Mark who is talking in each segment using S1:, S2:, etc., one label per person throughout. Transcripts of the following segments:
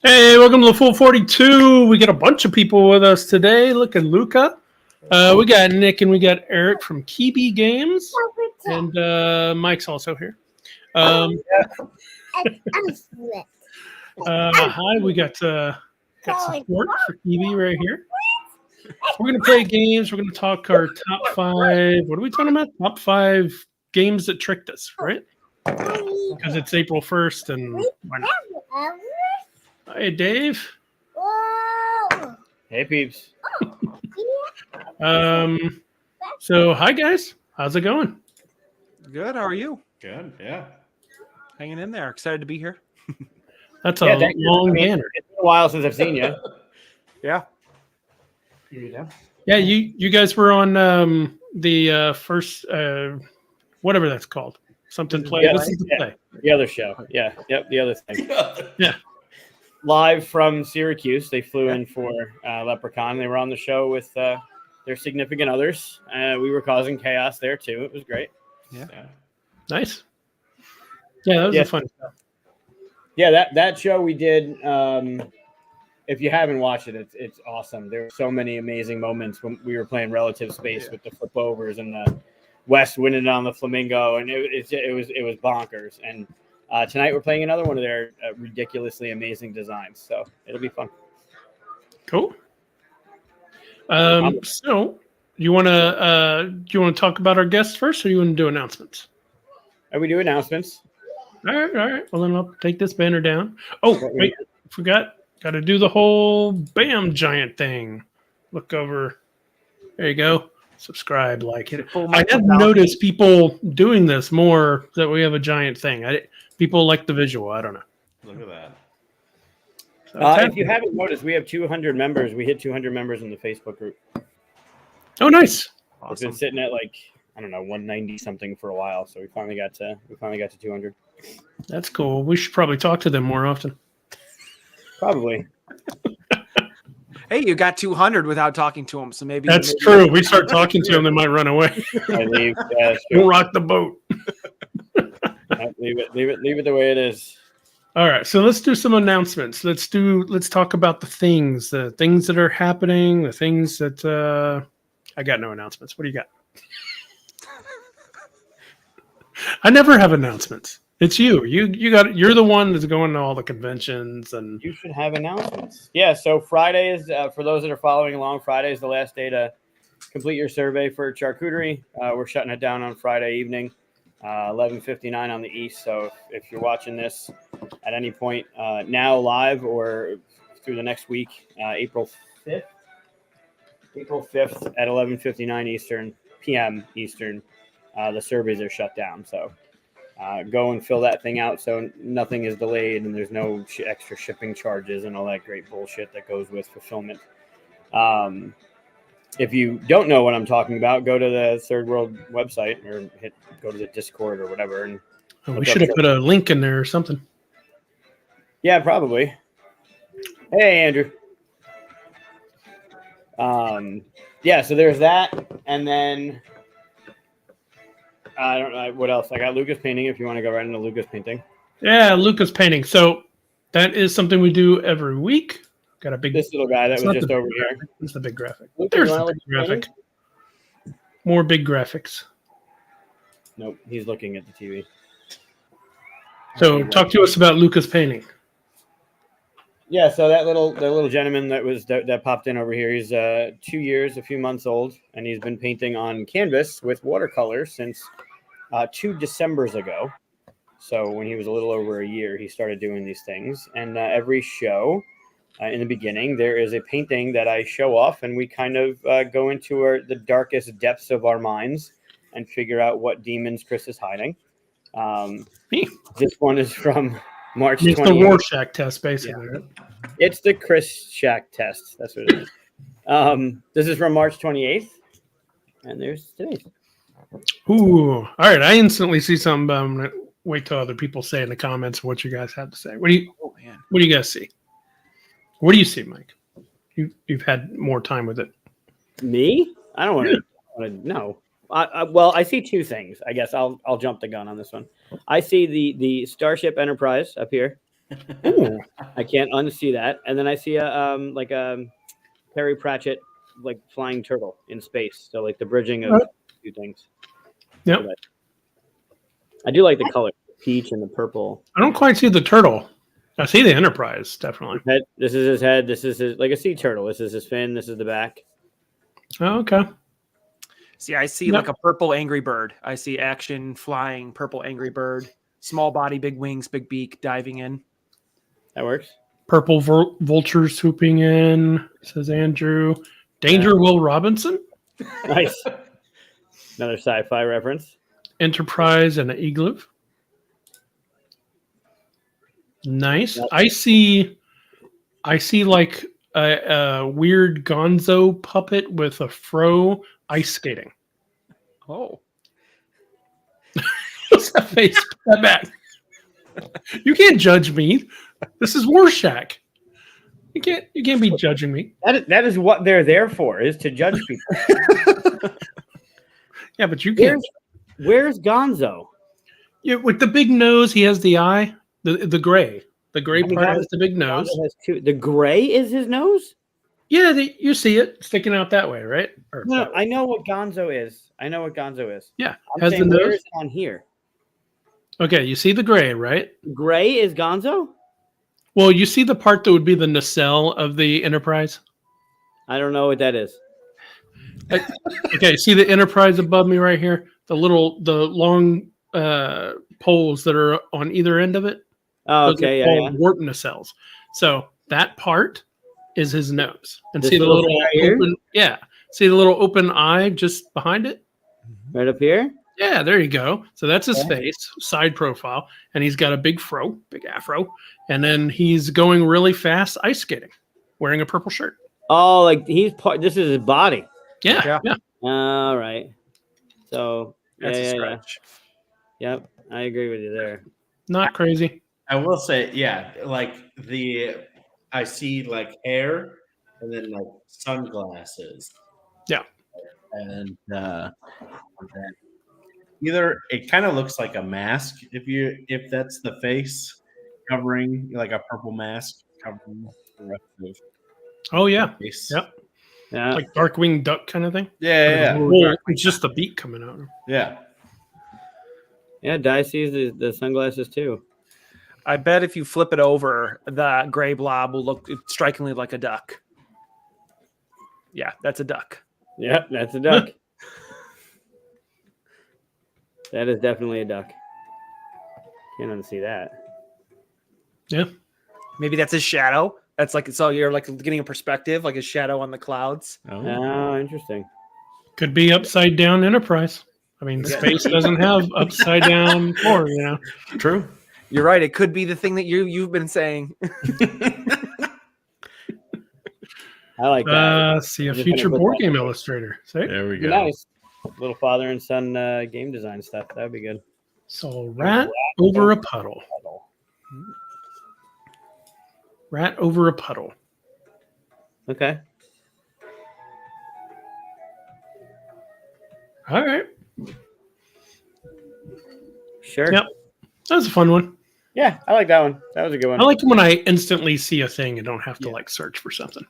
S1: Hey, welcome to the Full 42. We got a bunch of people with us today. Look at Luca. We got Nick and we got Eric from KeyBee Games. And Mike's also here. Hi, we got support for KeyBee right here. We're going to play games. We're going to talk our top 5. What are we talking about? Top 5 games that tricked us, right? Because it's April 1st and why not? Hey, Dave.
S2: Hey, peeps.
S1: So, hi, guys. How's it going?
S3: Good. How are you?
S2: Good. Yeah.
S3: Hanging in there. Excited to be here.
S1: That's a long banner.
S2: It's been a while since I've seen you.
S3: Yeah.
S1: Yeah, you guys were on the first whatever that's called. Something play.
S2: Yeah,
S1: This is the play.
S2: The other show. Yeah. Yep. The other thing.
S1: Yeah.
S2: Live from Syracuse. They flew in for Leprechaun. They were on the show with their significant others. We were causing chaos there too. It was great.
S3: Yeah.
S1: Nice. Yeah, that was a fun show.
S2: Yeah, that show we did. If you haven't watched it, it's awesome. There were so many amazing moments when we were playing relative space with the flip overs and the West winning on the Flamingo, and it was bonkers. And tonight we're playing another one of their ridiculously amazing designs, so it'll be fun.
S1: Cool. So you want to talk about our guests first, or you want to do announcements?
S2: We do announcements.
S1: All right. Well, then I'll take this banner down. Oh, wait, forgot. Got to do the whole BAM giant thing. Look over. There you go. Subscribe, like it. I have noticed people doing this more, that we have a giant thing. People like the visual. I don't know.
S4: Look at that.
S2: So if you haven't noticed, we have 200 members. We hit 200 members in the Facebook group.
S1: Oh, nice.
S2: Awesome. It's been sitting at 190 something for a while, so we finally got to 200.
S1: That's cool. We should probably talk to them more often.
S2: Probably.
S3: Hey, you got 200 without talking to them, so maybe
S1: that's true. We start talking to them, they might run away.
S2: I leave. Yeah,
S1: we'll rock the boat.
S2: Leave it the way it is.
S1: All right, so let's do some announcements. Let's talk about the things that are happening, the things that I got no announcements. What do you got? I never have announcements. It's you. You're the one that's going to all the conventions, and
S2: you should have announcements. Yeah. So Friday is for those that are following along. Friday is the last day to complete your survey for charcuterie. We're shutting it down on Friday evening, 11:59 on the East. So if you're watching this at any point now live or through the next week, April 5th at 11:59 p.m. Eastern, the surveys are shut down. So. Go and fill that thing out so nothing is delayed and there's no extra shipping charges and all that great bullshit that goes with fulfillment. If you don't know what I'm talking about, go to the Third World website or go to the Discord or whatever. And
S1: we should have put a link in there or something.
S2: Yeah, probably. Hey, Andrew. Yeah, so there's that. And then... I don't know what else. I got Lucas painting. If you want to go right into Lucas painting.
S1: Yeah, Lucas painting. So that is something we do every week. Got a big.
S2: This little guy that was just over here.
S1: It's the big graphic.
S2: Lucas,
S1: there's the big graphic. More big graphics.
S2: Nope, he's looking at the TV.
S1: So talk to us about Lucas painting.
S2: Yeah, so that little gentleman that popped in over here. He's 2 years, a few months old, and he's been painting on canvas with watercolors since 2 Decembers ago. So when he was a little over a year, he started doing these things. And every show, in the beginning, there is a painting that I show off, and we kind of go into the darkest depths of our minds and figure out what demons Chris is hiding. This one is from March 28th. It's
S1: the Rorschach test, basically.
S2: Yeah. Right? It's the Chris Shack test. That's what it is. This is from March 28th, and there's today's.
S1: Ooh, all right. I instantly see something, but I'm gonna wait till other people say in the comments what you guys have to say. What do you guys see? What do you see, Mike? You've had more time with it.
S2: Me? I don't want to. No. Well, I see two things. I guess I'll jump the gun on this one. I see the Starship Enterprise up here.
S1: Ooh.
S2: I can't unsee that. And then I see a like a Terry Pratchett like flying turtle in space. So like the bridging of two things.
S1: Yep.
S2: I do like the color, peach and the purple.
S1: I don't quite see the turtle. I see the Enterprise, definitely.
S2: This is his head. This is his like a sea turtle. This is his fin. This is the back.
S1: Oh, okay.
S3: See, I see like a purple angry bird. I see action flying purple angry bird. Small body, big wings, big beak, diving in.
S2: That works.
S1: Purple vulture swooping in, says Andrew. Danger Will Robinson.
S2: Nice. Another sci-fi reference.
S1: Enterprise and an igloo. Nice. I see like a weird Gonzo puppet with a fro ice skating.
S3: Oh.
S1: What's that face? Put that back. You can't judge me. This is Warshak. You can't be judging me.
S2: That is what they're there for, is to judge people.
S1: Yeah, but you can't.
S2: Where's Gonzo?
S1: Yeah, with the big nose, he has the eye. The gray. The gray part has the big nose.
S2: The gray is his nose?
S1: Yeah, you see it sticking out that way, right?
S2: No, I know what Gonzo is.
S1: Yeah,
S2: has the nose. Where is it on here?
S1: Okay, you see the gray, right?
S2: Gray is Gonzo?
S1: Well, you see the part that would be the nacelle of the Enterprise?
S2: I don't know what that is.
S1: Okay, see the Enterprise above me right here? The long poles that are on either end of it?
S2: Oh, okay, yeah.
S1: Warp nacelles. So that part is his nose. And
S2: This
S1: see the little
S2: open,
S1: see the little open eye just behind it?
S2: Right up here?
S1: Yeah, there you go. So that's his face, side profile, and he's got a big afro, and then he's going really fast ice skating, wearing a purple shirt.
S2: Oh, like this is his body.
S1: Yeah.
S2: All right. So
S3: That's a stretch.
S2: Yep, I agree with you there.
S1: Not crazy.
S4: I will say, yeah, like I see like hair and then like sunglasses.
S1: Yeah.
S4: And either it kind of looks like a mask if that's the face covering, like a purple mask covering the rest of
S1: Oh yeah.
S4: the face.
S1: Yep.
S2: Yeah.
S1: Like Darkwing Duck kind of thing.
S4: Yeah.
S1: Well, it's just the beak coming out.
S4: Yeah.
S2: Yeah, Di sees the sunglasses too.
S3: I bet if you flip it over, the gray blob will look strikingly like a duck. Yeah, that's a duck.
S2: Yeah, that's a duck. That is definitely a duck. Can't unsee that.
S1: Yeah.
S3: Maybe that's his shadow. That's like, so you're like getting a perspective, like a shadow on the clouds.
S2: Oh, interesting.
S1: Could be upside down Enterprise. I mean, space doesn't have upside down floor, you know.
S4: True.
S3: You're right. It could be the thing that you've been saying.
S2: I like that.
S1: See a future board game illustrator. See?
S4: There we go.
S2: Nice. Little father and son game design stuff. That'd be good.
S1: So rat over a puddle. Rat over a puddle.
S2: Okay.
S1: All right.
S2: Sure.
S1: Yep. That was a fun one.
S2: Yeah, I like that one. That was a good one.
S1: I like when I instantly see a thing and don't have to like search for something.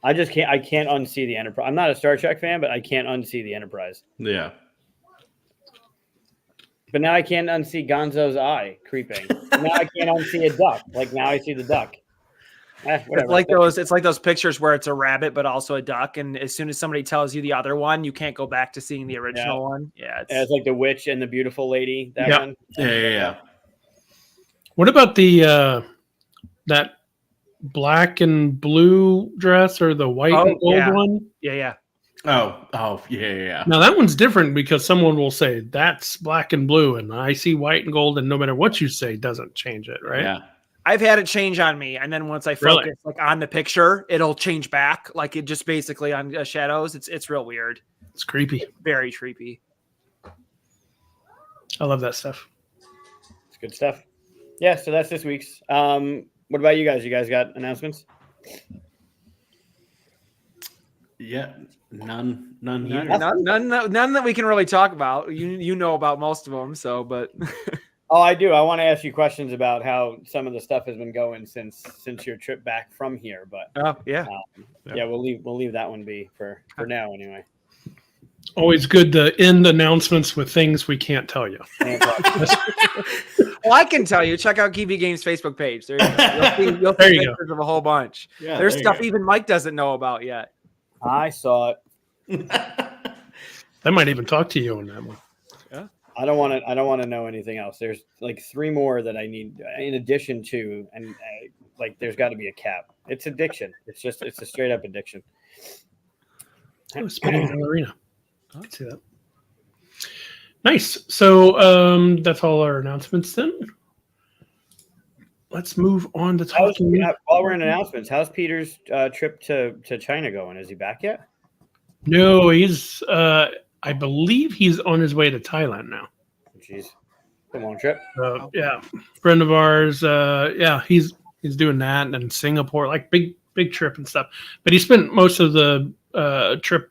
S2: I can't unsee the Enterprise. I'm not a Star Trek fan, but I can't unsee the Enterprise.
S4: Yeah.
S2: But now I can't unsee Gonzo's eye creeping. Now I can't unsee a duck. Like now I see the duck.
S3: It's like those pictures where it's a rabbit but also a duck, and as soon as somebody tells you the other one, you can't go back to seeing the original one. Yeah,
S2: it's like the witch and the beautiful lady. That one.
S4: Yeah.
S1: What about the that black and blue dress or the white and gold one?
S3: Yeah.
S4: Oh, yeah.
S1: Now that one's different because someone will say that's black and blue, and I see white and gold, and no matter what you say, doesn't change it, right?
S4: Yeah.
S3: I've had it change on me, and then once I focus like on the picture, it'll change back. Like it just basically on shadows. It's real weird.
S1: It's creepy.
S3: Very creepy.
S1: I love that stuff.
S2: It's good stuff. Yeah, so that's this week's. What about you guys? You guys got announcements?
S4: Yeah, none here.
S3: None that we can really talk about. You know about most of them, so but
S2: Oh, I do. I want to ask you questions about how some of the stuff has been going since your trip back from here. But
S3: yeah,
S2: we'll leave that one be for now anyway.
S1: Always good to end announcements with things we can't tell you.
S3: Well, I can tell you. Check out KeyBee Games Facebook page. There you go. You'll see pictures of a whole bunch.
S4: Yeah,
S3: there's stuff even Mike doesn't know about yet.
S2: I saw it.
S1: I might even talk to you on that one.
S3: Yeah.
S2: I don't want to know anything else. There's like 3 more that I need in addition to, and there's got to be a cap. It's addiction. It's a straight up addiction.
S1: Oh, spinning ballerina. I can see that. Nice. So that's all our announcements then. Let's move on to talking.
S2: While we're in announcements, how's Peter's trip to China going? Is he back yet?
S1: No, he's. I believe he's on his way to Thailand now.
S2: Jeez, a long trip.
S1: Yeah, friend of ours. He's doing that, and Singapore, like big trip and stuff. But he spent most of the trip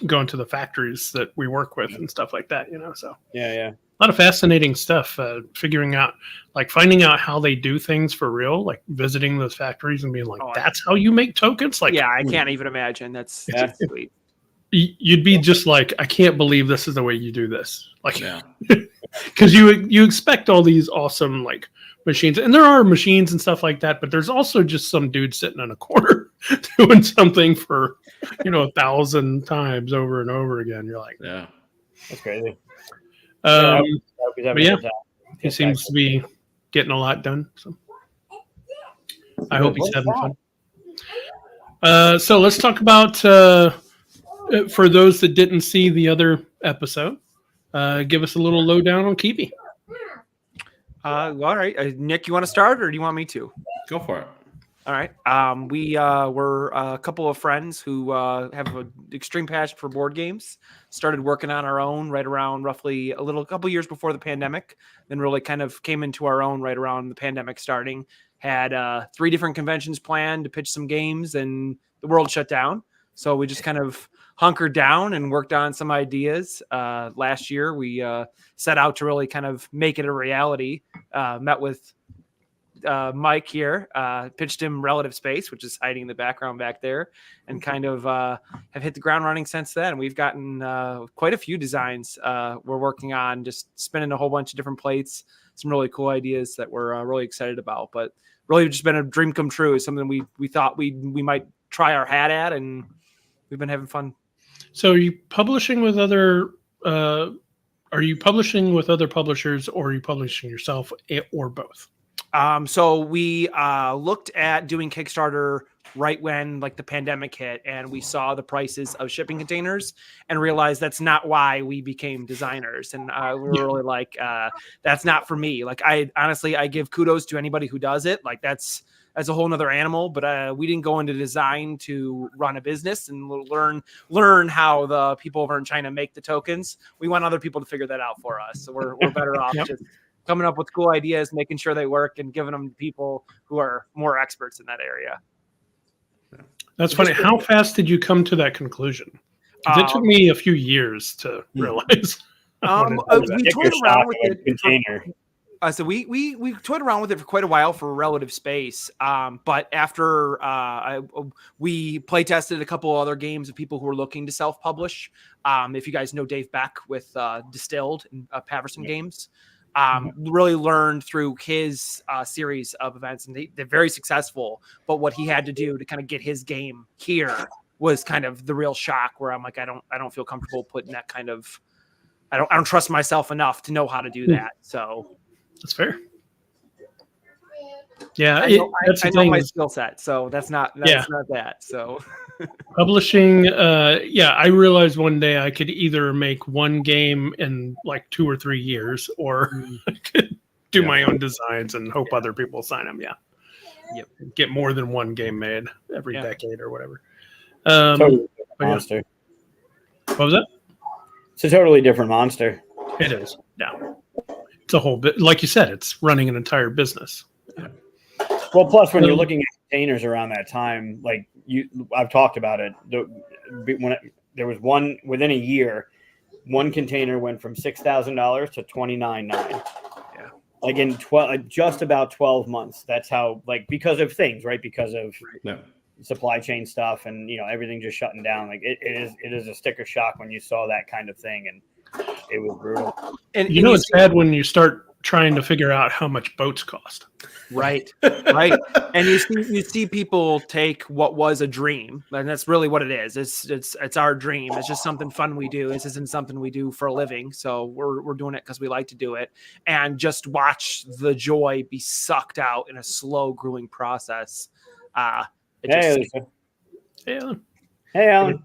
S1: going to the factories that we work with and stuff like that. So
S2: yeah.
S1: A lot of fascinating stuff. Finding out how they do things for real, like visiting those factories and being like, that's how you make tokens. Like,
S3: I can't even imagine. That's sweet.
S1: You'd be just like, I can't believe this is the way you do this. Like, because you expect all these awesome like machines, and there are machines and stuff like that, but there's also just some dude sitting in a corner doing something for 1,000 times over and over again. You're like,
S2: that's crazy.
S1: But he seems to be getting a lot done. So I hope he's having fun. So let's talk about for those that didn't see the other episode. Give us a little lowdown on KeyBee.
S3: All right, Nick, you want to start, or do you want me to?
S4: Go for it.
S3: All right. We were a couple of friends who have an extreme passion for board games. Started working on our own right around roughly a couple years before the pandemic. Then really kind of came into our own right around the pandemic starting. Had 3 different conventions planned to pitch some games, and the world shut down. So we just kind of hunkered down and worked on some ideas. Last year, we set out to really kind of make it a reality. Met with Mike here, pitched him Relative Space, which is hiding in the background back there, and kind of have hit the ground running since then. We've gotten quite a few designs we're working on, just spinning a whole bunch of different plates, some really cool ideas that we're really excited about. But really just been a dream come true. It's something we thought we might try our hat at, and we've been having fun.
S1: So are you publishing with other publishers, or are you publishing yourself, or both?
S3: So we looked at doing Kickstarter right when the pandemic hit, and we saw the prices of shipping containers and realized that's not why we became designers. And we were really like, that's not for me. I give kudos to anybody who does it. That's a whole nother animal, but we didn't go into design to run a business and learn how the people over in China make the tokens. We want other people to figure that out for us. So we're better off just coming up with cool ideas, making sure they work, and giving them to people who are more experts in that area.
S1: That's funny. How fast did you come to that conclusion? It took me a few years to realize.
S3: We toyed around with it. Container. So we toyed around with it for quite a while for Relative Space, but after we play tested a couple other games of people who were looking to self-publish. If you guys know Dave Beck with Distilled and Paverson Games, really learned through his series of events, and they're very successful. But what he had to do to kind of get his game here was kind of the real shock, where I'm like, I don't feel comfortable putting that kind of, I don't trust myself enough to know how to do that. So.
S1: That's fair. Yeah,
S3: I know my skill set, so that's not that. So
S1: publishing, I realized one day I could either make one game in 2 or 3 years, or I could do my own designs and hope other people sign them. Yeah. Yep. Get more than one game made every decade or whatever.
S2: Totally monster.
S1: What was that?
S2: It's a totally different monster.
S1: It is. Yeah. It's a whole bit, like you said, it's running an entire business. Yeah.
S2: Well, plus when you're looking at containers around that time, I've talked about it. There was one within a year, one container went from $6,000 to $29,900. like in just about 12 months. That's how, like, because of things, right? Because of supply chain stuff and everything just shutting down. Like it is a sticker shock when you saw that kind of thing, and it was brutal.
S3: And
S1: it's bad when you start trying to figure out how much boats cost.
S3: Right. And you see people take what was a dream, and that's really what it is. It's our dream. It's just something fun we do. This isn't something we do for a living, so we're doing it because we like to do it, and just watch the joy be sucked out in a slow growing process.
S2: Hey, Alan.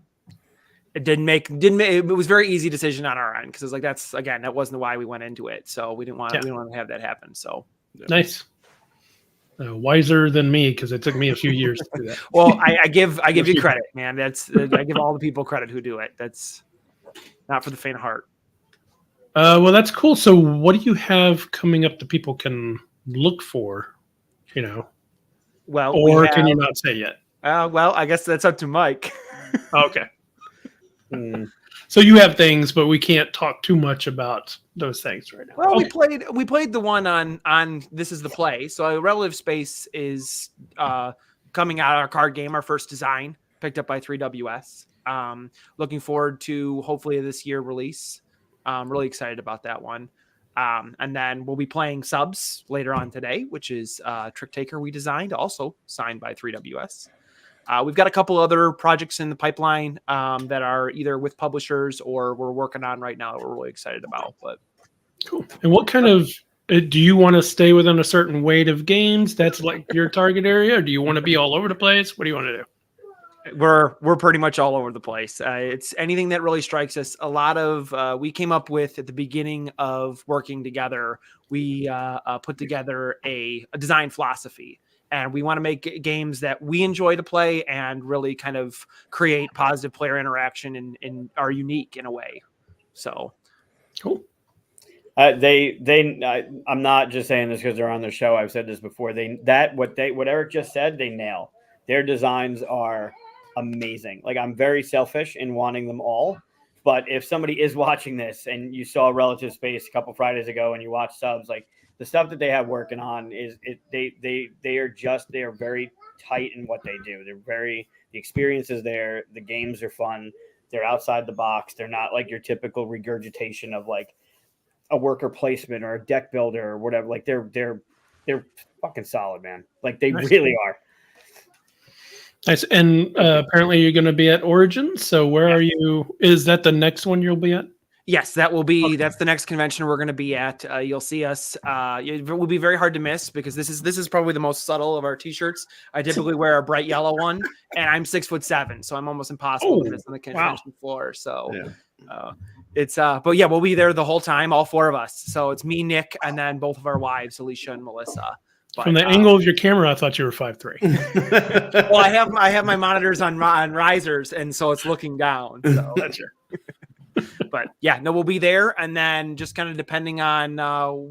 S3: It was a very easy decision on our end because it's like that wasn't why we went into it, so we didn't want to have that happen. So
S1: nice. Wiser than me because it took me a few years to do that.
S3: Well, I give you credit, man. I give all the people credit who do it. That's not for the faint of heart.
S1: Well, that's cool. So, what do you have coming up that people can look for?
S3: Well,
S1: can you not say yet?
S3: Well, I guess that's up to Mike.
S1: Okay. So you have things, but we can't talk too much about those things right now.
S3: Well, we played the one on This Is the Play. So Relative Space is coming out, our card game, our first design, picked up by 3WS. Looking forward to hopefully this year release. Really excited about that one. And then we'll be playing Subs later on today, which is Trick Taker we designed, also signed by 3WS. We've got a couple other projects in the pipeline that are either with publishers or we're working on right now that we're really excited about. But
S1: cool. And what kind of do you want to stay within a certain weight of games? That's like your target area, or do you want to be all over the place? What do you want to do?
S3: We're pretty much all over the place. It's anything that really strikes us. A lot of we came up with at the beginning of working together. We put together a design philosophy. And we want to make games that we enjoy to play and really kind of create positive player interaction and are unique in a way. So
S1: cool.
S2: I'm not just saying this because they're on the show. I've said this before. What Eric just said, they nail. Their designs are amazing. Like, I'm very selfish in wanting them all. But if somebody is watching this and you saw Relative Space a couple Fridays ago and you watch Subs, like, the stuff that they have working on they are very tight in what they do. The experience is there. The games are fun. They're outside the box. They're not like your typical regurgitation of like a worker placement or a deck builder or whatever. Like they're fucking solid, man. Like they really are.
S1: Nice. And apparently you're going to be at Origins. So where are you? Is that the next one you'll be at?
S3: Yes, that will be. Okay. That's the next convention we're going to be at. You'll see us. It will be very hard to miss because this is probably the most subtle of our T-shirts. I typically wear a bright yellow one, and I'm 6'7", so I'm almost impossible to miss on the convention floor. So but yeah, we'll be there the whole time, all four of us. So it's me, Nick, and then both of our wives, Alicia and Melissa. But,
S1: from the angle of your camera, I thought you were 5'3".
S3: Well, I have my monitors on risers, and so it's looking down. So.
S1: That's your.
S3: But yeah, no, we'll be there, and then just kind of depending on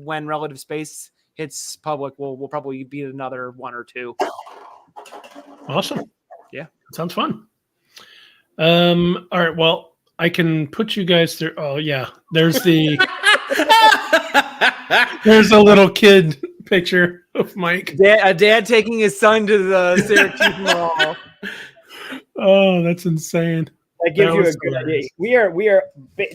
S3: when Relative Space hits public, we'll probably be another one or two.
S1: Awesome.
S3: Yeah,
S1: sounds fun. All right, well, I can put you guys through. Oh yeah, there's the there's a little kid picture of Mike.
S3: A dad taking his son to the Syracuse Mall.
S1: Oh, that's insane.
S2: That gives you a good idea. We are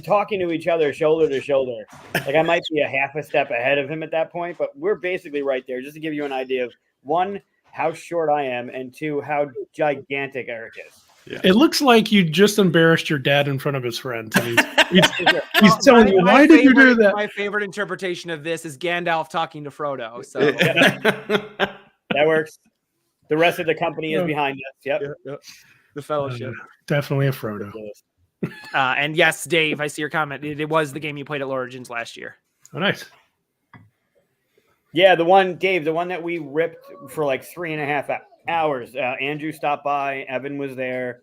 S2: talking to each other shoulder to shoulder. Like, I might be a half a step ahead of him at that point, but we're basically right there. Just to give you an idea of, one, how short I am, and two, how gigantic Eric is.
S1: Yeah. It looks like you just embarrassed your dad in front of his friends. And he's telling you, why did you do that?
S3: My favorite interpretation of this is Gandalf talking to Frodo. So
S2: that works. The rest of the company is behind us. Yep.
S3: The fellowship.
S1: Definitely a Frodo.
S3: And yes, Dave, I see your comment. It was the game you played at Origins last year.
S1: Oh, nice.
S2: Yeah, the one that we ripped for like 3.5 hours. Andrew stopped by. Evan was there.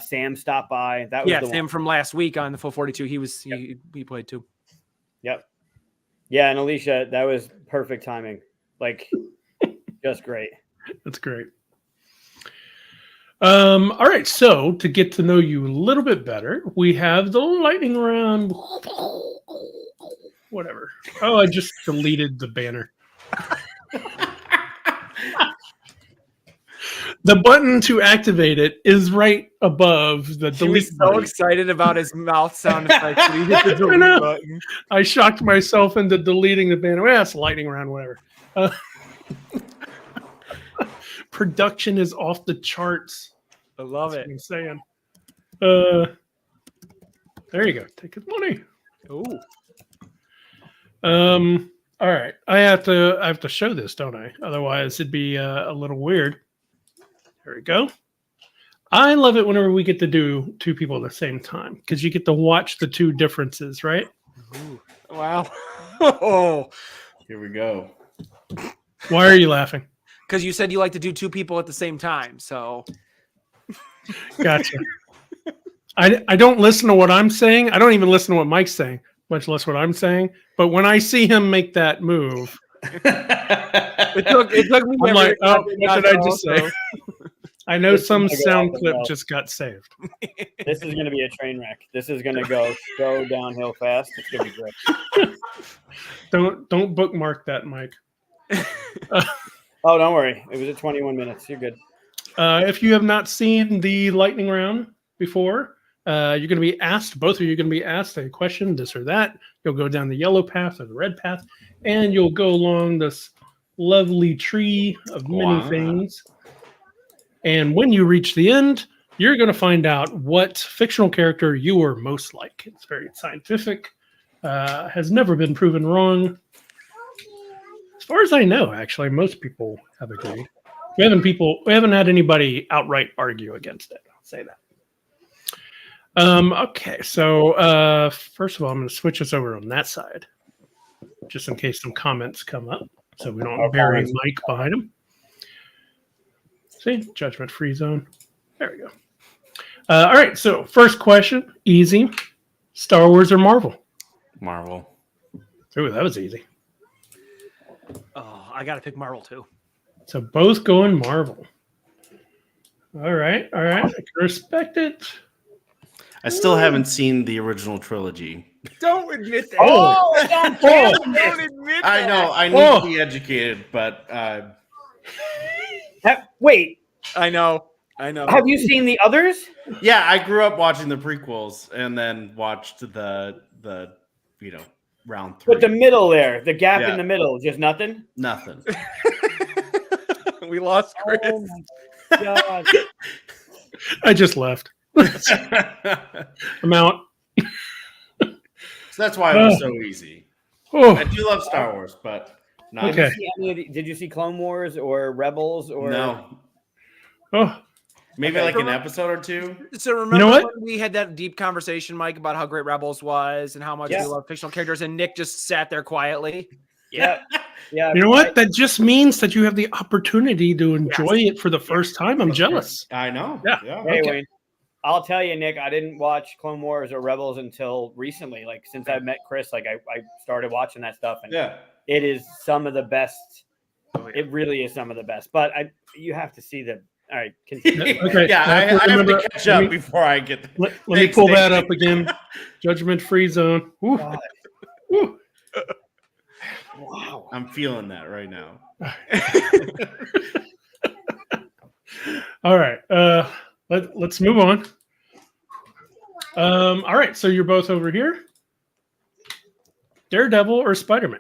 S2: Sam stopped by. That was
S3: Sam from last week on the Full 42. He played too.
S2: Yep. Yeah, and Alicia, that was perfect timing. Like, just great.
S1: That's great. All right, so to get to know you a little bit better, we have the lightning round. whatever. Oh, I just deleted the banner. The button to activate it is right above the
S3: He
S1: delete
S3: was so
S1: button.
S3: excited about his mouth sound effect that he hit the
S1: I
S3: delete
S1: know.
S3: button.
S1: I shocked myself into deleting the banner. Well, it's lightning round, whatever. Production is off the charts.
S3: I love
S1: That's
S3: it.
S1: what I'm saying. There you go. Take his money.
S3: Ooh.
S1: All right. I have to show this, don't I? Otherwise, it'd be a little weird. There we go. I love it whenever we get to do two people at the same time because you get to watch the two differences, right?
S3: Ooh. Wow. Oh.
S4: Here we go.
S1: Why are you laughing?
S3: Because you said you like to do two people at the same time. So
S1: Gotcha. I don't listen to what I'm saying. I don't even listen to what Mike's saying, much less what I'm saying. But when I see him make that move,
S3: it took me.
S1: I'm like, oh, what did I just
S3: also.
S1: say? I know
S2: This is
S1: some
S2: gonna go
S1: sound
S2: off the
S1: clip
S2: rails.
S1: just got saved.
S2: This is going to be a train wreck. This is going to go so downhill fast. It's going to be great.
S1: Don't bookmark that, Mike.
S2: Oh, don't worry. It was at 21 minutes. You're good.
S1: If you have not seen the lightning round before, you're going to be asked, both of you are going to be asked a question, this or that. You'll go down the yellow path or the red path, and you'll go along this lovely tree of many
S4: Wow.
S1: things. And when you reach the end, you're going to find out what fictional character you are most like. It's very scientific, has never been proven wrong. As far as I know, actually, most people have agreed. We haven't had anybody outright argue against it. I'll say that. Okay, so first of all, I'm going to switch us over on that side, just in case some comments come up, so we don't bury Mike behind him. See, judgment-free zone. There we go. All right, so first question, easy. Star Wars or Marvel?
S4: Marvel.
S1: Ooh, that was easy.
S3: Oh, I got to pick Marvel too.
S1: So both going Marvel. All right. I can respect it.
S4: I still haven't seen the original trilogy.
S3: Don't admit that.
S2: Oh,
S3: Don't admit
S4: I
S3: that.
S4: know I need to be educated, but
S2: wait,
S3: I know.
S2: have you seen the others?
S4: yeah, I grew up watching the prequels and then watched the round 3.
S2: But the middle there, the gap
S4: Yeah.
S2: in the middle, just nothing.
S4: Nothing.
S3: We lost Chris.
S2: Oh my god!
S1: I just left. I'm out.
S4: So that's why it was so easy.
S1: Oh,
S4: I do love Star Wars, but not
S1: Okay.
S2: Did you see Clone Wars or Rebels or
S4: no.
S1: oh,
S4: Maybe
S2: Okay.
S4: like an episode or two.
S3: So remember
S1: You know what?
S3: when we had that deep conversation, Mike, about how great Rebels was and how much
S2: Yeah.
S3: we love fictional characters, and Nick just sat there quietly.
S2: Yeah, yeah.
S1: you know what? That just means that you have the opportunity to enjoy it for the first time. I'm jealous.
S4: I know.
S1: Yeah.
S2: Hey,
S1: Okay.
S2: Wayne. I'll tell you, Nick, I didn't watch Clone Wars or Rebels until recently. Like since I met Chris, like I started watching that stuff, and
S4: Yeah.
S2: it is some of the best.
S3: Oh, yeah.
S2: It really is some of the best. But you have to see the. All right, continue.
S1: Okay,
S4: Yeah, I have
S1: remember-
S4: to catch
S1: let
S4: up
S1: me-
S4: before I get there.
S1: Let me
S4: Thanks,
S1: pull
S4: Nick.
S1: that up again. Judgment-free zone. Woo.
S2: God,
S1: Woo.
S2: wow.
S4: I'm feeling that right now.
S1: All right. Let's move on. All right. So you're both over here. Daredevil or Spider-Man?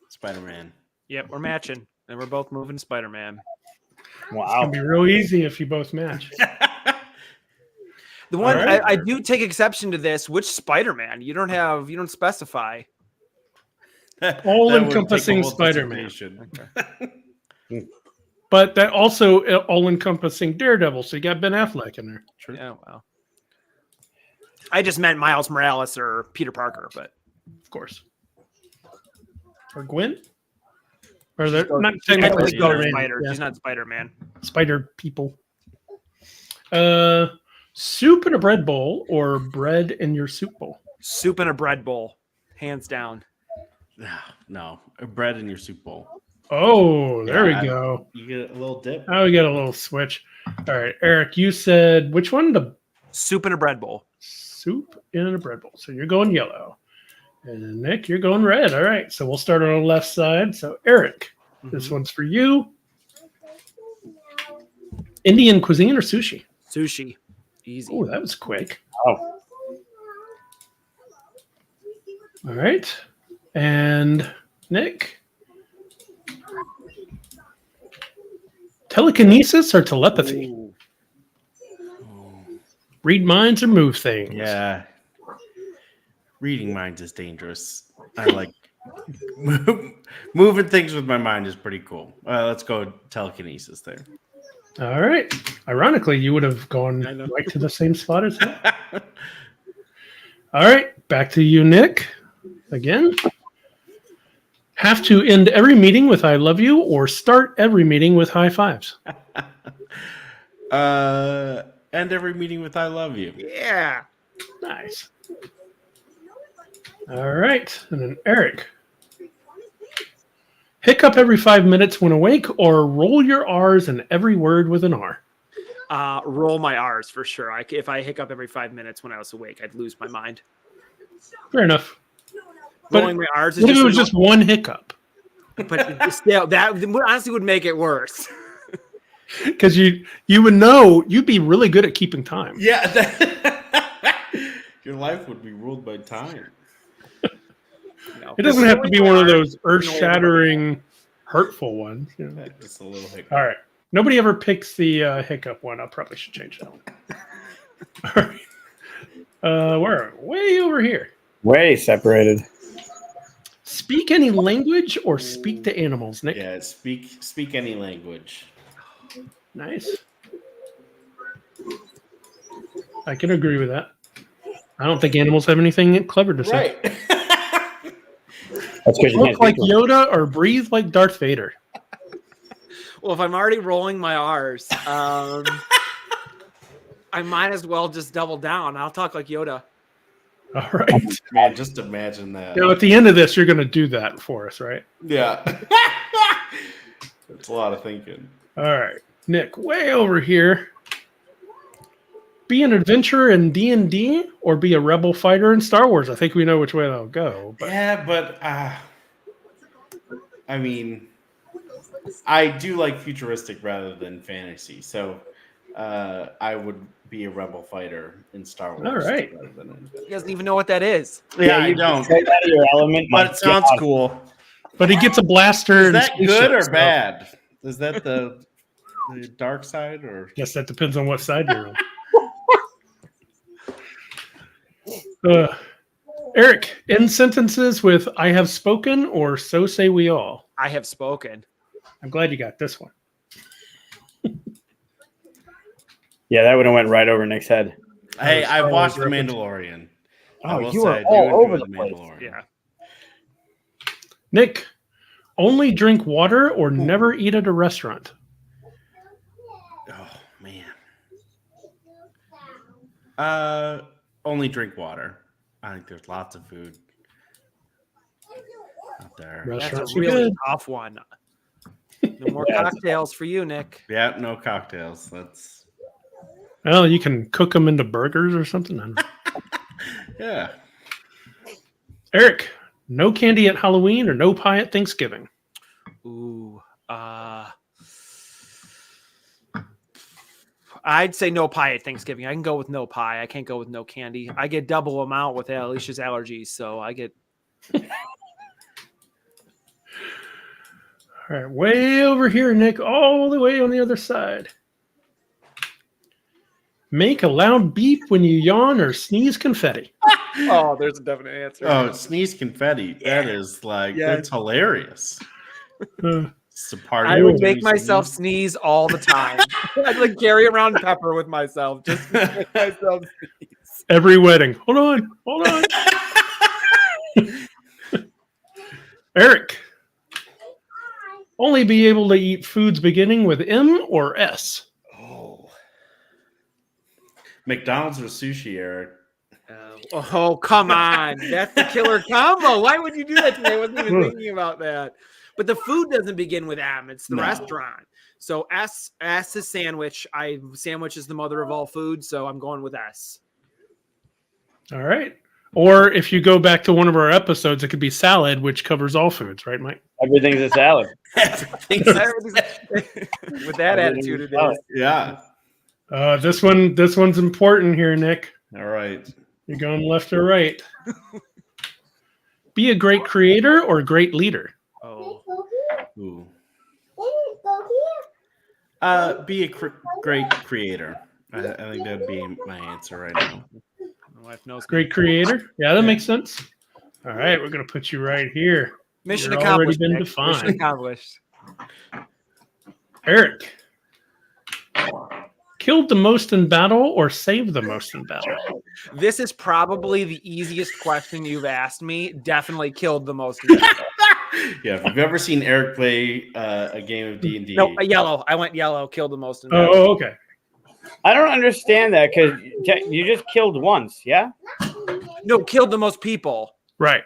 S4: Spider-Man.
S3: Yep, we're matching, and we're both moving Spider-Man.
S1: It's
S2: Wow.
S1: gonna be real easy if you both match.
S3: The one
S1: All right.
S3: I do take exception to this. Which Spider-Man? You don't specify.
S1: All-encompassing
S4: That would take a whole
S1: Spider-Man.
S4: dissertation.
S1: But that also all-encompassing Daredevil. So you got Ben Affleck in there.
S4: True.
S3: Yeah, well. I just meant Miles Morales or Peter Parker, but
S1: Of course. Or Gwen? Or they're
S3: goes-
S1: not
S3: she's
S1: technically
S3: not
S1: Spider-Man.
S3: Spider.
S1: Yeah.
S3: She's not Spider-Man.
S1: Spider people. Soup in a bread bowl or bread in your soup bowl?
S3: Soup in a bread bowl, hands down.
S4: No, bread in your soup bowl.
S1: Oh, there
S4: Yeah,
S1: we go.
S4: You get a little dip.
S1: Now we got a little switch. All right, Eric, you said which one? The
S3: Soup in a bread bowl.
S1: soup in a bread bowl. So you're going yellow. And Nick, you're going red. All right. So we'll start on the left side. So Eric, this one's for you. Indian cuisine or sushi?
S3: Sushi. Easy.
S1: Oh, that was quick.
S2: Oh,
S1: All right. And Nick? Telekinesis or telepathy?
S3: Ooh.
S1: Read minds or move things?
S4: Yeah. Reading minds is dangerous. I like moving things with my mind is pretty cool. Let's go telekinesis there.
S1: All right. Ironically, you would have gone right to the same spot as him. All right. Back to you, Nick. Again. Have to end every meeting with I love you or start every meeting with high fives?
S4: End every meeting with I love you.
S3: Yeah.
S1: Nice. All right. And then Eric. Hiccup every 5 minutes when awake or roll your R's in every word with an R?
S3: Roll my R's for sure. If I hiccup every 5 minutes when I was awake, I'd lose my mind.
S1: Fair enough. But
S3: Rolling my R's is
S1: what if it was just one hiccup?
S3: But still, that honestly would make it worse.
S1: Because you would know, you'd be really good at keeping time.
S4: Yeah. Your life would be ruled by time.
S3: No.
S1: It doesn't have to be one of those earth-shattering, hurtful ones. You know?
S4: Just a little hiccup.
S1: All right. Nobody ever picks the hiccup one. I probably should change that one. All right. We're way over here.
S2: way separated.
S1: Speak any language or speak to animals, Nick?
S4: Yeah, speak any language.
S1: Nice. I can agree with that. I don't think animals have anything clever to say.
S4: Right.
S2: That's because you
S1: Look
S2: can't
S1: like
S2: speak to them.
S1: Yoda or breathe like Darth Vader.
S3: Well, if I'm already rolling my R's, I might as well just double down. I'll talk like Yoda.
S1: All right.
S4: Man, just imagine that.
S1: Now, at the end of this, you're going to do that for us, right?
S4: Yeah. That's a lot of thinking.
S1: All right. Nick, way over here. Be an adventurer in D&D or be a rebel fighter in Star Wars? I think we know which way that'll go. But
S4: Yeah, but I mean, I do like futuristic rather than fantasy, so I would be a rebel fighter in Star Wars.
S1: All right.
S4: rather than
S3: He doesn't even know what that is.
S4: Yeah, I
S2: you
S4: don't.
S2: Stay out of your element.
S4: But
S2: my
S4: it sounds
S2: God.
S4: cool.
S1: But he gets a blaster.
S4: Is
S1: and
S4: that
S1: spaceship
S4: good or
S1: stuff.
S4: bad? Is that the dark side or?
S1: Guess that depends on what side you're on. Eric, end sentences with "I have spoken" or "So say we all."
S3: I have spoken.
S1: I'm glad you got this one.
S2: Yeah, that would have went right over Nick's head.
S4: Hey,
S1: Star
S4: I
S1: Wars
S4: watched The
S1: reference.
S4: Mandalorian.
S2: Oh,
S4: I will
S2: you
S4: say
S2: are
S4: I do
S2: all
S4: enjoy
S2: over the place.
S4: Mandalorian.
S3: Yeah.
S1: Nick, only drink water or never eat at a restaurant.
S4: Oh man. Only drink water. I think there's lots of food out there.
S3: That's
S1: Restaurants
S3: a
S1: are
S3: really
S1: good.
S3: tough one. No more
S2: Yeah.
S3: cocktails for you, Nick.
S4: Yeah, no cocktails. That's
S1: Well, you can cook them into burgers or something. I don't know.
S4: yeah.
S1: Eric, no candy at Halloween or no pie at Thanksgiving.
S3: Ooh. I'd say no pie at Thanksgiving. I can go with no pie. I can't go with no candy. I get double amount with Alicia's allergies, so I get.
S1: All right, way over here, Nick, all the way on the other side. Make a loud beep when you yawn or sneeze confetti.
S3: Oh, there's a definite answer.
S4: Oh, sneeze confetti. That is like
S3: Yeah.
S4: that's hilarious.
S1: Uh,
S4: It's a party.
S3: I would
S4: when
S3: make
S4: you
S3: myself
S4: sneeze.
S3: sneeze all the time. I'd like carry around pepper with myself just to make myself sneeze.
S1: every wedding. Hold on. Eric, only be able to eat foods beginning with M or S.
S4: Oh. McDonald's or sushi, Eric?
S3: Oh, come on. That's the killer combo. Why would you do that to me? I wasn't even thinking about that. But the food doesn't begin with M. It's the
S4: No.
S3: restaurant. So S is sandwich. Sandwich is the mother of all food, so I'm going with S.
S1: All right. Or if you go back to one of our episodes, it could be salad, which covers all foods, right, Mike?
S2: Everything's a salad.
S3: With that attitude, it is.
S4: Yeah.
S1: This one's important here, Nick.
S4: All right.
S1: You're going left or right. Be a great creator or a great leader.
S3: Oh,
S4: Ooh. Be a great creator. I think that'd be my answer right now.
S3: my wife knows.
S1: Great creator. Yeah, that makes sense. All right, we're gonna put you right here.
S3: Mission
S1: You're
S3: accomplished.
S1: already been
S3: Nick.
S1: defined.
S3: Mission accomplished.
S1: Eric. Killed the most in battle or saved the most in battle?
S3: This is probably the easiest question you've asked me. Definitely killed the most. In battle.
S4: Yeah, if you've ever seen Eric play a game of D&D.
S3: No, yellow. I went yellow. Killed the most in battle.
S1: Oh, okay.
S2: I don't understand that because you just killed once, yeah?
S3: No, killed the most people.
S1: Right.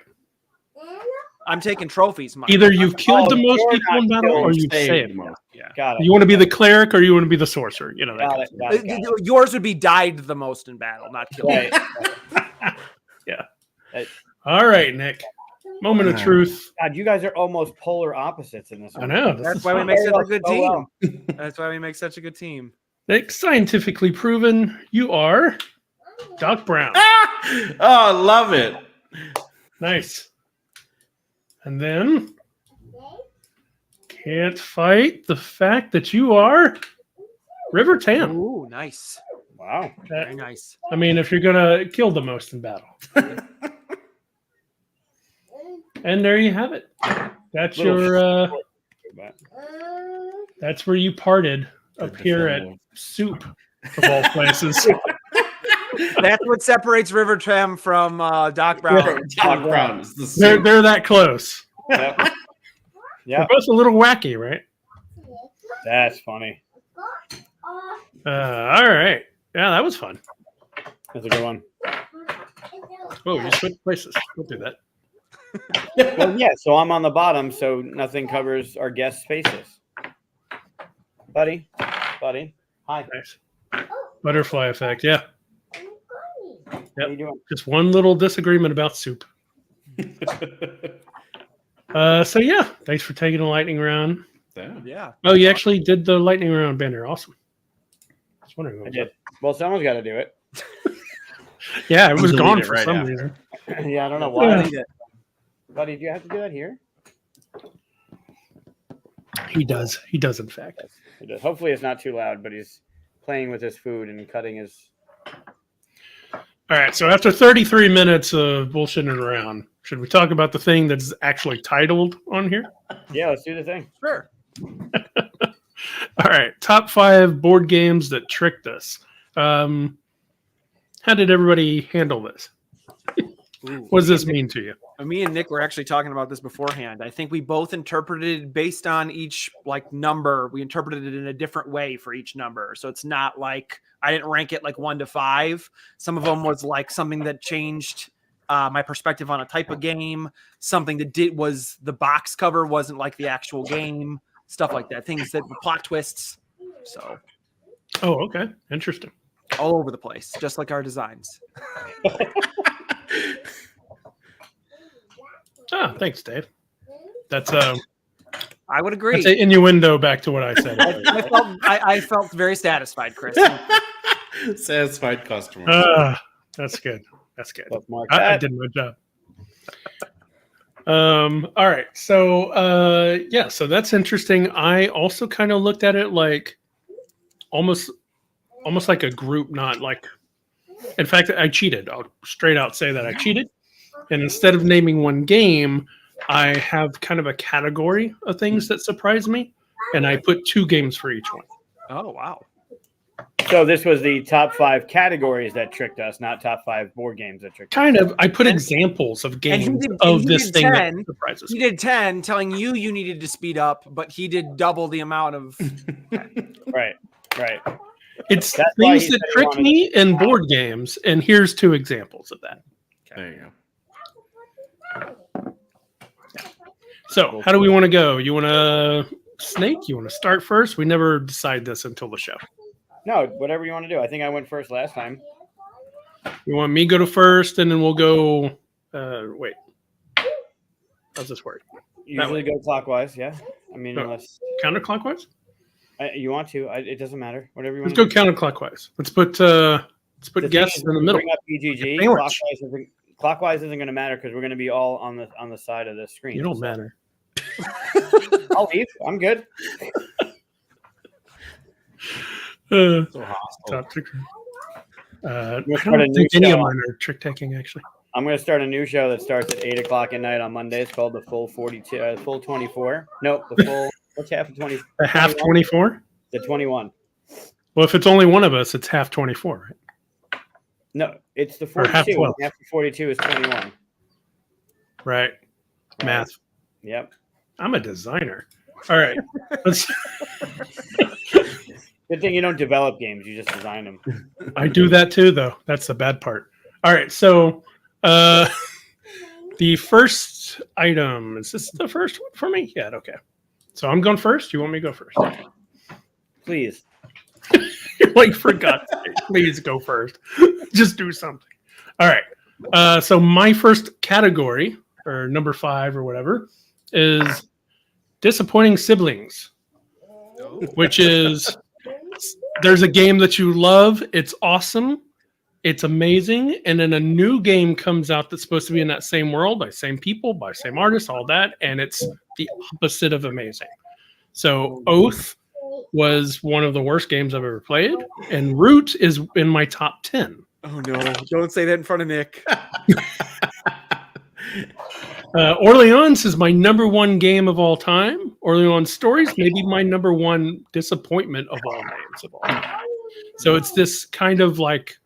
S3: I'm taking trophies, Mike.
S1: Either you've killed the most
S2: you're
S1: people
S2: not
S1: in battle or
S2: killed,
S1: you've saved
S4: the
S1: most.
S4: most.
S3: Yeah.
S2: Got it.
S1: You want to be the cleric or you want to be the sorcerer? You know that.
S2: Got
S1: kind
S2: it.
S1: of
S2: Got it. Got it.
S3: Yours would be died the most in battle, not killed.
S2: Right.
S1: All right, Nick. Moment of truth.
S2: God, you guys are almost polar opposites in this
S1: I
S2: one.
S1: know. This
S3: That's
S1: is
S3: why we
S1: fun.
S3: make such a good
S2: Oh,
S3: team.
S2: wow.
S3: That's why we make such a good team.
S1: Nick, scientifically proven, you are Doc Brown.
S4: Oh, I love it.
S1: Nice. And then can't fight the fact that you are River Tam.
S3: Ooh, nice.
S2: Wow.
S3: Very nice.
S1: I mean, if you're gonna kill the most in battle. And there you have it. That's your that's where you parted up here at Soup of all places.
S3: That's what separates River Tram from Doc Brown.
S4: Doc Brown is the
S1: They're that close.
S2: Yep.
S1: They're
S2: Yep.
S1: both a little wacky, right?
S2: That's funny.
S1: All right. Yeah, that was fun.
S2: That's a good one.
S1: Oh, you switched places. Don't do that.
S2: Well, yeah, so I'm on the bottom, so nothing covers our guest spaces. Buddy. Hi.
S1: Nice. Butterfly effect. Yeah.
S2: How you doing?
S1: Just one little disagreement about soup. So yeah, thanks for taking the lightning round.
S3: Yeah.
S1: Oh, you actually did the lightning round banner. Awesome. I was wondering.
S2: I
S1: What was
S2: did. Well, someone's got to do it.
S1: up. Yeah, it was
S4: Delete
S1: gone
S4: it
S1: for
S4: right
S1: some
S4: after.
S1: reason.
S2: Yeah, I don't know
S1: Yeah.
S2: why. Buddy, do you have to do that here?
S1: He does. He does, in fact.
S2: Yes, he does. Hopefully it's not too loud, but he's playing with his food and cutting his...
S1: All right. So after 33 minutes of bullshitting around, should we talk about the thing that's actually titled on here?
S2: Yeah, let's do the thing.
S3: Sure.
S1: All right. Top 5 board games that tricked us. How did everybody handle this?
S3: Ooh.
S1: What does this mean to you?
S3: Me and Nick were actually talking about this beforehand. I think we both interpreted based on each like number. We interpreted it in a different way for each number. So it's not like I didn't rank it like 1 to 5. Some of them was like something that changed my perspective on a type of game. Something that was the box cover wasn't like the actual game. Stuff like that. Things that were plot twists. So
S1: Oh, okay. Interesting.
S3: all over the place, just like our designs.
S1: Thanks, Dave. That's
S3: I would agree.
S1: that's an innuendo back to what I said.
S3: I felt very satisfied, Chris.
S4: Satisfied customer.
S1: That's good. That's good.
S2: Let's mark
S1: I
S2: that.
S1: did my job. All right. So yeah, so that's interesting. I also kind of looked at it like almost like a group, not like in fact, I cheated. I'll straight out say that I cheated. And instead of naming one game, I have kind of a category of things that surprise me. And I put 2 games for each one.
S3: Oh, wow.
S2: So this was the top 5 categories that tricked us, not top 5 board games that tricked us.
S1: Kind of, I put examples of games of this thing that surprises
S3: He
S1: me.
S3: did 10, telling you needed to speed up, but he did double the amount of.
S2: Right.
S1: It's
S2: That's why
S1: things
S2: he
S1: that
S2: said he
S1: trick
S2: wanted
S1: me in board games. And here's 2 examples of that.
S4: There you go.
S1: So, how do we want to go? You want to Snake? You want to start first? We never decide this until the show.
S2: No, whatever you want to do. I think I went first last time.
S1: You want me to go to first, and then we'll go. Wait, how's this work?
S2: Usually go clockwise. Yeah. I mean, unless
S1: Counterclockwise.
S2: you want to, it doesn't matter. Whatever you want.
S1: Let's go counterclockwise. Let's put guests in the middle.
S2: Bring up BGG. Clockwise isn't going to matter because we're going to be all on the side of the screen.
S1: You don't matter.
S2: I'll leave. I'm good.
S4: So hostile.
S1: Top trick. I
S2: We'll start a
S1: don't
S2: new
S1: think any
S2: show.
S1: of mine are trick taking actually.
S2: I'm going to start a new show that starts at 8:00 at night on Monday. It's called the Full 42, Full 24. No, the full. What's half of 20?
S1: A half 24.
S2: The 21.
S1: Well, if it's only one of us, it's half 24, right?
S2: No, it's the
S1: Or half
S2: 42.
S1: 12.
S2: Half of 42 is 21.
S1: Right. Math.
S2: Yep.
S1: I'm a designer. All right. Let's.
S2: Good thing you don't develop games; you just design them.
S1: I do that too, though. That's the bad part. All right. So, the first item, is this the first one for me? Yeah. Okay. So I'm going first. You want me to go first?
S2: Please.
S1: You're like, for God's sake, please go first. Just do something. All right. So my first category, or number 5 or whatever, is disappointing siblings, which is there's a game that you love. It's awesome. It's amazing. And then a new game comes out that's supposed to be in that same world by same people, by same artists, all that. And it's the opposite of amazing. So Oath was one of the worst games I've ever played. And Root is in my top 10.
S3: Oh, no. Don't say that in front of Nick.
S1: Orleans is my number 1 game of all time. Orleans Stories may be my number 1 disappointment of all games of all time. So it's this kind of like,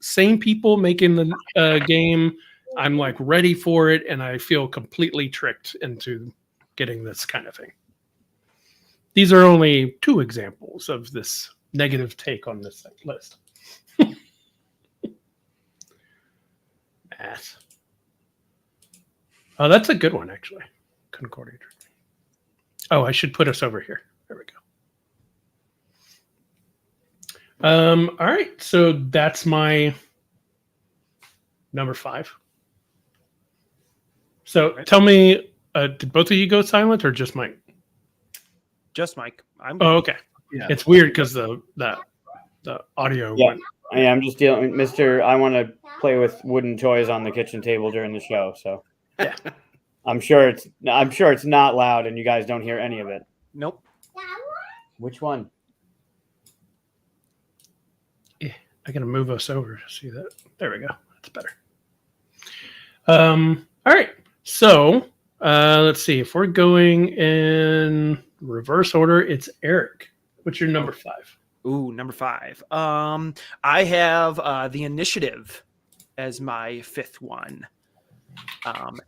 S1: same people making the game. I'm like ready for it, and I feel completely tricked into getting this kind of thing. These are only 2 examples of this negative take on this list. Math. Oh, that's a good one, actually. Concordia. Oh, I should put us over here. There we go. All right. So that's my number 5. So tell me, did both of you go silent or just Mike?
S3: Just Mike.
S1: Oh, okay.
S4: Yeah.
S1: It's weird because the audio
S2: Yeah.
S1: went.
S2: I'm just dealing, Mister. I want to play with wooden toys on the kitchen table during the show, so
S1: Yeah.
S2: I'm sure it's not loud, and you guys don't hear any of it.
S3: Nope.
S2: Which one?
S1: I gotta move us over to see that. There we go. That's better. All right. So let's see. If we're going in reverse order, it's Eric. What's your number 5?
S3: Ooh, number 5. I have The Initiative as my 5th one.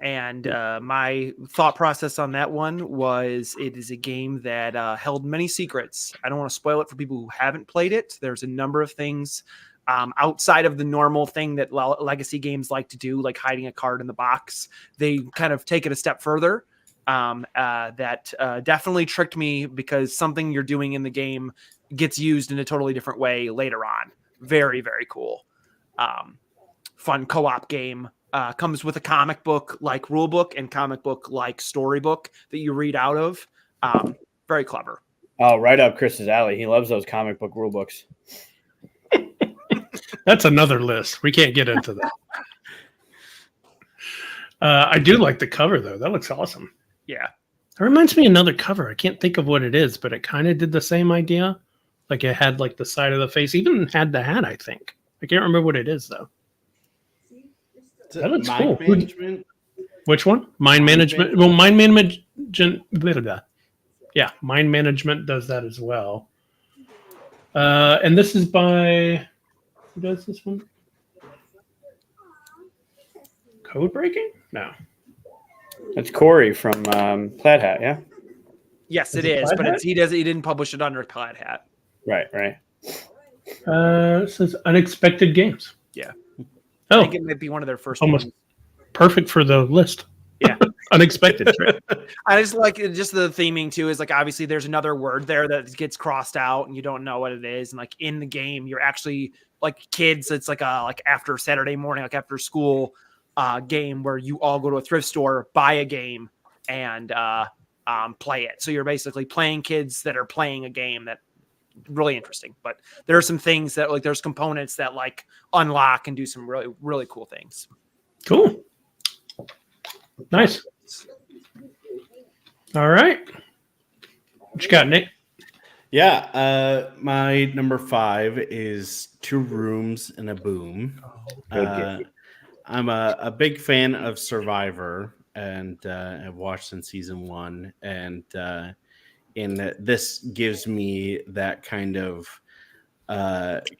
S3: And my thought process on that one was it is a game that held many secrets. I don't want to spoil it for people who haven't played it. There's a number of things outside of the normal thing that legacy games like to do, like hiding a card in the box. They kind of take it a step further. That definitely tricked me because something you're doing in the game gets used in a totally different way later on. Very, very cool. Fun co-op game. Comes with a comic book like rule book and comic book like storybook that you read out of. Very clever.
S2: Oh, right up Chris's alley. He loves those comic book rule books.
S1: That's another list. We can't get into that. I do like the cover though. That looks awesome.
S3: Yeah.
S1: It reminds me of another cover. I can't think of what it is, but it kind of did the same idea. Like it had like the side of the face, even had the hat, I think. I can't remember what it is though. That looks cool.
S4: Management.
S1: Which one? Mind management. Well, mind management. Yeah, mind management does that as well. And this is by who does this one? Code breaking? No.
S2: That's Corey from Plaid Hat, yeah?
S3: Yes, it
S1: Is it
S3: is,
S1: Plaid
S3: but
S1: Hat?
S3: he didn't publish it under Plaid Hat.
S2: Right.
S1: It says unexpected games.
S3: Yeah.
S1: Oh,
S3: I think it might be one of their first
S1: almost
S3: ones.
S1: perfect for the list.
S3: Yeah.
S1: Unexpected. Right?
S3: I just like just the theming too is like obviously there's another word there that gets crossed out and you don't know what it is. And like in the game, you're actually like kids. It's like after Saturday morning, like after school game where you all go to a thrift store, buy a game, and play it. So you're basically playing kids that are playing a game that really interesting. But there are some things that like there's components that like unlock and do some really, really cool things.
S1: Cool. Nice. All right. What you got, Nick?
S4: Yeah, my number 5 is Two Rooms and a Boom. I'm a big fan of Survivor, and I've watched since season 1, and this gives me that kind of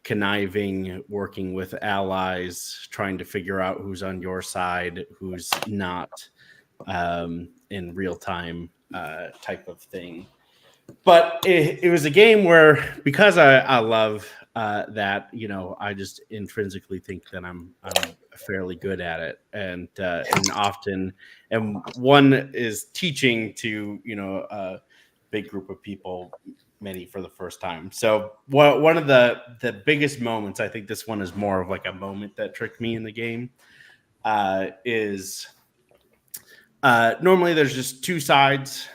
S4: conniving, working with allies, trying to figure out who's on your side, who's not, in real time type of thing. But it was a game where, because I love that, I just intrinsically think that I'm fairly good at it, and often, and one is teaching to a big group of people, many for the first time. So one of the biggest moments, I think this one is more of like a moment that tricked me in the game, is normally there's just 2 sides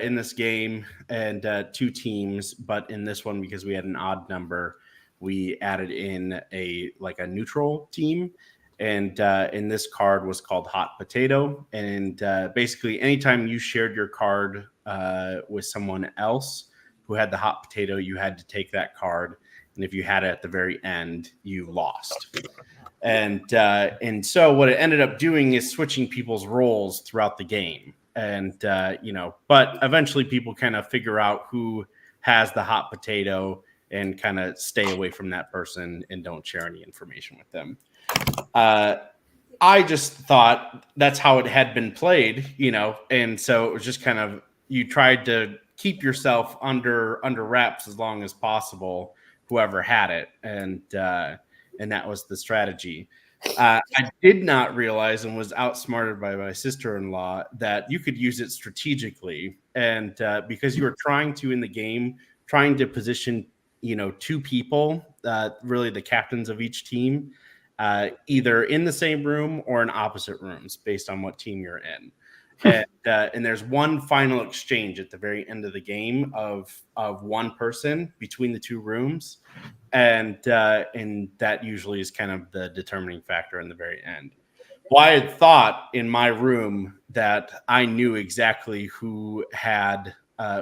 S4: in this game and 2 teams, but in this one, because we had an odd number, we added in a neutral team, and this card was called Hot Potato, and basically anytime you shared your card with someone else who had the hot potato, you had to take that card, and if you had it at the very end, you lost. And so what it ended up doing is switching people's roles throughout the game. And, but eventually people kind of figure out who has the hot potato and kind of stay away from that person and don't share any information with them. I just thought that's how it had been played, and so it was just kind of, you tried to keep yourself under wraps as long as possible, whoever had it. And that was the strategy. I did not realize, and was outsmarted by my sister-in-law, that you could use it strategically. And because you were trying to position, 2 people, really the captains of each team, either in the same room or in opposite rooms based on what team you're in. And there's one final exchange at the very end of the game of one person between the 2 rooms. And that usually is kind of the determining factor in the very end. Well, I had thought in my room that I knew exactly who had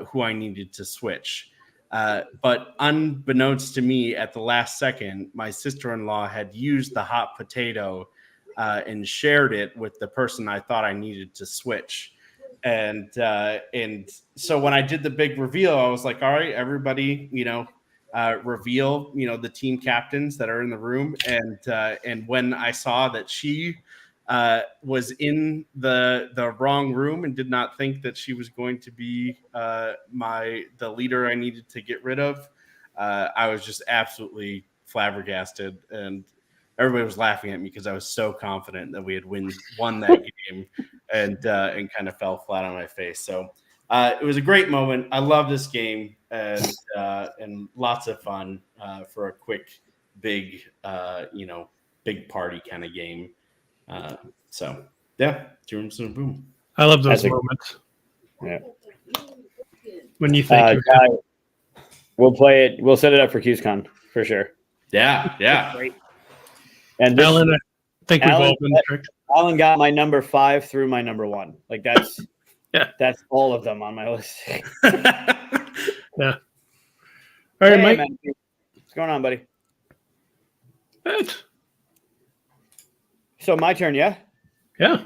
S4: who I needed to switch. But unbeknownst to me, at the last second, my sister-in-law had used the hot potato and shared it with the person I thought I needed to switch. And so when I did the big reveal, I was like, all right, everybody, reveal, the team captains that are in the room. And when I saw that she was in the wrong room and did not think that she was going to be the leader I needed to get rid of, I was just absolutely flabbergasted, and everybody was laughing at me because I was so confident that we had won that game, and kind of fell flat on my face. So it was a great moment. I love this game, and lots of fun for a quick, big, big party kind of game. So yeah, Two Rooms and a Boom.
S1: I love those moments.
S2: Yeah.
S1: When you think
S2: we'll play it. We'll set it up for QSCon for sure.
S4: Yeah.
S2: Great. And this,
S1: Alan, I think we've all been tricked.
S2: Alan got my number 5 through my number 1. Like that's that's all of them on my list.
S1: Yeah. All right, Mike.
S2: Man. What's going on, buddy?
S1: What?
S2: So my turn, yeah?
S1: Yeah.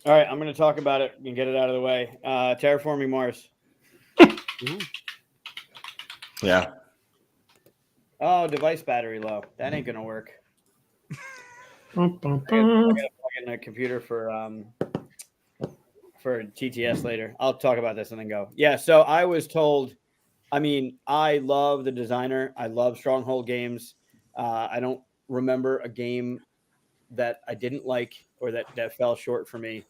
S2: All right, I'm going to talk about it and get it out of the way. Terraforming Mars.
S4: Yeah.
S2: Oh, device battery low. That ain't going to work. I got to plug in a computer for TTS later. I'll talk about this and then go. Yeah, so I was told, I love the designer. I love Stronghold games. I don't remember a game that I didn't like or that fell short for me.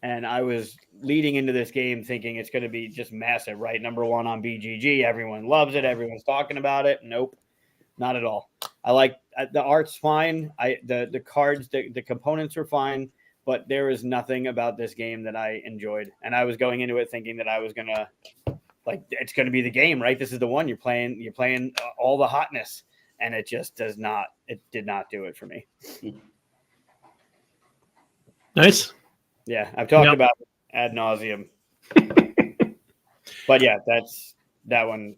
S2: And I was leading into this game thinking it's going to be just massive, right? Number 1 on BGG. Everyone loves it. Everyone's talking about it. Nope, not at all. I like the art's fine. The cards, the components are fine, but there is nothing about this game that I enjoyed. And I was going into it thinking that I was gonna it's gonna be the game, right? This is the one you're playing all the hotness, and it just does not. It did not do it for me.
S1: Nice.
S2: Yeah, I've talked about it ad nauseum. But yeah, that one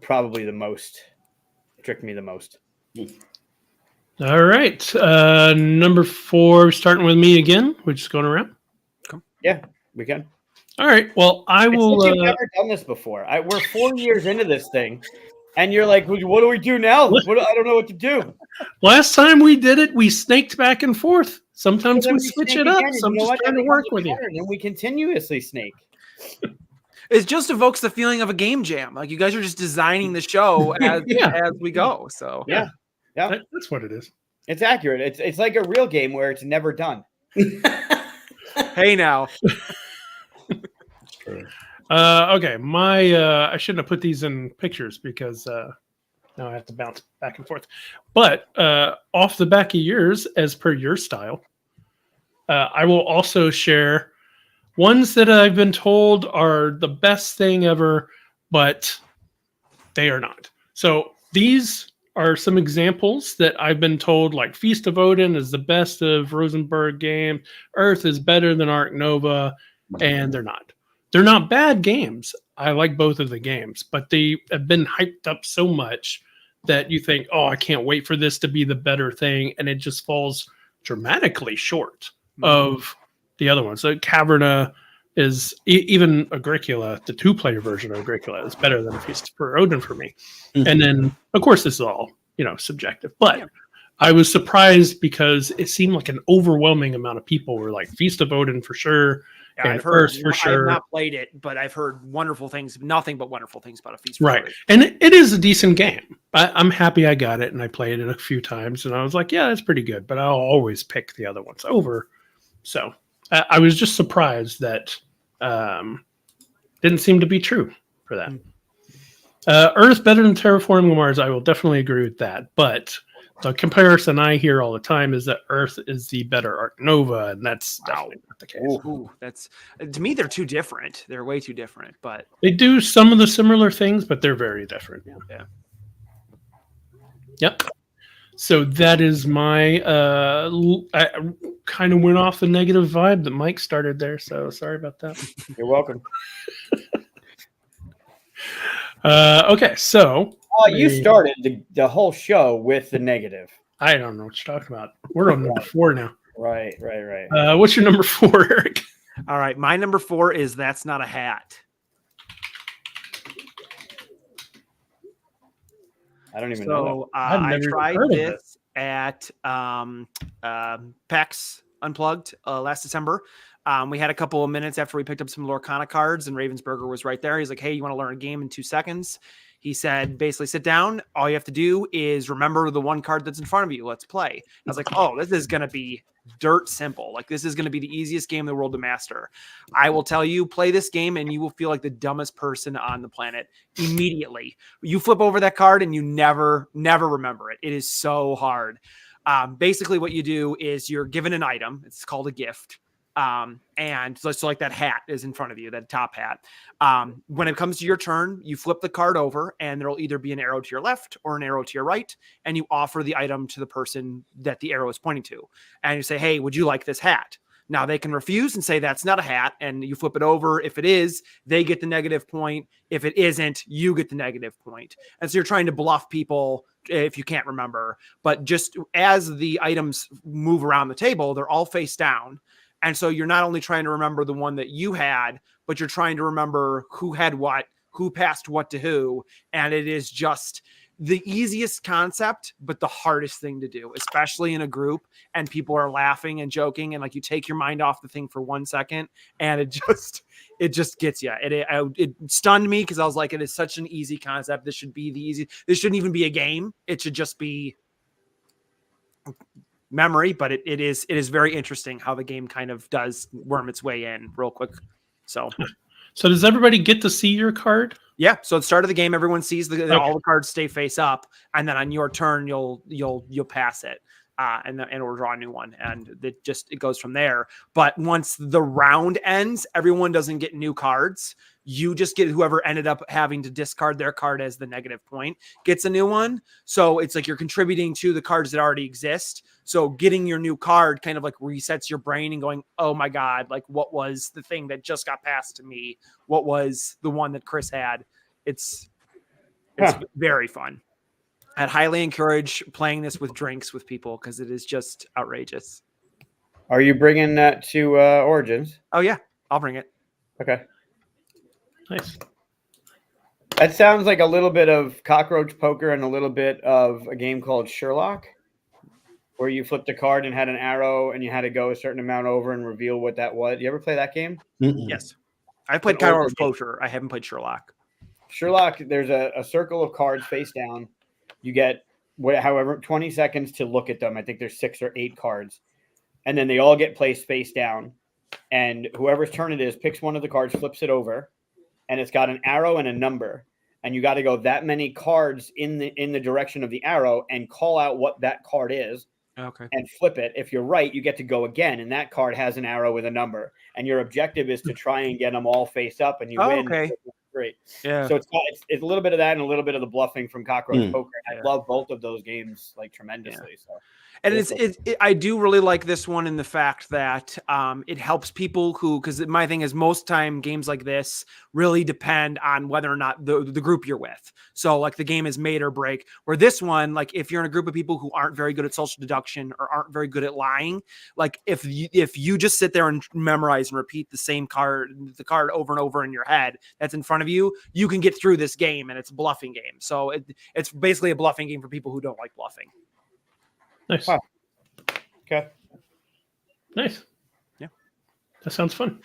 S2: probably the most tricked me the most.
S1: All right. Number 4, starting with me again. We're just going around.
S2: Yeah, we can.
S1: All right. Well, I will.
S2: We've never done this before. We're 4 years into this thing, and you're like, "What do we do now? I don't know what to do."
S1: Last time we did it, we snaked back and forth. Sometimes we switch it up. So I'm just trying to work with you.
S2: And then we continuously snake.
S3: It just evokes the feeling of a game jam. Like you guys are just designing the show as we go. So
S2: yeah,
S1: that's what it is.
S2: It's accurate. It's like a real game where it's never done.
S3: Hey now.
S1: Okay, I shouldn't have put these in pictures because now I have to bounce back and forth. But off the back of yours, as per your style, I will also share ones that I've been told are the best thing ever, but they are not. So these are some examples that I've been told, like Feast of Odin is the best of Rosenberg games, Earth is better than Ark Nova, and they're not. They're not bad games. I like both of the games, but they have been hyped up so much that you think, oh, I can't wait for this to be the better thing, and it just falls dramatically short of the other ones. So Caverna is even Agricola, the 2-player version of Agricola is better than a Feast for Odin for me. And then, of course, this is all subjective, but I was surprised because it seemed like an overwhelming amount of people were like Feast of Odin for sure.
S3: Yeah, I've heard, for sure. I've not played it, but I've heard wonderful things, nothing but wonderful things about a Feast for Odin.
S1: And it is a decent game. I'm happy I got it, and I played it a few times, and I was like, yeah, that's pretty good, but I'll always pick the other ones over. So I was just surprised that didn't seem to be true for that. Earth better than Terraforming Mars, I will definitely agree with that, but the comparison I hear all the time is that Earth is the better Ark Nova, and that's definitely not the case.
S3: Ooh, that's to me, they're too different. They're way too different, but
S1: they do some of the similar things, but they're very different.
S3: Yeah.
S1: Yep. So that is my I kind of went off the negative vibe that Mike started there, so sorry about that.
S2: You're welcome.
S1: Okay, so
S2: you started the whole show with the negative.
S1: I don't know what you're talking about. We're on number 4 now.
S2: Right.
S1: What's your number 4, Eric?
S3: All right, my number 4 is That's Not a Hat.
S2: I don't even know that.
S3: I tried this at PAX Unplugged last December. We had a couple of minutes after we picked up some Lorcana cards, and Ravensburger was right there. He's like, hey, you want to learn a game in 2 seconds? He said, basically, sit down. All you have to do is remember the one card that's in front of you. Let's play. I was like, oh, this is going to be dirt simple. Like, this is going to be the easiest game in the world to master. I will tell you, play this game, and you will feel like the dumbest person on the planet immediately. You flip over that card, and you never remember it. It is so hard. Basically, what you do is you're given an item. It's called a gift. And so like that hat is in front of you, that top hat. When it comes to your turn, you flip the card over and there'll either be an arrow to your left or an arrow to your right. And you offer the item to the person that the arrow is pointing to. And you say, hey, would you like this hat? Now they can refuse and say that's not a hat. And you flip it over. If it is, they get the negative point. If it isn't, you get the negative point. And so you're trying to bluff people if you can't remember. But just as the items move around the table, they're all face down. And so you're not only trying to remember the one that you had, but you're trying to remember who had what, who passed what to who. And it is just the easiest concept, but the hardest thing to do, especially in a group and people are laughing and joking. And like you take your mind off the thing for 1 second and it just gets you. It stunned me because I was like, it is such an easy concept. This should be this shouldn't even be a game. It should just be memory, but it is very interesting how the game kind of does worm its way in real quick. So
S1: does everybody get to see your card?
S3: Yeah. So at the start of the game, everyone sees all the cards stay face up, and then on your turn, you'll pass it. And we'll draw a new one, and it goes from there. But once the round ends, everyone doesn't get new cards. You just get whoever ended up having to discard their card as the negative point gets a new one. So it's like you're contributing to the cards that already exist. So getting your new card kind of like resets your brain and going, oh my God, like what was the thing that just got passed to me? What was the one that Chris had? It's very fun. I'd highly encourage playing this with drinks with people because it is just outrageous.
S2: Are you bringing that to Origins?
S3: Oh yeah, I'll bring it.
S2: Okay.
S1: Nice.
S2: That sounds like a little bit of cockroach poker and a little bit of a game called Sherlock, where you flipped a card and had an arrow and you had to go a certain amount over and reveal what that was. You ever play that game?
S4: Mm-mm.
S3: Yes. I played cockroach poker. I haven't played Sherlock.
S2: Sherlock, there's a circle of cards face down. You get however 20 seconds to look at them. I think there's 6 or 8 cards. And then they all get placed face down. And whoever's turn it is picks one of the cards, flips it over, and it's got an arrow and a number. And you got to go that many cards in the direction of the arrow and call out what that card is.
S3: Okay.
S2: And flip it. If you're right, you get to go again, and that card has an arrow with a number. And your objective is to try and get them all face up, and you win.
S3: Okay.
S2: Great.
S3: Yeah.
S2: So it's a little bit of that and a little bit of the bluffing from cockroach poker. I love both of those games like tremendously. So.
S3: And I do really like this one in the fact that it helps people who, because my thing is most time games like this really depend on whether or not the group you're with. So like the game is made or break, where this one, like if you're in a group of people who aren't very good at social deduction or aren't very good at lying, like if you just sit there and memorize and repeat the card over and over in your head that's in front of you, you can get through this game, and it's a bluffing game. So it's basically a bluffing game for people who don't like bluffing.
S1: Nice.
S2: Wow. Okay.
S1: Nice.
S3: Yeah.
S1: That sounds fun.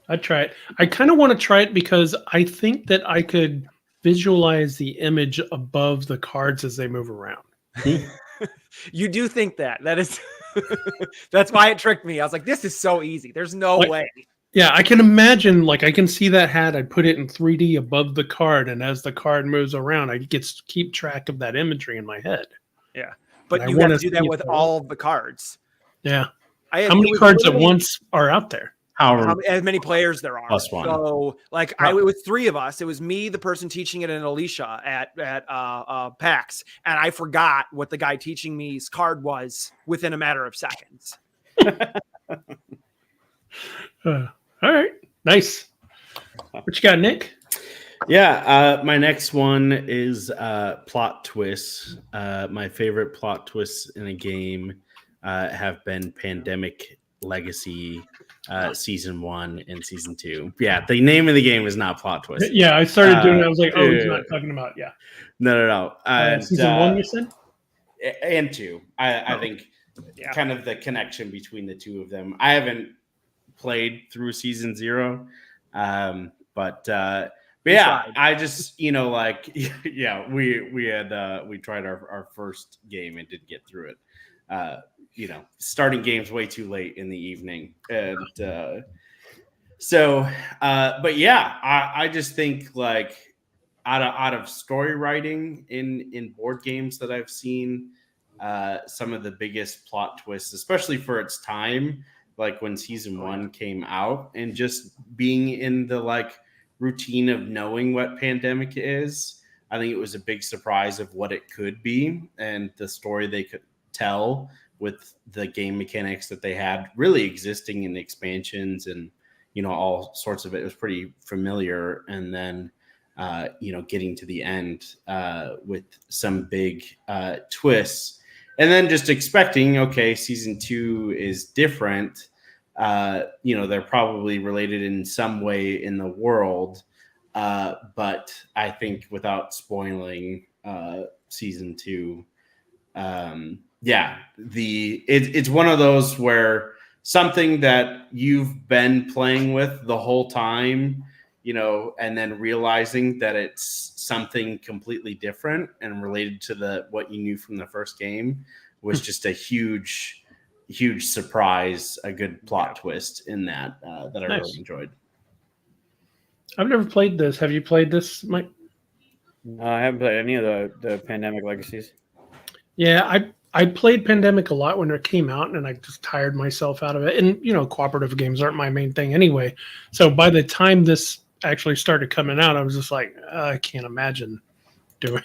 S1: I'd try it. I kind of want to try it because I think that I could visualize the image above the cards as they move around.
S3: You do think that is that's why it tricked me. I was like, this is so easy. There's no way.
S1: Yeah, I can imagine, like, I can see that hat. I'd put it in 3D above the card, and as the card moves around, I get to keep track of that imagery in my head.
S3: Yeah. But
S1: And
S3: you have to do that with all of the cards.
S1: Yeah. How many cards at once are out there?
S3: As many players there are.
S4: +1.
S3: So, like, with 3 of us, it was me, the person teaching it, and Alicia at PAX, and I forgot what the guy teaching me's card was within a matter of seconds.
S1: All right. Nice. What you got, Nick?
S4: Yeah, my next one is plot twists. My favorite plot twists in a game have been Pandemic Legacy Season 1 and Season 2. Yeah, the name of the game is not plot twist.
S1: Yeah, I started doing it. I was like, oh, he's not talking about,
S4: No.
S1: Season 1, you said?
S4: And 2. I think kind of the connection between the two of them. I haven't played through Season 0, but yeah, I just, we tried our first game and didn't get through it. Starting games way too late in the evening. And but yeah, I just think like out of story writing in board games that I've seen, some of the biggest plot twists, especially for its time, like when Season 1 came out, and just being in the like routine of knowing what Pandemic is. I think it was a big surprise of what it could be and the story they could tell with the game mechanics that they had really existing in the expansions and, all sorts of it. It was pretty familiar. And then, getting to the end with some big twists, and then just expecting, okay, Season 2 is different. They're probably related in some way in the world. But I think without spoiling Season 2, it's one of those where something that you've been playing with the whole time, and then realizing that it's something completely different and related to what you knew from the first game was just a huge surprise, a good plot twist in that I really enjoyed.
S1: I've never played this. Have you played this, Mike?
S2: No, I haven't played any of the Pandemic Legacies.
S1: Yeah, I played Pandemic a lot when it came out, and I just tired myself out of it. And cooperative games aren't my main thing anyway. So by the time this actually started coming out, I was just like, I can't imagine doing.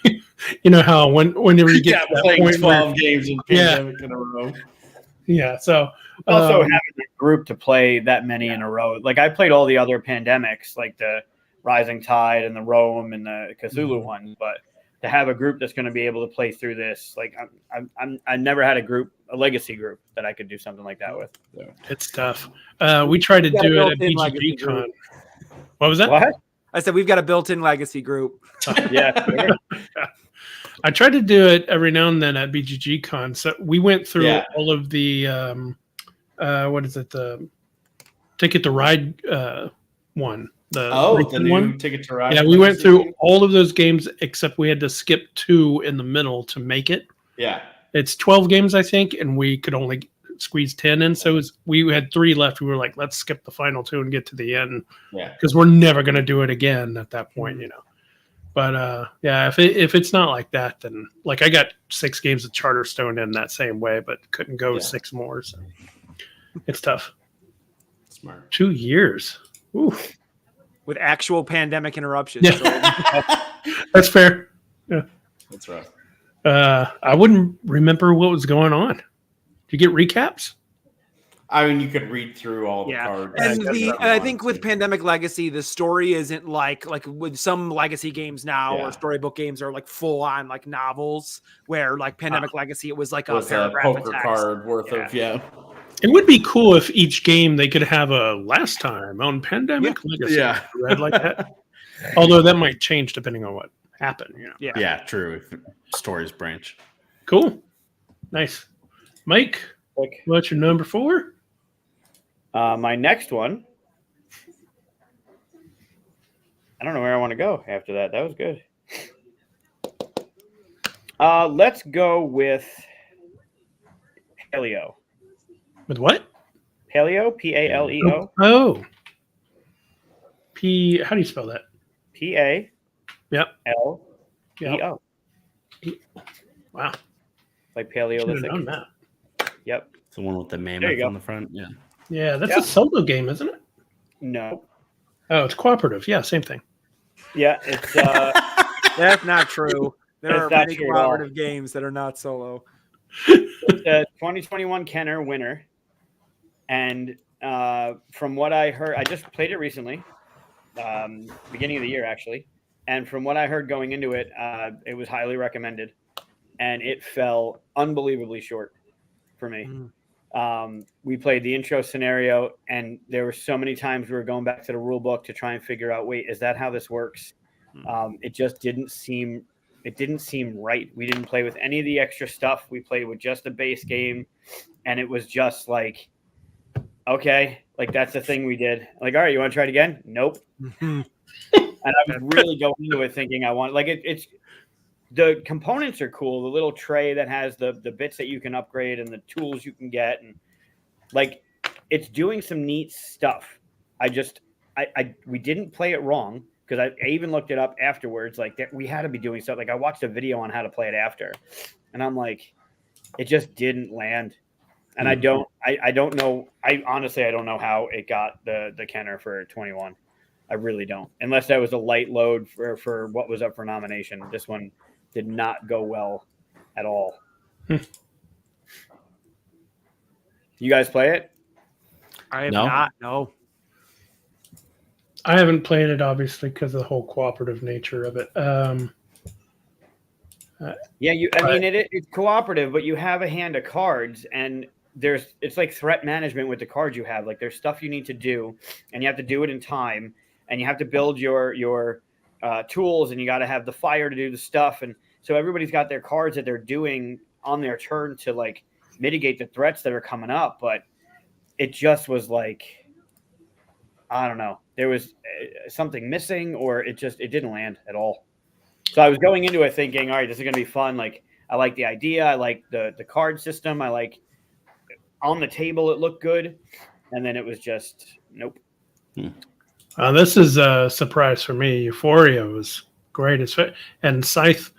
S1: How whenever you get to that
S4: playing
S1: point
S4: 12
S1: where,
S4: games in Pandemic in a row.
S1: yeah. So
S2: Also, having a group to play that many in a row. Like I played all the other Pandemics, like the Rising Tide and the Rome and the Cthulhu ones, but to have a group that's going to be able to play through this, like I never had a legacy group that I could do something like that with.
S1: it's tough. We tried to
S3: We've got a
S1: do it at
S3: built-in legacy
S1: BGG
S3: group.
S1: Con. What was that?
S2: What?
S3: I said we've got a built-in legacy group.
S2: Yeah. Sure.
S1: I tried to do it every now and then at BGG Con. So we went through all of the what is it, the Ticket to Ride one.
S4: The new
S1: one.
S4: Ticket to Ride.
S1: Yeah, we went through all of those games except we had to skip 2 in the middle to make it.
S4: Yeah.
S1: It's 12 games, I think, and we could only squeeze 10 in. So we had 3 left. We were like, let's skip the final 2 and get to the end.
S4: Yeah.
S1: Because we're never going to do it again at that point, But yeah, if it's not like that, then like I got 6 games of Charterstone in that same way, but couldn't go 6 more. So it's tough.
S4: Smart.
S1: 2 years. Ooh.
S3: With actual pandemic interruptions.
S1: Yeah.
S3: So
S1: That's fair. Yeah.
S4: That's rough.
S1: I wouldn't remember what was going on. Did you get recaps?
S4: I mean, you could read through all the cards.
S3: And I think with Pandemic Legacy, the story isn't like with some legacy games now or storybook games are like full on like novels where like Pandemic Legacy, it was like a paragraph
S4: poker
S3: of text.
S4: card worth of
S1: It would be cool if each game they could have a last time on Pandemic Legacy.
S4: Yeah.
S1: Read like that. Although that might change depending on what happened.
S4: Yeah, true. If stories branch.
S1: Cool. Nice. Mike, what's your number 4?
S2: My next one. I don't know where I want to go after that. That was good. Let's go with Paleo.
S1: With what?
S2: Paleo, Paleo.
S1: Oh. How do you spell that?
S2: PALEO.
S1: Yep. Wow.
S2: Like
S1: Should have
S2: Paleolithic.
S1: known that.
S2: Yep.
S4: It's the one with the mammoth on the front. Yeah.
S1: Yeah, that's a solo game, isn't it?
S2: No.
S1: Oh, it's cooperative. Yeah, same thing.
S2: Yeah, it's
S3: That's not true. There
S2: That's
S3: are
S2: not
S3: many
S2: true at all.
S3: cooperative games that are not solo.
S2: It's a 2021 Kenner winner. And from what I heard, I just played it recently, beginning of the year, actually. And from what I heard going into it, it was highly recommended. And it fell unbelievably short for me. We played the intro scenario, and there were so many times we were going back to the rule book to try and figure out, wait, is that how this works? It just didn't seem right. We didn't play with any of the extra stuff. We played with just the base game, and it was just like, okay, like that's the thing we did. Like, all right, you want to try it again? Nope. And I was really going into it thinking I want, like, it's the components are cool. The little tray that has the bits that you can upgrade and the tools you can get, and like it's doing some neat stuff. We didn't play it wrong because I even looked it up afterwards. Like that, we had to be doing stuff. Like I watched a video on how to play it after, and I'm like, it just didn't land. And I don't know. I honestly don't know how it got the Kenner for 21. I really don't, unless that was a light load for what was up for nomination. This one did not go well at all. You guys play it?
S3: I have not. No.
S1: I haven't played it, obviously, because of the whole cooperative nature of it.
S2: Yeah, it's cooperative, but you have a hand of cards, and it's like threat management with the cards you have. Like there's stuff you need to do, and you have to do it in time, and you have to build your tools, and you got to have the fire to do the stuff, and so everybody's got their cards that they're doing on their turn to like mitigate the threats that are coming up. But it just was like, I don't know, there was something missing, or it didn't land at all. So I was going into it thinking, all right, this is going to be fun. Like I like the idea. I like the card system. I like on the table. It looked good. And then it was just, nope.
S1: This is a surprise for me. Euphoria was great. And Scythe,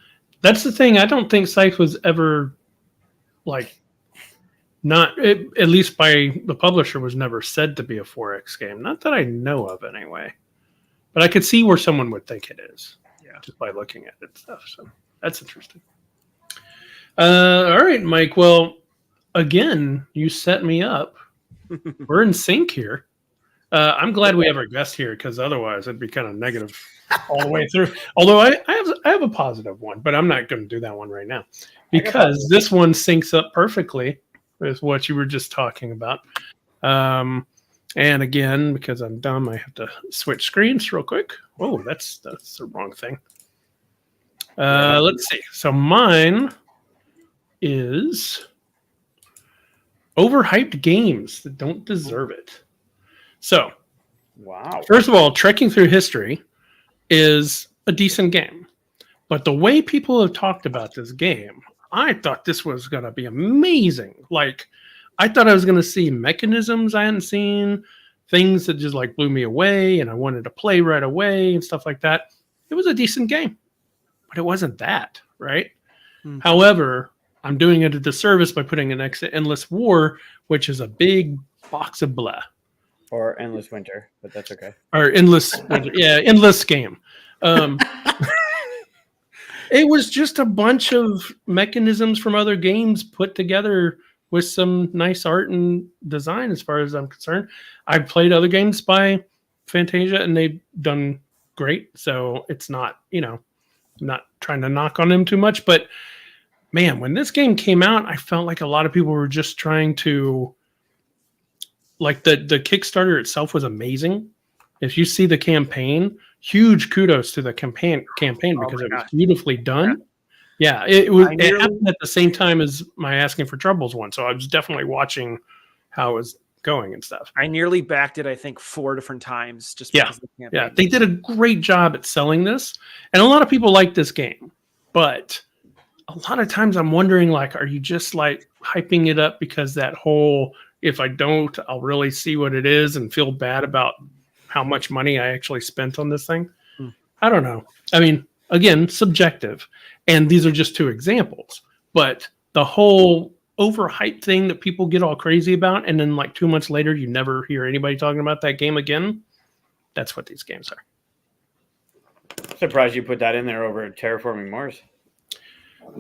S1: that's the thing. I don't think Scythe was ever like at least by the publisher, was never said to be a 4X game. Not that I know of anyway. But I could see where someone would think it is. Yeah. Just by looking at it and stuff. So that's interesting. All right, Mike. Well, again, you set me up. We're in sync here. I'm glad we have our guest here, because otherwise it'd be kind of negative all the way through. Although I have a positive one, but I'm not going to do that one right now, because this one syncs up perfectly with what you were just talking about. And again, because I'm dumb, I have to switch screens real quick. Oh, that's the wrong thing. Let's see. So mine is overhyped games that don't deserve it. So,
S2: wow.
S1: First of all, Trekking Through History is a decent game. But the way people have talked about this game, I thought this was going to be amazing. Like, I thought I was going to see mechanisms I hadn't seen, things that just like blew me away, and I wanted to play right away and stuff like that. It was a decent game, but it wasn't that, right? Mm-hmm. However, I'm doing it a disservice by putting an Endless War, which is a big box of blah.
S2: Or Endless Winter, but that's okay.
S1: Or Endless Winter. Yeah, Endless game. It was just a bunch of mechanisms from other games put together with some nice art and design, as far as I'm concerned. I've played other games by Fantasia, and they've done great. So it's not, I'm not trying to knock on them too much. But, man, when this game came out, I felt like a lot of people were just trying to... Like, the Kickstarter itself was amazing. If you see the campaign, huge kudos to the campaign because it was beautifully done. Yeah, it happened at the same time as my Asking for Troubles one, so I was definitely watching how it was going and stuff.
S3: I nearly backed it, I think, 4 different times just because of the campaign.
S1: Yeah, they did a great job at selling this, and a lot of people like this game, but a lot of times I'm wondering, like, are you just like hyping it up because that whole, if I don't, I'll really see what it is and feel bad about how much money I actually spent on this thing? I don't know. I mean, again, subjective. And these are just 2 examples. But the whole overhyped thing that people get all crazy about, and then like 2 months later, you never hear anybody talking about that game again. That's what these games are.
S2: Surprised you put that in there over Terraforming Mars.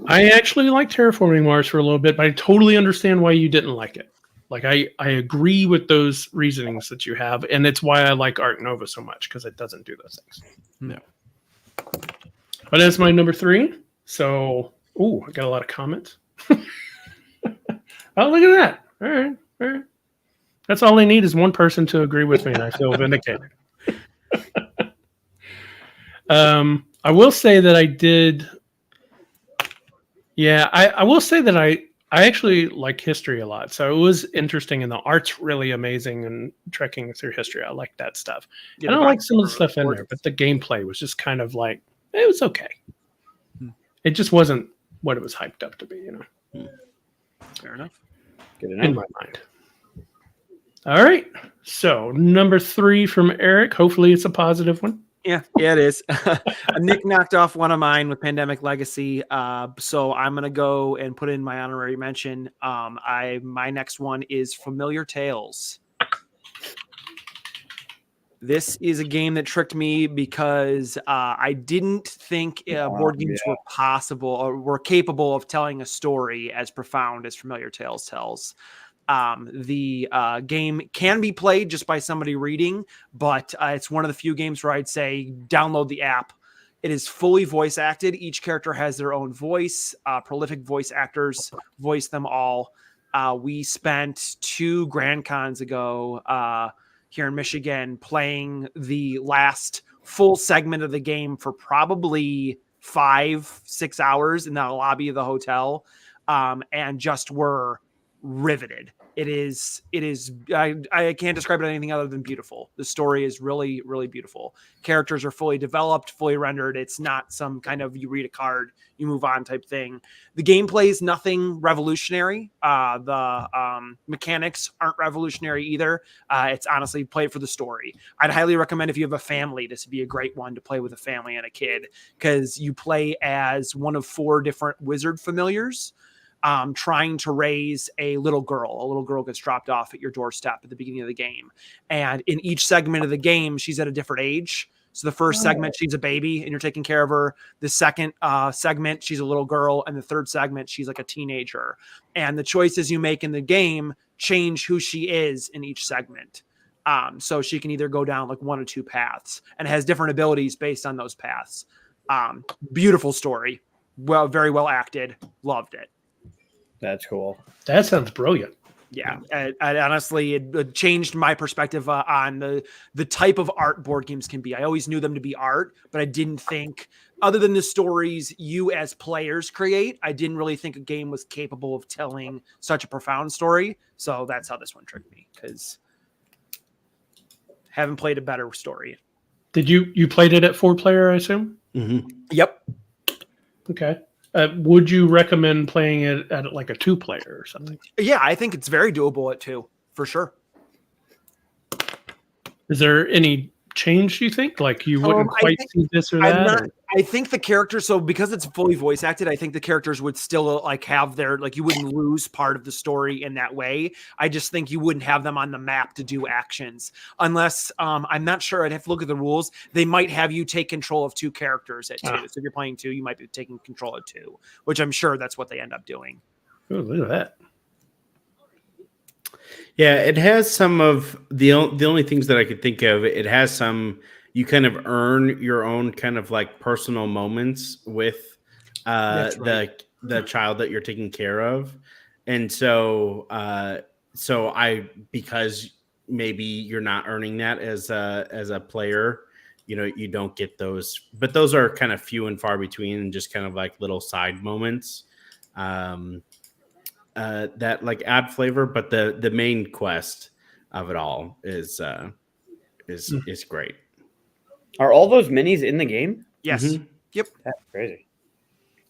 S1: I actually like Terraforming Mars for a little bit, but I totally understand why you didn't like it. Like, I agree with those reasonings that you have, and it's why I like Ark Nova so much, because it doesn't do those things.
S3: No.
S1: But that's my number 3. So, I got a lot of comments. Oh, look at that. All right. That's all I need is one person to agree with me, and I feel vindicated. I will say that I did... Yeah, I will say that I actually like history a lot. So it was interesting, and the art's really amazing, and Trekking Through History, I like that stuff. Yeah, I don't like some of the stuff in there, but the gameplay was just kind of like, it was okay. It just wasn't what it was hyped up to be,
S3: Fair enough.
S2: Good enough.
S1: In my mind. All right. So number 3 from Eric. Hopefully it's a positive one.
S3: Yeah, it is. Nick knocked off one of mine with Pandemic Legacy. So I'm going to go and put in my honorary mention. My next one is Familiar Tales. This is a game that tricked me because I didn't think board games were possible or were capable of telling a story as profound as Familiar Tales tells. The game can be played just by somebody reading, but it's one of the few games where I'd say download the app. It is fully voice acted. Each character has their own voice. Prolific voice actors voice them all. We spent 2 Grand Cons ago here in Michigan playing the last full segment of the game for probably 5-6 hours in the lobby of the hotel, and just were riveted. It is. I can't describe it as anything other than beautiful. The story is really, really beautiful. Characters are fully developed, fully rendered. It's not some kind of you read a card, you move on type thing. The gameplay is nothing revolutionary. The mechanics aren't revolutionary either. It's honestly play for the story. I'd highly recommend if you have a family, this would be a great one to play with a family and a kid, because you play as one of 4 different wizard familiars. Trying to raise a little girl. A little girl gets dropped off at your doorstep at the beginning of the game. And in each segment of the game, she's at a different age. So the first segment, she's a baby and you're taking care of her. The second segment, she's a little girl. And the third segment, she's like a teenager. And the choices you make in the game change who she is in each segment. So she can either go down like 1 or 2 paths and has different abilities based on those paths. Beautiful story. Well, very well acted. Loved it.
S2: That's cool.
S1: That sounds brilliant.
S3: Yeah, I honestly, it changed my perspective on the type of art board games can be. I always knew them to be art, but I didn't think, other than the stories you as players create, I didn't really think a game was capable of telling such a profound story. So that's how this one tricked me, because haven't played a better story.
S1: Did you played it at 4-player, I assume?
S4: Mm-hmm.
S3: Yep.
S1: Okay. Would you recommend playing it at like a 2-player or something?
S3: Yeah, I think it's very doable at 2, for sure.
S1: Is there any change, you think? Like you wouldn't quite see this or that?
S3: I think the characters, so because it's fully voice acted, I think the characters would still like have their, like you wouldn't lose part of the story in that way. I just think you wouldn't have them on the map to do actions unless, I'm not sure, I'd have to look at the rules. They might have you take control of 2 characters at 2. So if you're playing 2, you might be taking control of 2, which I'm sure that's what they end up doing.
S1: Oh, look at that.
S4: Yeah, it has some of the only things that I could think of. It has some, you kind of earn your own kind of like personal moments with the child that you're taking care of. And so because maybe you're not earning that as a player, you don't get those, but those are kind of few and far between and just kind of like little side moments. That like add flavor, but the main quest of it all is great.
S2: Are all those minis in the game?
S3: Yes.
S4: Mm-hmm.
S3: Yep.
S2: That's crazy.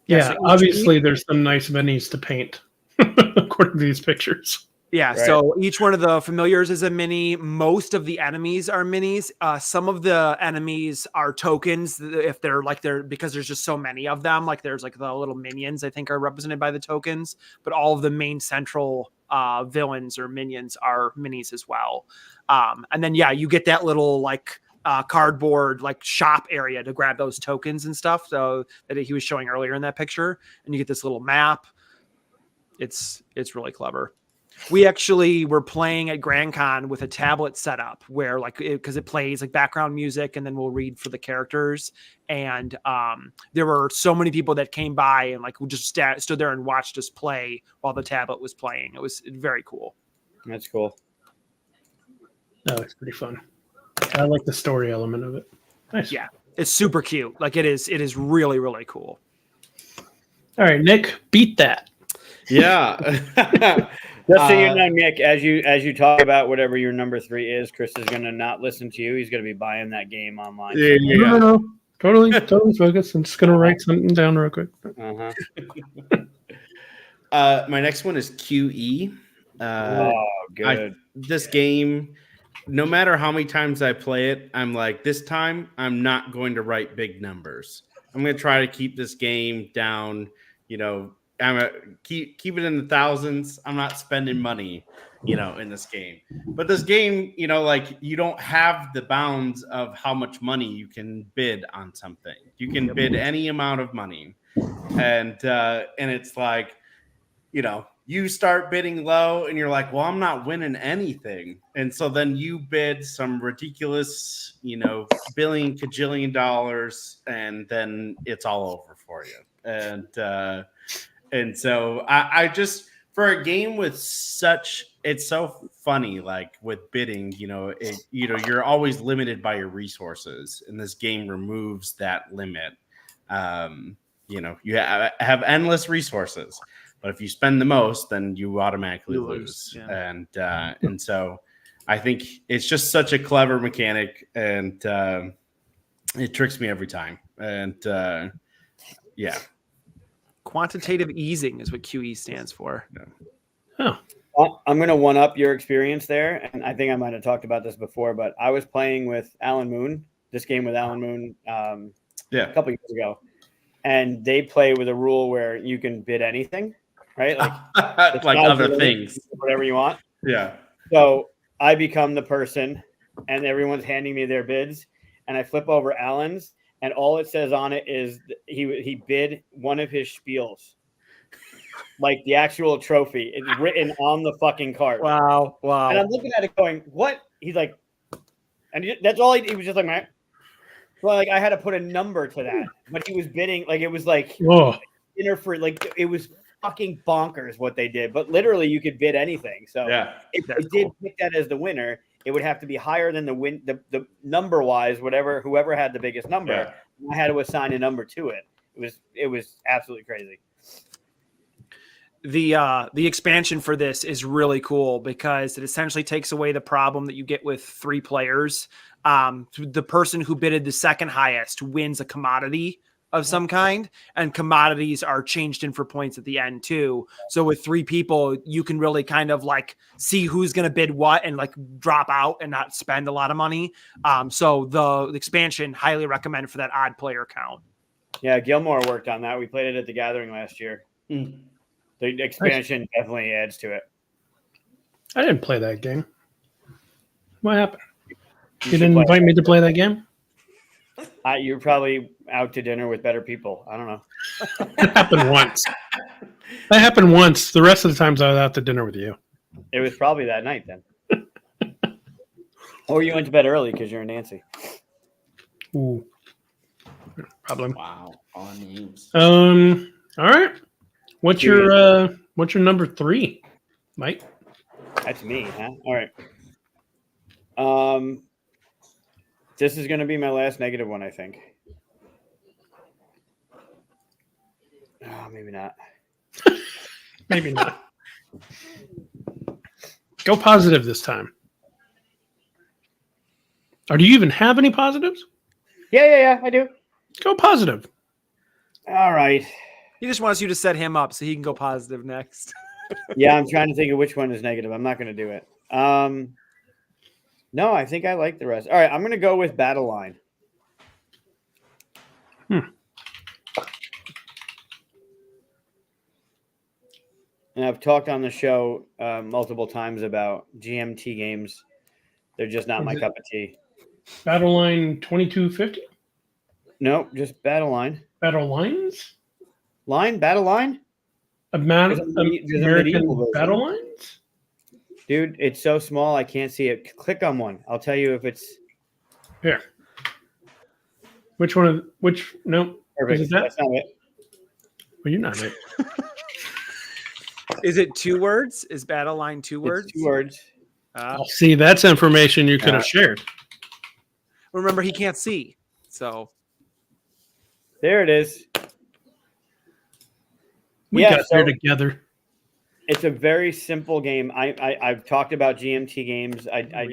S1: Yeah, obviously there's some nice minis to paint according to these pictures.
S3: Yeah,
S2: Right.
S3: So each one of the familiars is a mini. Most of the enemies are minis. Some of the enemies are tokens if they're because there's just so many of them. Like there's like the little minions I think are represented by the tokens, but all of the main central villains or minions are minis as well. And then you get that little like cardboard like shop area to grab those tokens and stuff. So that he was showing earlier in that picture, and you get this little map. It's really clever. We actually were playing at Grand Con with a tablet setup where because it plays like background music and then we'll read for the characters. And there were so many people that came by and like we just stood there and watched us play while the tablet was playing. It was very cool.
S2: That's cool.
S1: That looks pretty fun. I like the story element of it. Nice.
S3: Yeah, it's super cute. Like it is really, really cool.
S1: All right, Nick, beat that.
S4: Yeah.
S2: Just so you know, Nick, as you talk about whatever your number 3 is, Chris is going to not listen to you. He's going to be buying that game online.
S1: Yeah. No. Totally focused. I'm just going to write something down real quick.
S2: Uh-huh.
S4: My next one is QE.
S2: Good.
S4: This game, no matter how many times I play it, I'm like, this time I'm not going to write big numbers. I'm going to try to keep this game down, keep it in the thousands. I'm not spending money, in this game. But this game, you don't have the bounds of how much money you can bid on something. You can bid any amount of money, and it's like, you start bidding low, and you're like, well, I'm not winning anything, and so then you bid some ridiculous, billion kajillion dollars, and then it's all over for you, And so I just, for a game with it's so funny, like with bidding, you're always limited by your resources, and this game removes that limit. You have endless resources. But if you spend the most, then you automatically
S3: You
S4: lose.
S3: lose,
S4: And so I think it's just such a clever mechanic, and it tricks me every time. And yeah.
S3: Quantitative easing is what QE stands for.
S1: Oh,
S2: Well, I'm going to one up your experience there. And I think I might have talked about this before, but I was playing with Alan Moon, this game with Alan Moon a couple years ago. And they play with a rule where you can bid anything, right? Like,
S4: like other things.
S2: Whatever you want.
S4: Yeah.
S2: So I become the person, and everyone's handing me their bids. And I flip over Alan's, and all it says on it is he bid one of his spiels. Like the actual trophy. It's written on the fucking card.
S3: Wow.
S2: And I'm looking at it going, what? He's like, and that's all he was just like, man. Well, like I had to put a number to that, but he was bidding like it was like dinner for like it was fucking bonkers what they did. But literally, you could bid anything. So if they did pick that as the winner, it would have to be higher than the number wise, whoever had the biggest number. Yeah. I had to assign a number to it. It was absolutely crazy.
S3: The expansion for this is really cool because it essentially takes away the problem that you get with 3 players. The person who bidded the second highest wins a commodity of some kind, and commodities are changed in for points at the end too. So with 3 people, you can really kind of like see who's going to bid what and like drop out and not spend a lot of money. So the expansion, highly recommend for that odd player count.
S2: Yeah, Gilmore worked on that. We played it at the Gathering last year. The expansion definitely adds to it.
S1: I didn't play that game. What happened? You didn't invite me to play that game?
S2: You're probably out to dinner with better people. I don't know.
S1: That happened once. That happened once. The rest of the times I was out to dinner with you.
S2: It was probably that night then. Or you went to bed early because you're a Nancy.
S1: Ooh. Problem.
S4: Wow. On names.
S1: All right. What's your number 3, Mike?
S2: That's me, huh? All right. This is going to be my last negative one, I think. Oh, maybe not.
S1: Maybe not. Go positive this time. Or do you even have any positives?
S2: Yeah, I do.
S1: Go positive.
S2: All right.
S3: He just wants you to set him up so he can go positive next.
S2: Yeah, I'm trying to think of which one is negative. I'm not going to do it. No, I think I like the rest. All right, I'm going to go with Battle Line. And I've talked on the show multiple times about GMT games. They're just not my cup of tea.
S1: Battle Line 2250?
S2: No, just Battle Line.
S1: Battle Lines?
S2: Battle Line?
S1: American Battle Lines?
S2: Dude, it's so small I can't see it. Click on one. I'll tell you if it's
S1: here. Which one? No.
S2: Perfect.
S1: Is that?
S2: That's not it.
S1: Well, you're not it.
S3: Is it 2 words? Is Battle Line 2 words?
S2: It's 2 words.
S1: See, that's information you could have shared.
S3: Remember, he can't see. So
S2: there it is.
S1: We got here together.
S2: It's a very simple game. I've talked about GMT games. I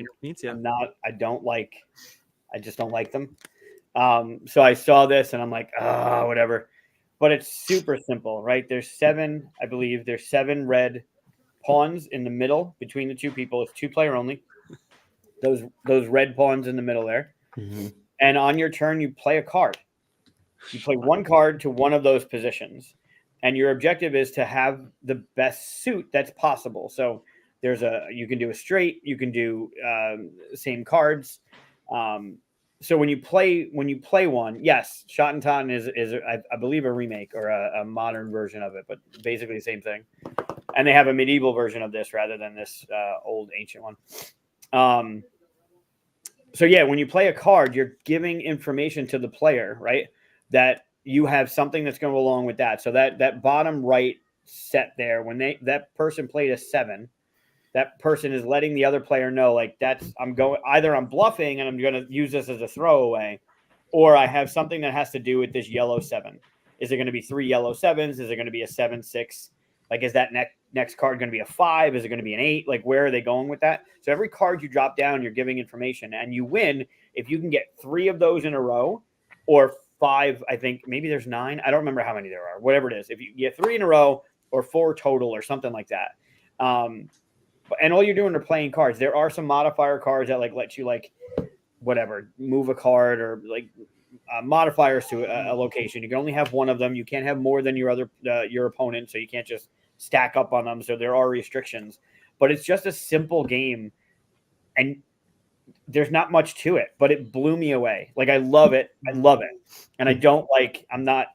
S2: just don't like them. So I saw this and I'm like, whatever. But it's super simple, right? There's 7 red pawns in the middle between the 2 people. It's 2-player only. Those red pawns in the middle there.
S4: Mm-hmm.
S2: And on your turn, you play a card. You play 1 card to one of those positions. And your objective is to have the best suit that's possible. So you can do a straight, you can do same cards. So when you play one, yes, Shotentan is I believe a remake or a modern version of it, but basically the same thing. And they have a medieval version of this rather than this old ancient one. So yeah, when you play a card, you're giving information to the player, right? That you have something that's going to go along with that. So that bottom right set there, when that person played a 7, that person is letting the other player know, like I'm bluffing and I'm going to use this as a throwaway, or I have something that has to do with this yellow 7. Is it going to be 3 yellow 7s? Is it going to be a 7-6 Like, is that next card going to be a 5? Is it going to be an 8? Like, where are they going with that? So every card you drop down, you're giving information, and you win if you can get 3 of those in a row, or 5. I think maybe there's 9. I don't remember how many there are. Whatever it is, if you get 3 in a row or 4 total or something like that. And all you're doing are playing cards. There are some modifier cards that like let you like whatever move a card or like modifiers to a location. You can only have one of them. You can't have more than your opponent, so you can't just stack up on them. So there are restrictions, but it's just a simple game, and there's not much to it. But it blew me away. Like I love it, and I don't like. I'm not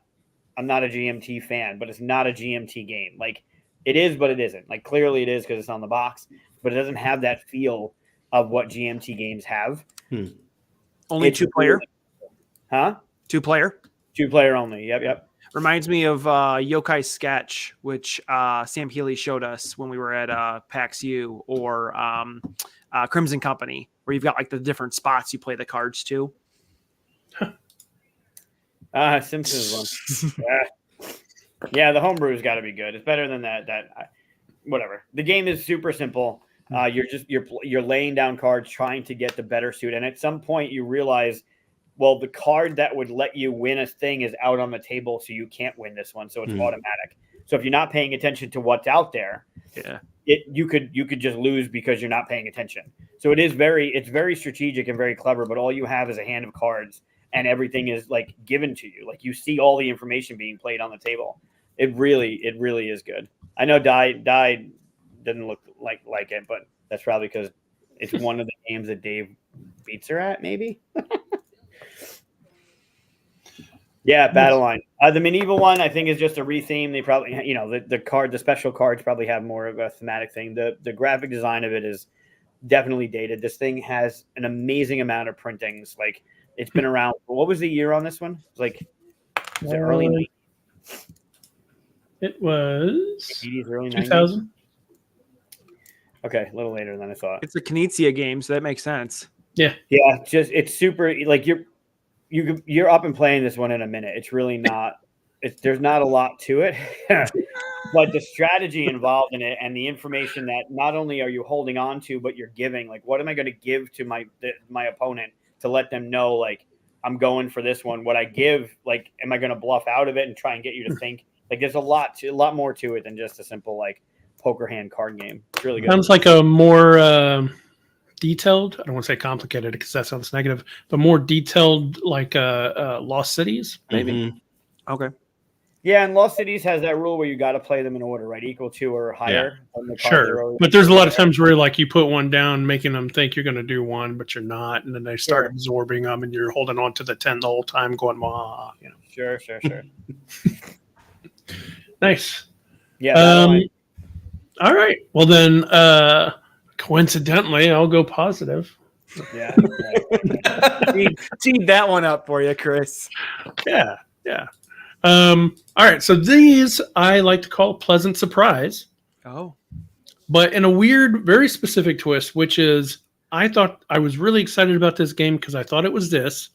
S2: a GMT fan, but it's not a GMT game. Like it is, but it isn't. Like clearly it is because it's on the box, but it doesn't have that feel of what GMT games have.
S3: Only
S2: It's
S3: 2-player.
S2: Huh?
S3: 2-player.
S2: 2-player only. Yep.
S3: Reminds me of Yokai Sketch, which Sam Healy showed us when we were at PAX U, or Crimson Company, where you've got like the different spots you play the cards to.
S2: Simpsons one. Yeah, the homebrew's got to be good. It's better than that. Whatever. The game is super simple. You're laying down cards, trying to get the better suit, and at some point you realize, well, the card that would let you win a thing is out on the table, so you can't win this one. So it's automatic. So if you're not paying attention to what's out there, you could just lose because you're not paying attention. So it's very strategic and very clever. But all you have is a hand of cards, and everything is like given to you. Like you see all the information being played on the table. It really is good. I know Die didn't look like it, but that's probably because it's one of the games that Dave beats her at, maybe. Yeah, Battle Line. The medieval one, I think, is just a retheme. They probably, the special cards probably have more of a thematic thing. The graphic design of it is definitely dated. This thing has an amazing amount of printings. Like it's been around. What was the year on this one? It was early 90s.
S1: It was
S2: 80s, early
S1: 2000.
S2: 90s. Okay, a little later than I thought.
S3: It's a Knizia game, so that makes sense.
S1: Yeah.
S2: Just it's super. Like you're up and playing this one in a minute. It's really not. There's not a lot to it, but the strategy involved in it and the information that not only are you holding on to, but you're giving. Like, what am I going to give to my opponent to let them know, like, I'm going for this one? What I give, like, am I going to bluff out of it and try and get you to think? Like, there's a lot more to it than just a simple like poker hand card game. It's really good.
S1: Sounds like a more detailed. I don't want to say complicated because that sounds negative, but more detailed, like Lost Cities, maybe.
S3: Mm-hmm. Okay.
S2: Yeah, and Lost Cities has that rule where you got to play them in order, right? Equal to or higher.
S1: Yeah. Sure, but there's a lot of times where like you put one down, making them think you're going to do one, but you're not, and then they start absorbing them, and you're holding on to the 10 the whole time, going, "Ma," you know.
S2: Sure.
S1: Nice.
S2: Yeah.
S1: All right. Well, then, coincidentally, I'll go positive.
S2: Yeah.
S3: Teed that one up for you, Chris.
S1: Yeah. All right. So these I like to call a pleasant surprise.
S3: Oh.
S1: But in a weird, very specific twist, which is I thought I was really excited about this game because I thought it was this.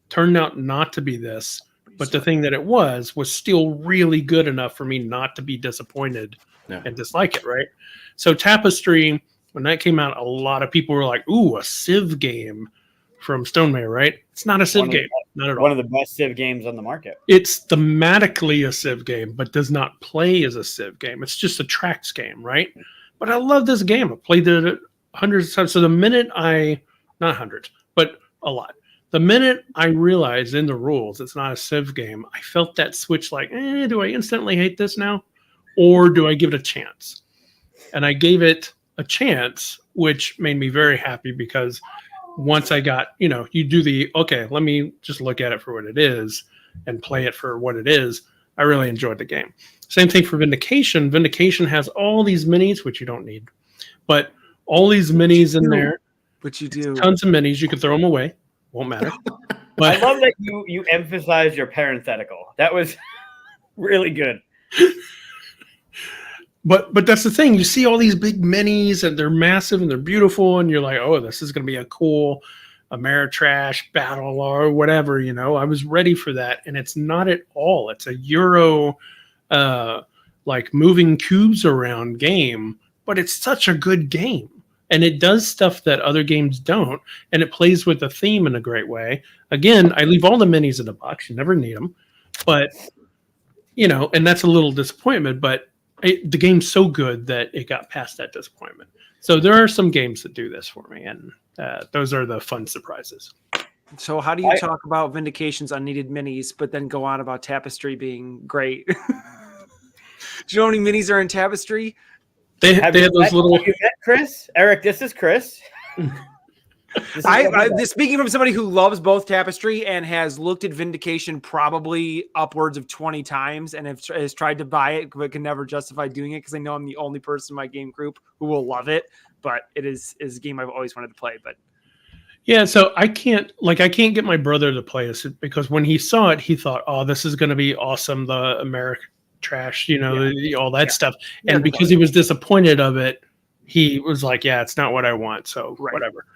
S1: Turned out not to be this. But the thing that it was still really good enough for me not to be disappointed and dislike it, right? So Tapestry, when that came out, a lot of people were like, ooh, a Civ game from Stone Mayor, right? It's not a Civ game. Not at all.
S2: One of the best Civ games on the market.
S1: It's thematically a Civ game, but does not play as a Civ game. It's just a tracks game, right? But I love this game. I played it hundreds of times. So the minute not hundreds, but a lot. The minute I realized in the rules it's not a Civ game, I felt that switch like, do I instantly hate this now? Or do I give it a chance? And I gave it a chance, which made me very happy because once I got, you do let me just look at it for what it is and play it for what it is. I really enjoyed the game. Same thing for Vindication. Vindication has all these minis, which you don't need, but all these minis in there.
S3: But you do.
S1: Tons of minis. You can throw them away. Won't matter.
S2: But I love that you emphasize your parenthetical. That was really good.
S1: But that's the thing. You see all these big minis and they're massive and they're beautiful, and you're like, oh, this is going to be a cool Ameritrash battle or whatever. I was ready for that, and it's not at all. It's a Euro like moving cubes around game, but it's such a good game. And it does stuff that other games don't, and it plays with the theme in a great way. Again, I leave all the minis in the box. You never need them. But, and that's a little disappointment, but the game's so good that it got past that disappointment. So there are some games that do this for me, and those are the fun surprises.
S3: So how do you talk about Vindication's unneeded minis, but then go on about Tapestry being great? Do you know how many minis are in Tapestry?
S1: They have those little.
S2: Have you met Chris? Eric, this is Chris.
S3: Speaking from somebody who loves both Tapestry and has looked at Vindication probably upwards of 20 times and has tried to buy it but can never justify doing it because I know I'm the only person in my game group who will love it. But it is a game I've always wanted to play. But
S1: yeah, so I can't get my brother to play this because when he saw it, he thought, "Oh, this is going to be awesome." The American trash, all that stuff. And because he was disappointed of it, he was like, "Yeah, it's not what I want." So whatever.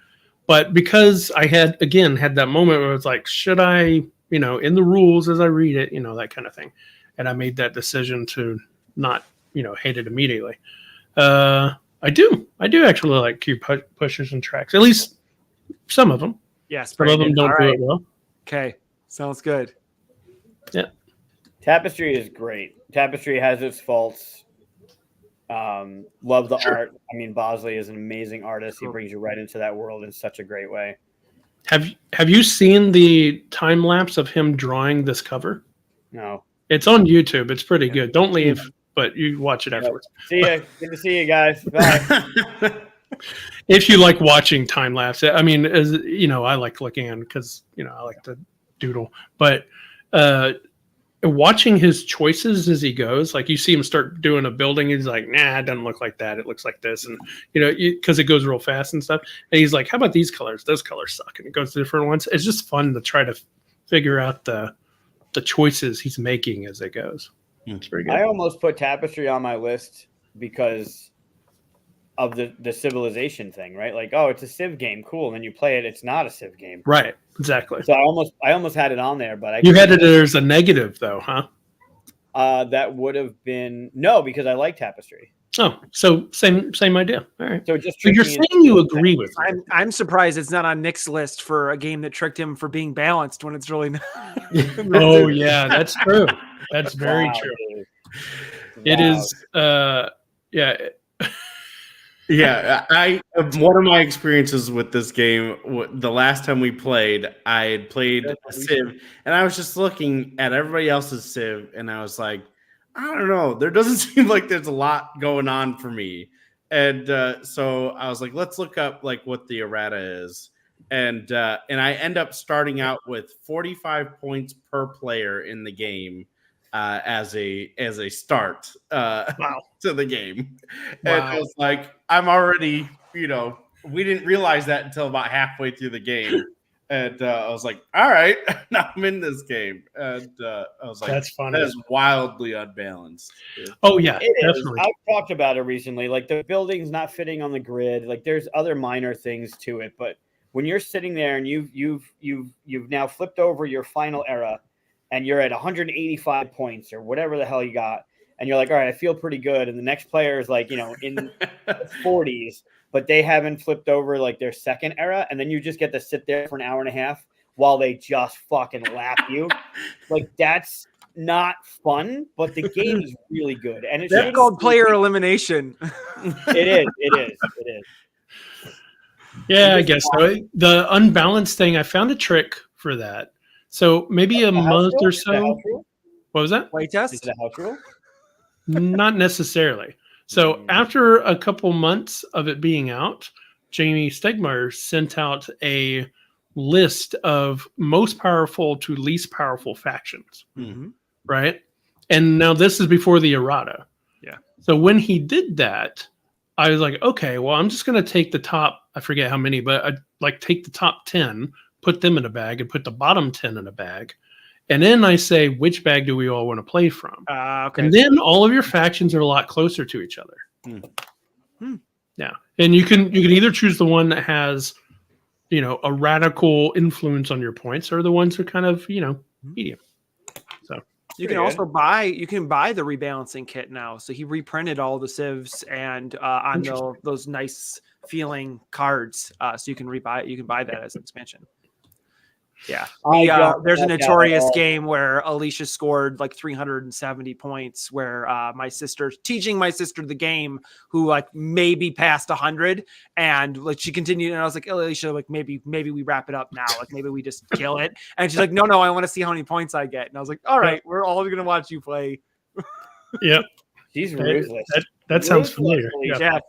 S1: But because I had that moment where it's like, should I, in the rules as I read it, that kind of thing. And I made that decision to not, hate it immediately. I do actually like cube pushers and tracks, at least some of them.
S3: Yes.
S1: Some of them don't do it well.
S3: Okay. Sounds good.
S1: Yeah.
S2: Tapestry is great. Tapestry has its faults. Love the art. I mean, Bosley is an amazing artist. He brings you right into that world in such a great way.
S1: Have you seen the time lapse of him drawing this cover?
S2: No.
S1: It's on YouTube. It's pretty good. Don't leave, but you watch it afterwards.
S2: See ya. Good to see you guys. Bye.
S1: If you like watching time lapse, I mean, as I like looking at because I like to doodle, but watching his choices as he goes, like you see him start doing a building, he's like, nah, it doesn't look like that, it looks like this, and because it goes real fast and stuff, and he's like, how about these colors? Those colors suck, and it goes to different ones. It's just fun to try to figure out the choices he's making as it goes. It's very good.
S2: I almost put Tapestry on my list because of the civilization thing, right? Like, oh, it's a Civ game, cool, and then you play it, it's not a Civ game,
S1: right? Exactly.
S2: So I almost had it on there, but
S1: you had it as a negative though, huh?
S2: That would have been no, because I like Tapestry.
S1: Oh, so same idea. All right.
S2: So
S1: you're saying you agree with me.
S3: I'm surprised it's not on Nick's list for a game that tricked him for being balanced when it's really not.
S1: Oh yeah, that's true. That's very true.
S2: Dude.
S1: It is. Yeah.
S4: Yeah, one of my experiences with this game, the last time we played, I had played a Civ, and I was just looking at everybody else's Civ, and I was like, I don't know, there doesn't seem like there's a lot going on for me, and so I was like, let's look up like what the errata is, and I end up starting out with 45 points per player in the game. As a start to the game. Wow. And I was like, I'm already, we didn't realize that until about halfway through the game. And I was like, all right, now I'm in this game. And I was like,
S1: that's funny.
S4: That is wildly unbalanced.
S1: Oh yeah,
S2: it
S1: definitely.
S2: Is. I've talked about it recently. Like the building's not fitting on the grid. Like there's other minor things to it, but when you're sitting there and you've now flipped over your final era, and you're at 185 points or whatever the hell you got, and you're like, all right, I feel pretty good. And the next player is like, in the 40s, but they haven't flipped over like their second era. And then you just get to sit there for an hour and a half while they just fucking lap you. Like that's not fun, but the game is really good. And it's
S3: called player elimination.
S2: It is.
S1: Yeah, I guess so. The unbalanced thing, I found a trick for that. So maybe a month or so. What was that?
S3: Playtest?
S2: Is it a house rule?
S1: Not necessarily. So after a couple months of it being out, Jamie Stegmaier sent out a list of most powerful to least powerful factions.
S3: Mm-hmm.
S1: Right? And now this is before the errata.
S3: Yeah.
S1: So when he did that, I was like, okay, well, I'm just going to take the top, I forget how many, but I'd take the top 10, put them in a bag, and put the bottom 10 in a bag. And then I say, which bag do we all want to play from?
S3: Okay.
S1: And then all of your factions are a lot closer to each other. Yeah. And you can either choose the one that has, a radical influence on your points, or the ones who are kind of, medium. So
S3: You can also buy the rebalancing kit now. So he reprinted all the civs and on those nice feeling cards. So you can buy that as an expansion. Yeah. There's a notorious game where Alicia scored like 370 points where teaching my sister the game who like maybe passed 100 and like she continued and I was like, Alicia, like maybe we wrap it up now. Like maybe we just kill it. And she's like, no, I want to see how many points I get. And I was like, all right, we're all going to watch you play.
S1: Yep.
S2: She's ruthless.
S1: That sounds familiar.
S3: Yeah.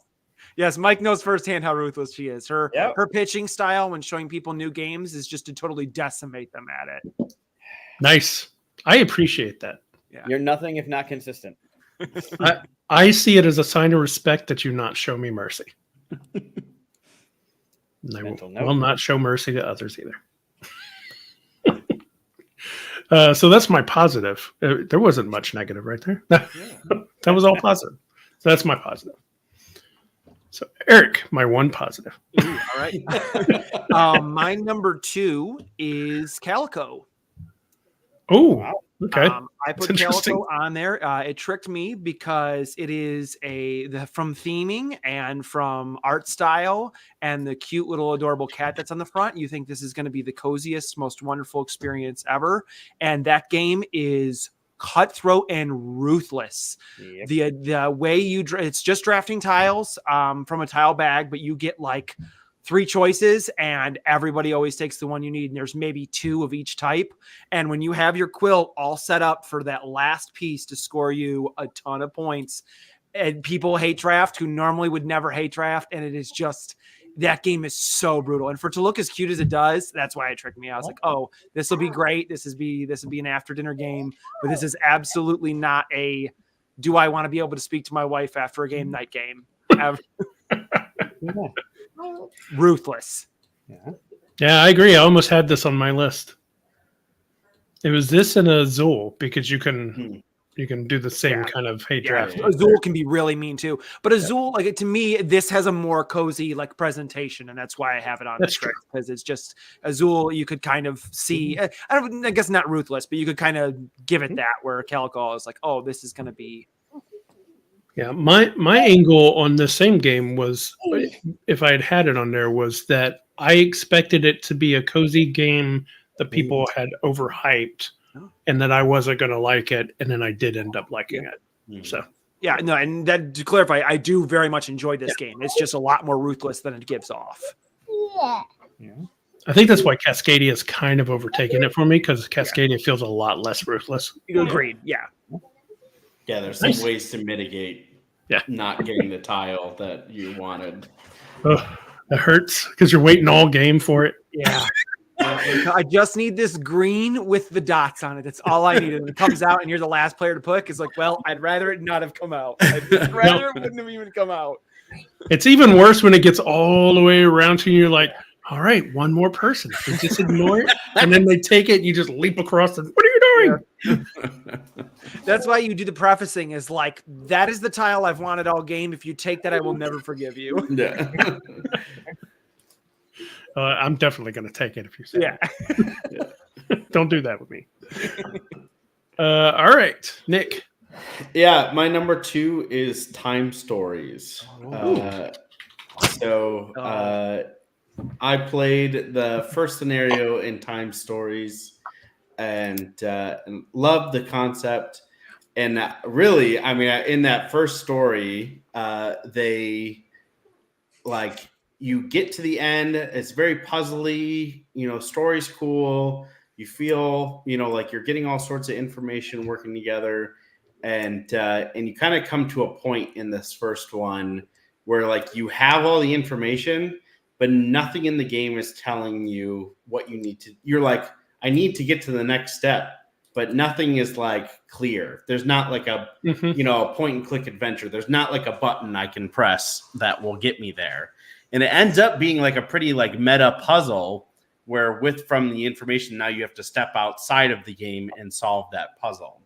S3: Yes, Mike knows firsthand how ruthless she is. Her pitching style when showing people new games is just to totally decimate them at it.
S1: Nice. I appreciate that.
S3: Yeah.
S2: You're nothing if not consistent.
S1: I see it as a sign of respect that you not show me mercy. And I will not show mercy to others either. So that's my positive. There wasn't much negative right there. That was all positive. So that's my positive. So Eric, my one positive.
S3: All right. My number 2 is Calico.
S1: Oh, wow. Okay.
S3: I put Calico on there. It tricked me because it is from theming and from art style and the cute little adorable cat that's on the front. You think this is going to be the coziest, most wonderful experience ever. And that game is cutthroat and ruthless. Yep. The way it's just drafting tiles from a tile bag, but you get like 3 choices and everybody always takes the one you need. And there's maybe 2 of each type. And when you have your quilt all set up for that last piece to score you a ton of points, and people hate draft who normally would never hate draft. And it is just, that game is so brutal. And for it to look as cute as it does, that's why it tricked me. I was like, oh, this will be great. This will be an after dinner game, but this is absolutely not do I want to be able to speak to my wife after a game night game? Ruthless.
S1: Yeah, I agree. I almost had this on my list. It was this and Azul because you can do the same kind of hate draft.
S3: Azul can be really mean too, but Azul, like to me, this has a more cozy like presentation, and that's why I have it on this list because it's just Azul. You could kind of see, I guess not ruthless, but you could kind of give it that. Where Calico is like, oh, this is going to be.
S1: Yeah, my angle on the same game was, if I had it on there, was that I expected it to be a cozy game that people had overhyped. And that I wasn't going to like it, and then I did end up liking it. So,
S3: and that to clarify, I do very much enjoy this game. It's just a lot more ruthless than it gives off.
S1: Yeah. I think that's why Cascadia is kind of overtaking it for me because Cascadia feels a lot less ruthless.
S3: Agreed. Yeah.
S4: Yeah, there's some ways to mitigate not getting the tile that you wanted.
S1: Oh, that hurts because you're waiting all game for it.
S3: Yeah. I just need this green with the dots on it. That's all I need. And it comes out, and you're the last player to pick. It's like, well, I'd rather it not have come out. I'd rather it wouldn't have even come out.
S1: It's even worse when it gets all the way around to you. You're like, all right, one more person. So just ignore it. And then they take it, and you just leap across it. What are you doing?
S3: That's why you do the prefacing is like, that is the tile I've wanted all game. If you take that, I will never forgive you.
S4: Yeah.
S1: I'm definitely going to take it if you say that. Don't do that with me. All right, Nick.
S4: Yeah, my number 2 is Time Stories. I played the first scenario in Time Stories and loved the concept. And really, I mean, in that first story, they like... You get to the end. It's very puzzly. Story's cool. You feel, like you're getting all sorts of information working together, and you kind of come to a point in this first one where like you have all the information, but nothing in the game is telling you what you need to. You're like, I need to get to the next step, but nothing is like clear. There's not like a a point and click adventure. There's not like a button I can press that will get me there. And it ends up being like a pretty like meta puzzle where from the information, now you have to step outside of the game and solve that puzzle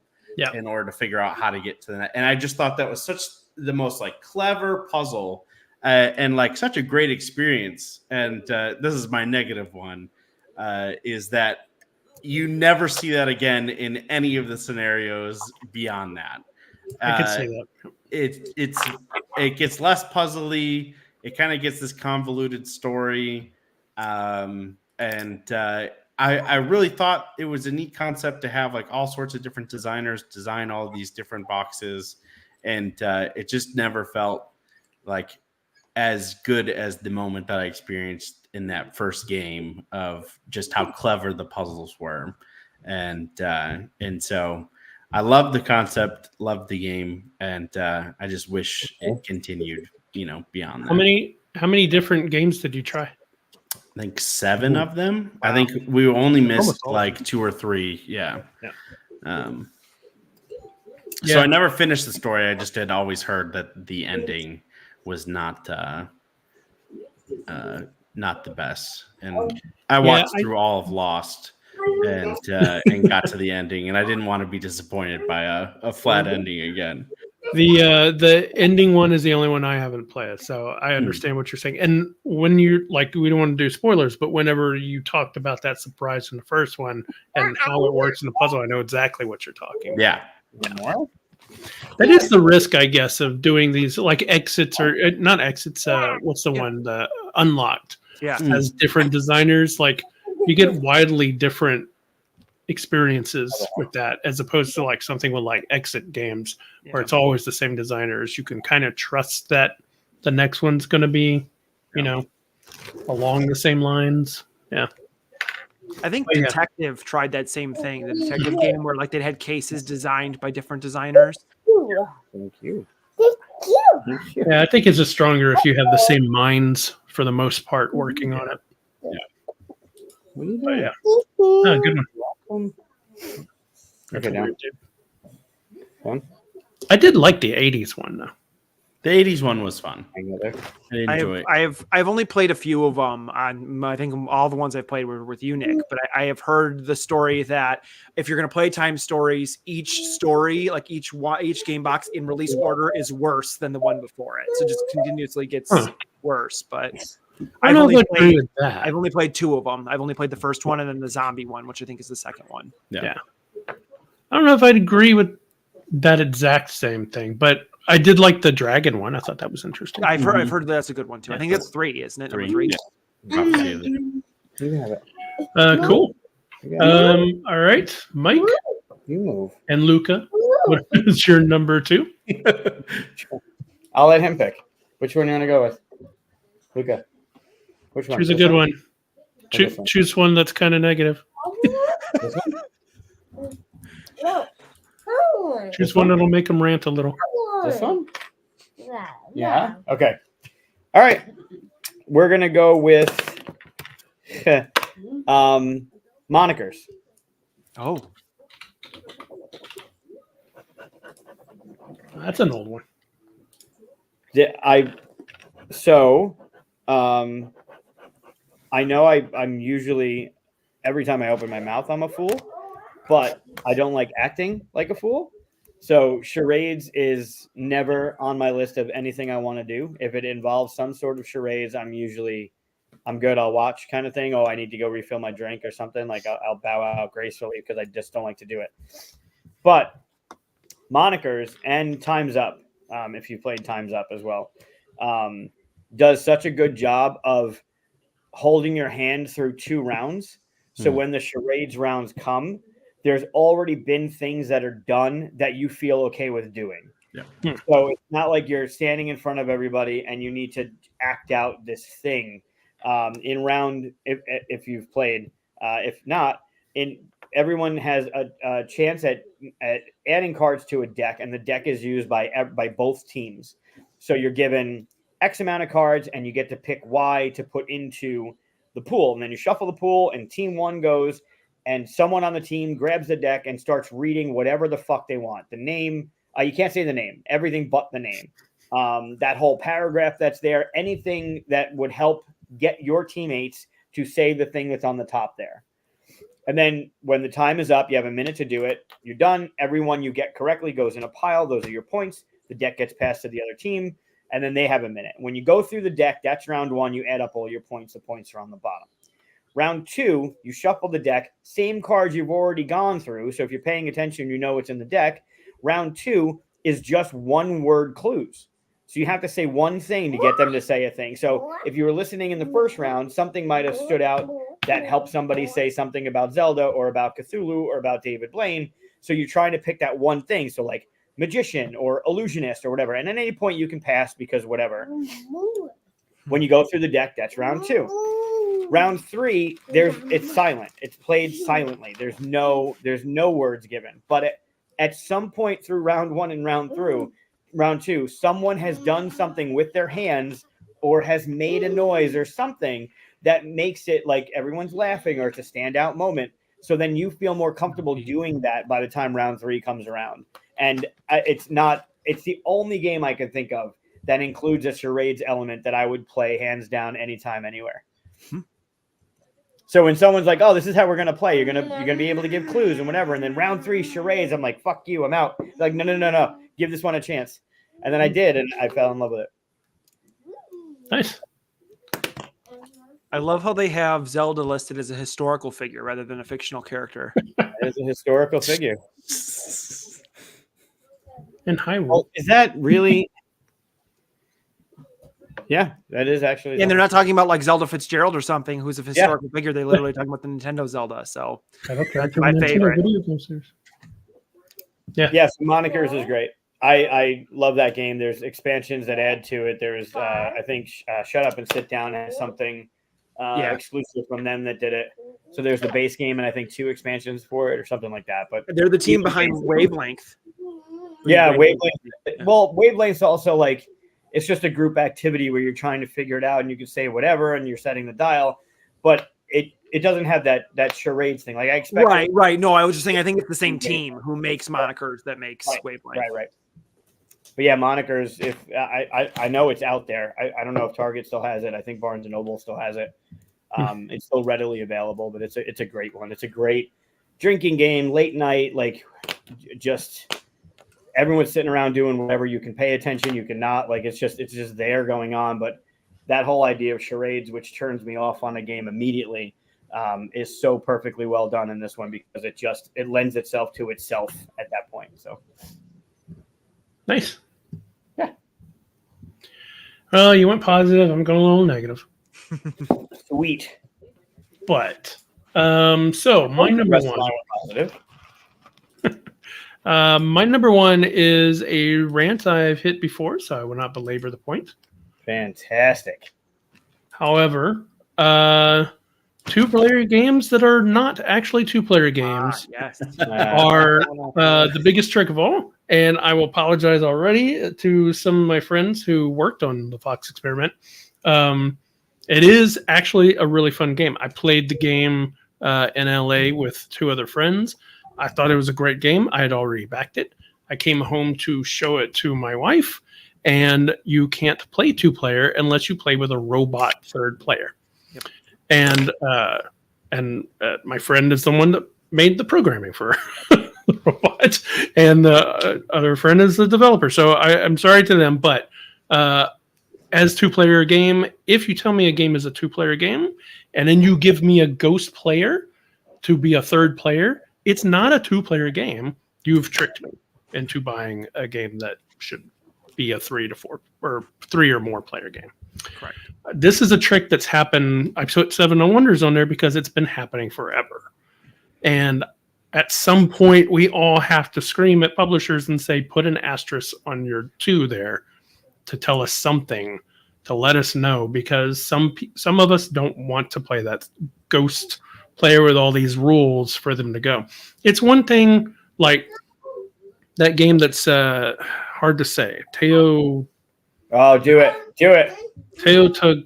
S4: in order to figure out how to get to that. And I just thought that was the most like clever puzzle and like such a great experience. And this is my negative one is that you never see that again in any of the scenarios beyond that.
S1: I could say that.
S4: It gets less puzzly. It kind of gets this convoluted story, and I really thought it was a neat concept to have like all sorts of different designers design all of these different boxes, and it just never felt like as good as the moment that I experienced in that first game of just how clever the puzzles were, and so I love the concept, love the game, and I just wish it continued, beyond that.
S1: How many different games did you try?
S4: I think 7 of them.
S1: Wow.
S4: I think we only missed
S1: Almost all.
S4: like 2 or 3. Yeah.
S1: Yeah.
S4: So I never finished the story. I just had always heard that the ending was not the best. And I watched through all of Lost and got to the ending, and I didn't want to be disappointed by a flat ending again.
S1: The ending one is the only one I haven't played, so I understand what you're saying. And when you like, we don't want to do spoilers, but whenever you talked about that surprise in the first one and how it works in the puzzle, I know exactly what you're talking about.
S4: Yeah.
S1: That is the risk, I guess, of doing these like exits or not exits. What's the one? The unlocked.
S3: Yeah.
S1: As different designers, like you get widely different experiences with that, as opposed to like something with like exit games where it's always the same designers. You can kind of trust that the next one's going to be, along the same lines. Yeah.
S3: I think Detective tried that same thing. The Detective game where like they had cases designed by different designers.
S2: Thank you.
S1: Yeah, I think it's just stronger if you have the same minds for the most part working on it. But yeah. Oh, good one.
S2: Okay, now.
S1: I did like the 80s one though.
S4: The 80s one was fun.
S2: Hang in there.
S4: I enjoy it.
S3: I've only played a few of them. I think all the ones I've played were with you, Nick. But I have heard the story that if you're going to play time stories, each story, like each game box in release order, is worse than the one before it. So it just continuously gets worse. But I've only played 2 of them. I've only played the first one and then the zombie one, which I think is the second one.
S1: Yeah. I don't know if I'd agree with that exact same thing, but I did like the dragon one. I thought that was interesting.
S3: I've heard that's a good one too. I think that's 3, isn't it? 3.
S2: Yeah.
S1: Cool. All right, Mike
S2: You move.
S1: and Luca. What is your number 2?
S2: I'll let him pick. Which one you want to go with? Luca. Which one?
S1: Choose a good one. Choose one that's kind of negative.
S2: This one?
S1: Choose one that'll make them rant a little.
S2: This one? Yeah. Okay. All right. We're gonna go with monikers.
S3: Oh,
S1: That's an old one.
S2: I know I'm usually, every time I open my mouth, I'm a fool, but I don't like acting like a fool. So charades is never on my list of anything I want to do. If it involves some sort of charades, I'm good. I'll watch kind of thing. Oh, I need to go refill my drink or something. Like I'll bow out gracefully because I just don't like to do it. But monikers and Time's Up, if you played Time's Up as well, does such a good job of holding your hand through 2 rounds. So when the charades rounds come, there's already been things that are done that you feel okay with doing.
S4: Yeah.
S2: So it's not like you're standing in front of everybody and you need to act out this thing in round. If you've played, if not, everyone has a chance at adding cards to a deck, and the deck is used by both teams. So you're given X amount of cards, and you get to pick Y to put into the pool, and then you shuffle the pool, and team 1 goes. And someone on the team grabs the deck and starts reading whatever the fuck they want. The name, you can't say the name, everything but the name. That whole paragraph that's there, anything that would help get your teammates to say the thing that's on the top there. And then when the time is up, you have a minute to do it. You're done. Everyone you get correctly goes in a pile. Those are your points. The deck gets passed to the other team, and then they have a minute. When you go through the deck, that's round 1. You add up all your points. The points are on the bottom. Round 2, you shuffle the deck, same cards you've already gone through. So if you're paying attention, you know what's in the deck. Round 2 is just one-word clues. So you have to say one thing to get them to say a thing. So if you were listening in the first round, something might have stood out that helped somebody say something about Zelda or about Cthulhu or about David Blaine. So you're trying to pick that one thing. So like magician or illusionist or whatever. And at any point you can pass because whatever. When you go through the deck, that's round 2. Round 3, it's silent. It's played silently. There's no words given. But at some point through round 1 and round 2, someone has done something with their hands or has made a noise or something that makes it like everyone's laughing or it's a standout moment. So then you feel more comfortable doing that by the time round 3 comes around. And it's the only game I can think of that includes a charades element that I would play hands down anytime, anywhere. So when someone's like, "Oh, this is how we're gonna play. You're gonna be able to give clues and whatever," and then round 3 charades, I'm like, "Fuck you, I'm out." They're like, no, give this one a chance. And then I did, and I fell in love with it.
S1: Nice.
S3: I love how they have Zelda listed as a historical figure rather than a fictional character.
S2: As a historical figure.
S1: In Hyrule.
S2: Oh, is that really? Yeah, that is actually.
S3: And they're not talking about like Zelda Fitzgerald or something who's a historical figure. They literally talking about the Nintendo Zelda. So that's my favorite.
S2: Yeah, so Monikers is great. I love that game. There's expansions that add to it. There's I think Shut Up and Sit Down has something exclusive from them that did it. So there's the base game and I think 2 expansions for it or something like that. But
S3: they're the team behind Wavelength.
S2: Yeah, Wavelength. Well, Wavelength's also like it's just a group activity where you're trying to figure it out and you can say whatever and you're setting the dial, but it doesn't have that charades thing. Like I expect.
S3: Right. No, I was just saying I think it's the same team who makes Monikers that makes Wavelength.
S2: Right. But yeah, Monikers. If I know it's out there. I don't know if Target still has it. I think Barnes and Noble still has it. It's still readily available, but it's a great one. It's a great drinking game, late night, like just everyone's sitting around doing whatever. You can pay attention, you cannot. Like it's just there going on. But that whole idea of charades, which turns me off on a game immediately, is so perfectly well done in this one because it lends itself to itself at that point. So
S1: nice.
S2: Yeah.
S1: Well, you went positive. I'm going a little negative.
S2: Sweet.
S1: But so my number one.
S2: Positive.
S1: My number one is a rant I've hit before, so I will not belabor the point.
S2: Fantastic.
S1: However, 2-player games that are not actually 2-player games are the biggest trick of all. And I will apologize already to some of my friends who worked on the Fox experiment. It is actually a really fun game. I played the game in LA with 2 other friends. I thought it was a great game. I had already backed it. I came home to show it to my wife, and you can't play 2-player unless you play with a robot 3rd player.
S3: Yep.
S1: And my friend is the one that made the programming for the robot, and the other friend is the developer. So I'm sorry to them, but as 2-player game, if you tell me a game is a 2-player game, and then you give me a ghost player to be a 3rd player, it's not a 2-player game. You've tricked me into buying a game that should be a 3 to 4 or 3 or more player game.
S3: Correct.
S1: This is a trick that's happened. I put 7 No Wonders on there because it's been happening forever. And at some point, we all have to scream at publishers and say, put an asterisk on your 2 there to tell us something, to let us know, because some of us don't want to play that ghost player with all these rules for them to go. It's one thing like that game that's hard to say. Teo.
S2: Oh, do it.
S1: Teotihuacan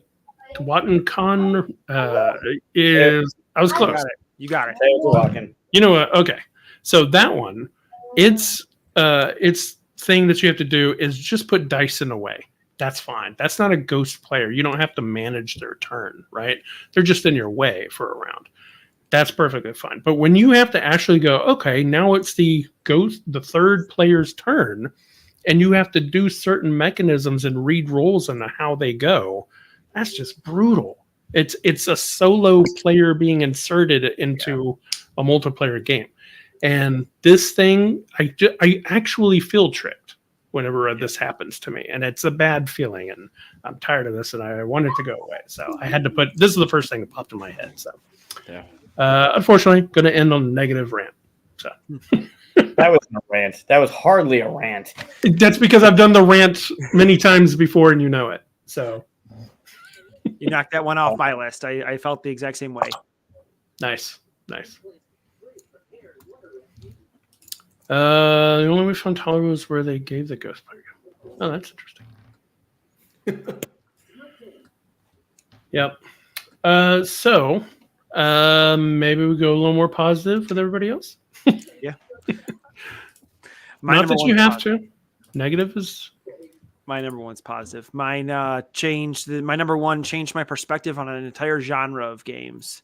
S1: is. I was close.
S3: You got it.
S2: Teotihuacan.
S1: You know what? Okay. So that one, its thing that you have to do is just put dice in a way. That's fine. That's not a ghost player. You don't have to manage their turn, right? They're just in your way for a round. That's perfectly fine. But when you have to actually go, okay, now it's the 3rd player's turn, and you have to do certain mechanisms and read rolls on how they go, that's just brutal. It's a solo player being inserted into a multiplayer game, and this thing, I actually feel tricked whenever this happens to me, and it's a bad feeling, and I'm tired of this, and I want it to go away. So I had to put this is the first thing that popped in my head. So, unfortunately, going to end on a negative rant. So.
S2: That was a rant. That was hardly a rant.
S1: That's because I've done the rant many times before, and you know it. So
S3: you knocked that one off my list. I felt the exact same way.
S1: Nice. The only way we found Tyler was where they gave the ghost player. Oh, that's interesting. Yep. So maybe we go a little more positive with everybody else.
S3: Yeah.
S1: Not that you have to. Negative is.
S3: My number one's positive. Mine changed. My number one changed my perspective on an entire genre of games.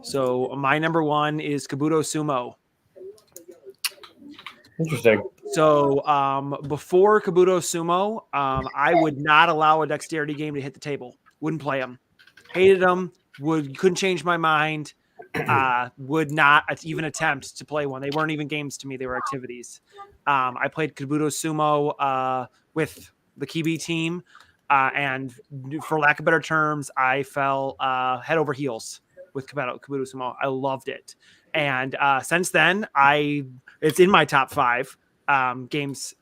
S3: So my number one is Kabuto Sumo.
S2: Interesting.
S3: So before Kabuto Sumo, I would not allow a dexterity game to hit the table. Wouldn't play them. Hated them. Couldn't change my mind. Would not even attempt to play one. They weren't even games to me. They were activities. I played Kabuto Sumo with the KeyBee team. And for lack of better terms, I fell head over heels with Kabuto Sumo. I loved it. And since then, it's in my top 5 games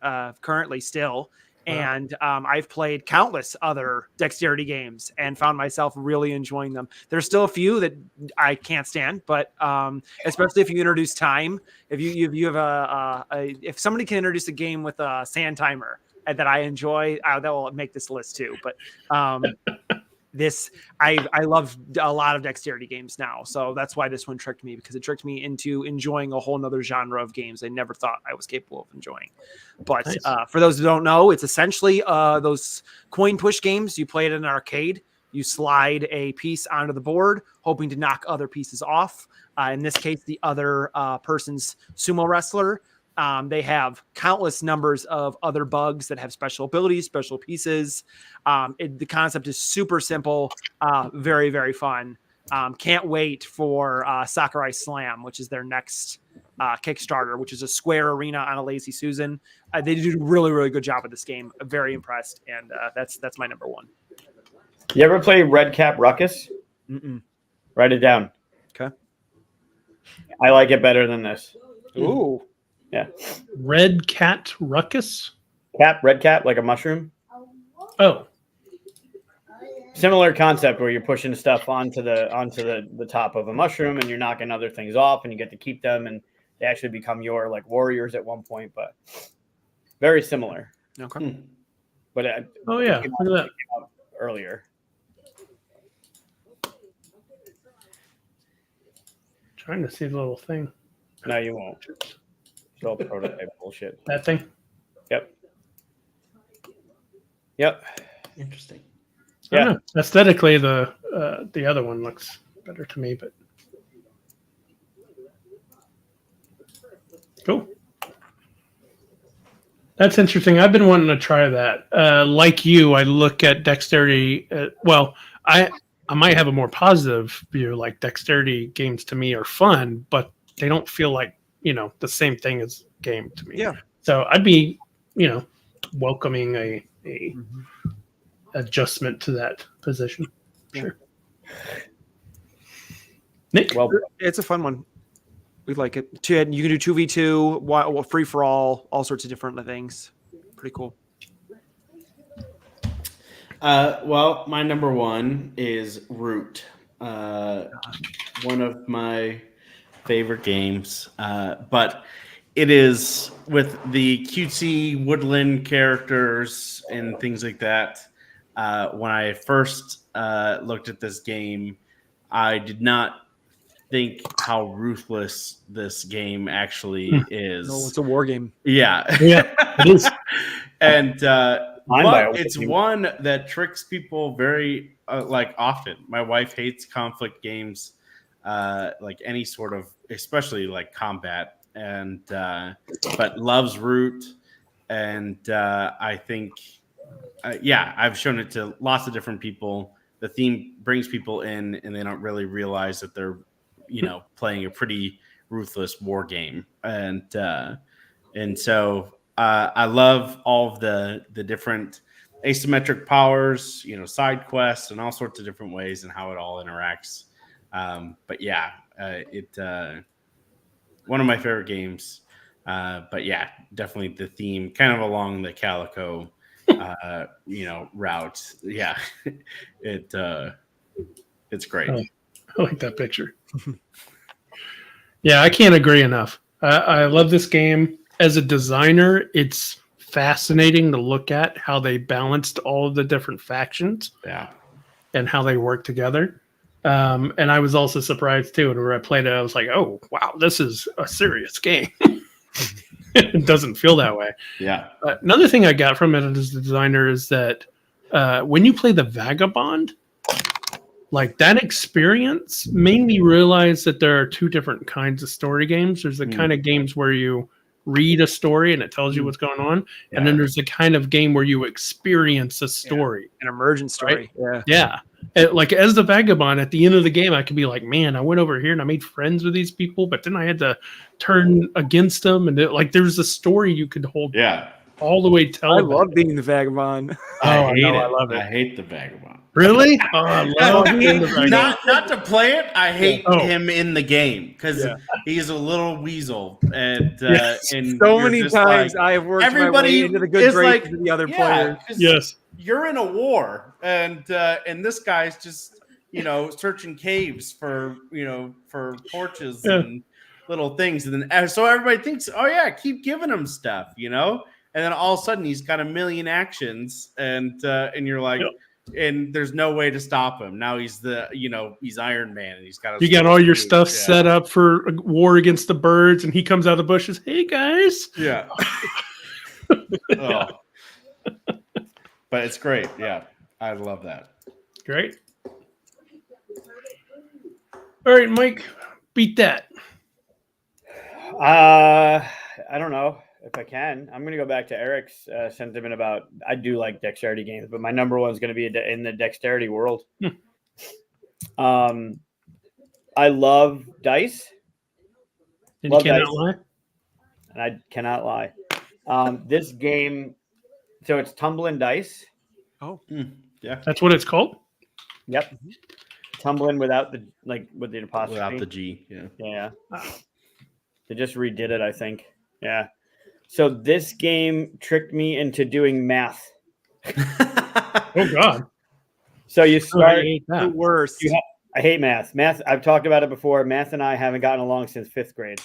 S3: currently still. And I've played countless other dexterity games and found myself really enjoying them. There's still a few that I can't stand, but especially if you introduce time, if you have if somebody can introduce a game with a sand timer that I enjoy, that will make this list too. But I love a lot of dexterity games now, so that's why this one tricked me, because it tricked me into enjoying a whole nother genre of games I never thought I was capable of enjoying. But nice. For those who don't know, it's essentially those coin push games. You play it in an arcade. You slide a piece onto the board, hoping to knock other pieces off. In this case, the other person's sumo wrestler. They have countless numbers of other bugs that have special abilities, special pieces. The concept is super simple, very, very fun. Can't wait for Sakurai Slam, which is their next Kickstarter, which is a square arena on a Lazy Susan. They do a really, really good job with this game. I'm very impressed, and that's my number one.
S2: You ever play Red Cap Ruckus?
S3: Mm-mm.
S2: Write it down.
S3: Okay.
S2: I like it better than this.
S3: Ooh.
S2: Yeah.
S1: Red Cat Ruckus?
S2: Red cap, like a mushroom.
S1: Oh.
S2: Similar concept where you're pushing stuff onto the top of a mushroom and you're knocking other things off and you get to keep them and they actually become your like warriors at one point, but very similar.
S3: Okay.
S2: But
S1: oh yeah, look at that.
S2: Earlier.
S1: Trying to see the little thing.
S2: No, you won't. It's all prototype bullshit.
S1: That thing?
S2: Yep.
S4: Interesting.
S1: Yeah. Aesthetically, the other one looks better to me, but cool. That's interesting. I've been wanting to try that. Like you, I look at dexterity. I might have a more positive view. Like dexterity games to me are fun, but they don't feel like the same thing as game to me.
S3: Yeah.
S1: So I'd be welcoming a adjustment to that position. Sure. Nick?
S3: Well, it's a fun one. We like it. You can do 2v2, free for all sorts of different things. Pretty cool.
S4: Well, my number one is Root. One of my favorite games. But it is with the cutesy woodland characters and things like that. When I first looked at this game, I did not think how ruthless this game actually is.
S3: No, it's a war game.
S4: Yeah.
S1: Yeah, it is.
S4: And but it's one that tricks people very often. My wife hates conflict games, like any sort of, especially like combat, and but loves Root. And I think, I've shown it to lots of different people. the theme brings people in, and they don't really realize that they're, playing a pretty ruthless war game. And so I love all of the different asymmetric powers, side quests, and all sorts of different ways and how it all interacts. But yeah, one of my favorite games. But yeah, definitely the theme, kind of along the Calico, route. Yeah, it's great.
S1: Oh, I like that picture. Yeah, I can't agree enough. I love this game. As a designer, it's fascinating to look at how they balanced all of the different factions.
S4: Yeah.
S1: And how they work together. And I was also surprised too. Whenever I played it, I was like, oh, wow, this is a serious game. It doesn't feel that way.
S4: Yeah.
S1: Another thing I got from it as a designer is that when you play the Vagabond, like that experience made me realize that there are two different kinds of story games. There's the kind of games where you read a story and it tells you what's going on. Yeah. And then there's the kind of game where you experience a story.
S3: An emergent story.
S1: Right? Yeah. Like as the Vagabond, at the end of the game, I could be like, man, I went over here and I made friends with these people, but then I had to turn against them. And there's a story you could hold all the way tell.
S3: I love being the Vagabond.
S4: I love it. I hate the Vagabond.
S1: Really? Oh, I love being the Vagabond.
S4: Not to play it. I hate him in the game because he's a little weasel. And
S3: so many times I have worked my way into the good graces of the other players.
S1: Yes.
S4: You're in a war, and this guy's just searching caves for torches and little things, and then so everybody thinks, oh yeah, keep giving him stuff, and then all of a sudden he's got a million actions, and you're like, and there's no way to stop him. Now he's he's Iron Man, and he's got.
S1: You got all your stuff set up for a war against the birds, and he comes out of the bushes. Hey guys.
S4: Yeah. But it's great. Yeah. I love that.
S1: Great. All right, Mike, beat that.
S2: I don't know if I can. I'm going to go back to Eric's sentiment about I do like dexterity games, but my number one is going to be in the dexterity world. I love dice.
S1: And love you cannot lie?
S2: And I cannot lie. This game... So it's tumbling dice.
S3: Oh,
S4: yeah.
S1: That's what it's called?
S2: Yep. Tumbling without the with the apostrophe.
S4: Without the G. Yeah.
S2: Yeah. They just redid it, I think. Yeah. So this game tricked me into doing math.
S1: Oh God.
S2: So you start
S3: the worst.
S2: I hate math. Math. I've talked about it before. Math and I haven't gotten along since 5th grade.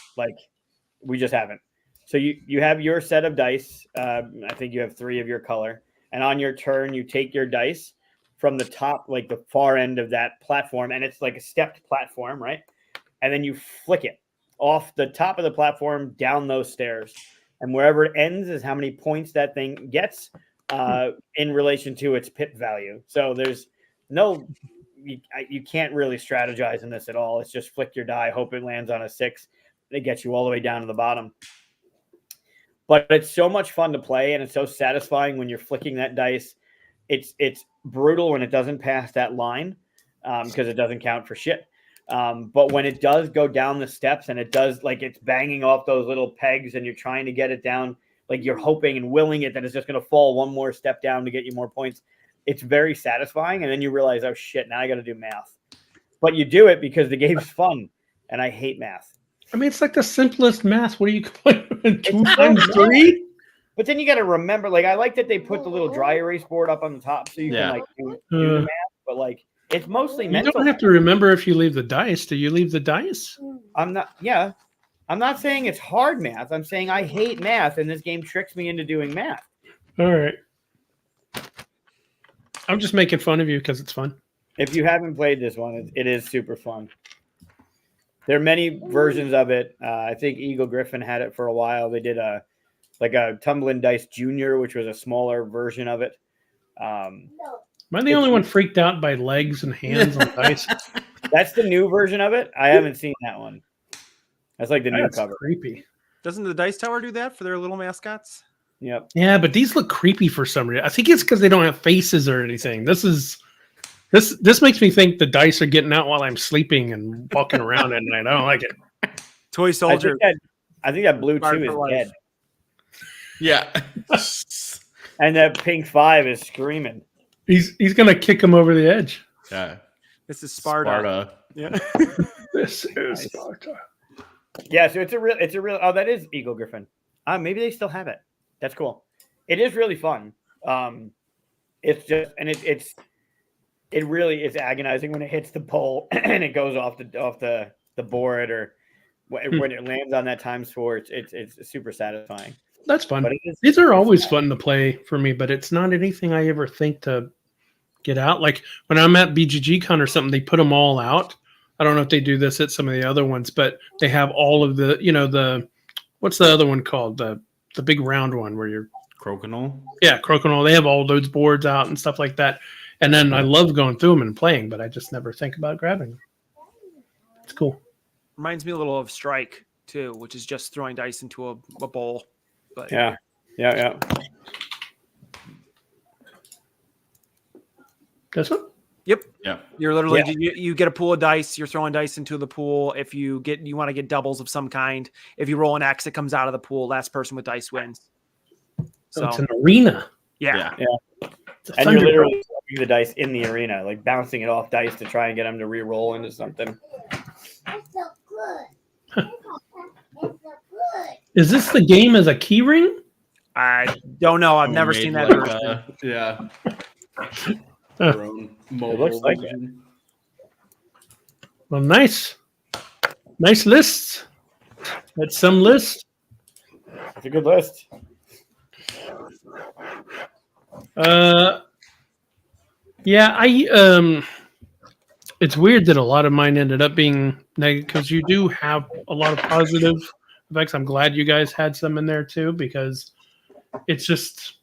S2: We just haven't. So you have your set of dice. I think you have 3 of your color. And on your turn, you take your dice from the top, like the far end of that platform. And it's like a stepped platform, right? And then you flick it off the top of the platform down those stairs. And wherever it ends is how many points that thing gets in relation to its pip value. So there's you can't really strategize in this at all. It's just flick your die, hope it lands on a 6. It gets you all the way down to the bottom. But it's so much fun to play, and it's so satisfying when you're flicking that dice. It's brutal when it doesn't pass that line because it doesn't count for shit. But when it does go down the steps and it does, it's banging off those little pegs and you're trying to get it down, you're hoping and willing it that it's just going to fall one more step down to get you more points. It's very satisfying. And then you realize, oh shit, now I got to do math. But you do it because the game's fun, and I hate math.
S1: I mean, it's like the simplest math. What are you complaining? 2 times 3?
S2: But then you got to remember, I like that they put the little dry erase board up on the top so you can do the math. But it's mostly mental.
S1: You don't have to remember if you leave the dice. Do you leave the dice?
S2: I'm not saying it's hard math. I'm saying I hate math, and this game tricks me into doing math.
S1: All right. I'm just making fun of you because it's fun.
S2: If you haven't played this one, it is super fun. There are many versions of it. I think Eagle Griffin had it for a while. They did a Tumbling Dice Junior, which was a smaller version of it.
S1: Am I the only one freaked out by legs and hands on dice?
S2: That's the new version of it. I haven't seen that one. That's the new cover.
S1: Creepy.
S3: Doesn't the Dice Tower do that for their little mascots?
S2: Yep.
S1: Yeah, but these look creepy for some reason. I think it's because they don't have faces or anything. This is This makes me think the dice are getting out while I'm sleeping and walking around at night. I don't like it.
S3: Toy soldier.
S2: I think that blue
S3: Smart
S2: 2
S3: for
S2: is
S3: life.
S2: dead.
S4: Yeah.
S2: And that pink 5 is screaming.
S1: He's gonna kick him over the edge.
S4: Yeah.
S3: This is Sparta. Yeah.
S1: This is
S2: Nice.
S1: Sparta.
S2: Yeah, so it's a real. Oh, that is Eagle Griffin. Maybe they still have it. That's cool. It is really fun. It's just, and it really is agonizing when it hits the pole and it goes off the board, or when it lands on that times 4. It's super satisfying.
S1: That's fun.
S2: But
S1: These are always fun to play for me, but it's not anything I ever think to get out. Like when I'm at BGG Con or something, they put them all out. I don't know if they do this at some of the other ones, but they have all of the, what's the other one called? The big round one where you're
S4: Crokinole.
S1: Yeah, Crokinole. They have all those boards out and stuff like that. And then I love going through them and playing, but I just never think about grabbing them. It's cool.
S3: Reminds me a little of Strike too, which is just throwing dice into a bowl. But
S2: yeah.
S1: This one?
S3: Yep.
S4: Yeah.
S3: You're literally you get a pool of dice. You're throwing dice into the pool. If you want to get doubles of some kind. If you roll an X, it comes out of the pool. Last person with dice wins.
S1: So it's an arena.
S3: Yeah.
S2: And you're literally throwing the dice in the arena, like bouncing it off dice to try and get them to re-roll into something.
S5: That's so good. That's so good.
S1: Is this the game as a key ring?
S3: I don't know. I've never
S4: Made
S3: seen that
S4: like
S3: version.
S4: yeah.
S1: Huh.
S4: Their own mobile
S2: It looks like
S4: version.
S1: Well, nice. Nice lists. That's some list.
S2: It's a good list.
S1: Yeah, it's weird that a lot of mine ended up being negative because you do have a lot of positive effects. I'm glad you guys had some in there too, because it's just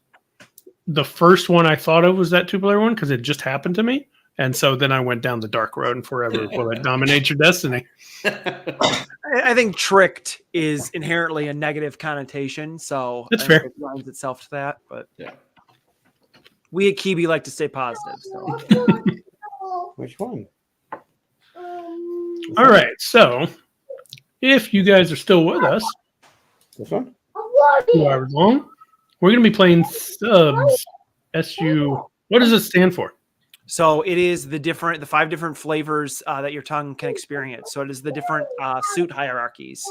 S1: the first one I thought of was that 2-player one because it just happened to me. And so then I went down the dark road and forever will it dominate your destiny.
S3: I think tricked is inherently a negative connotation, so
S1: That's
S3: I think
S1: fair.
S3: It lends itself to that, but
S4: Yeah.
S3: we at KeyBee like to stay positive. So.
S2: Which one?
S1: All right. So if you guys are still with us,
S2: This one?
S1: 2 hours long, we're going to be playing subs. SU. What does it stand for?
S3: So it is the 5 different flavors that your tongue can experience. So it is the different suit hierarchies.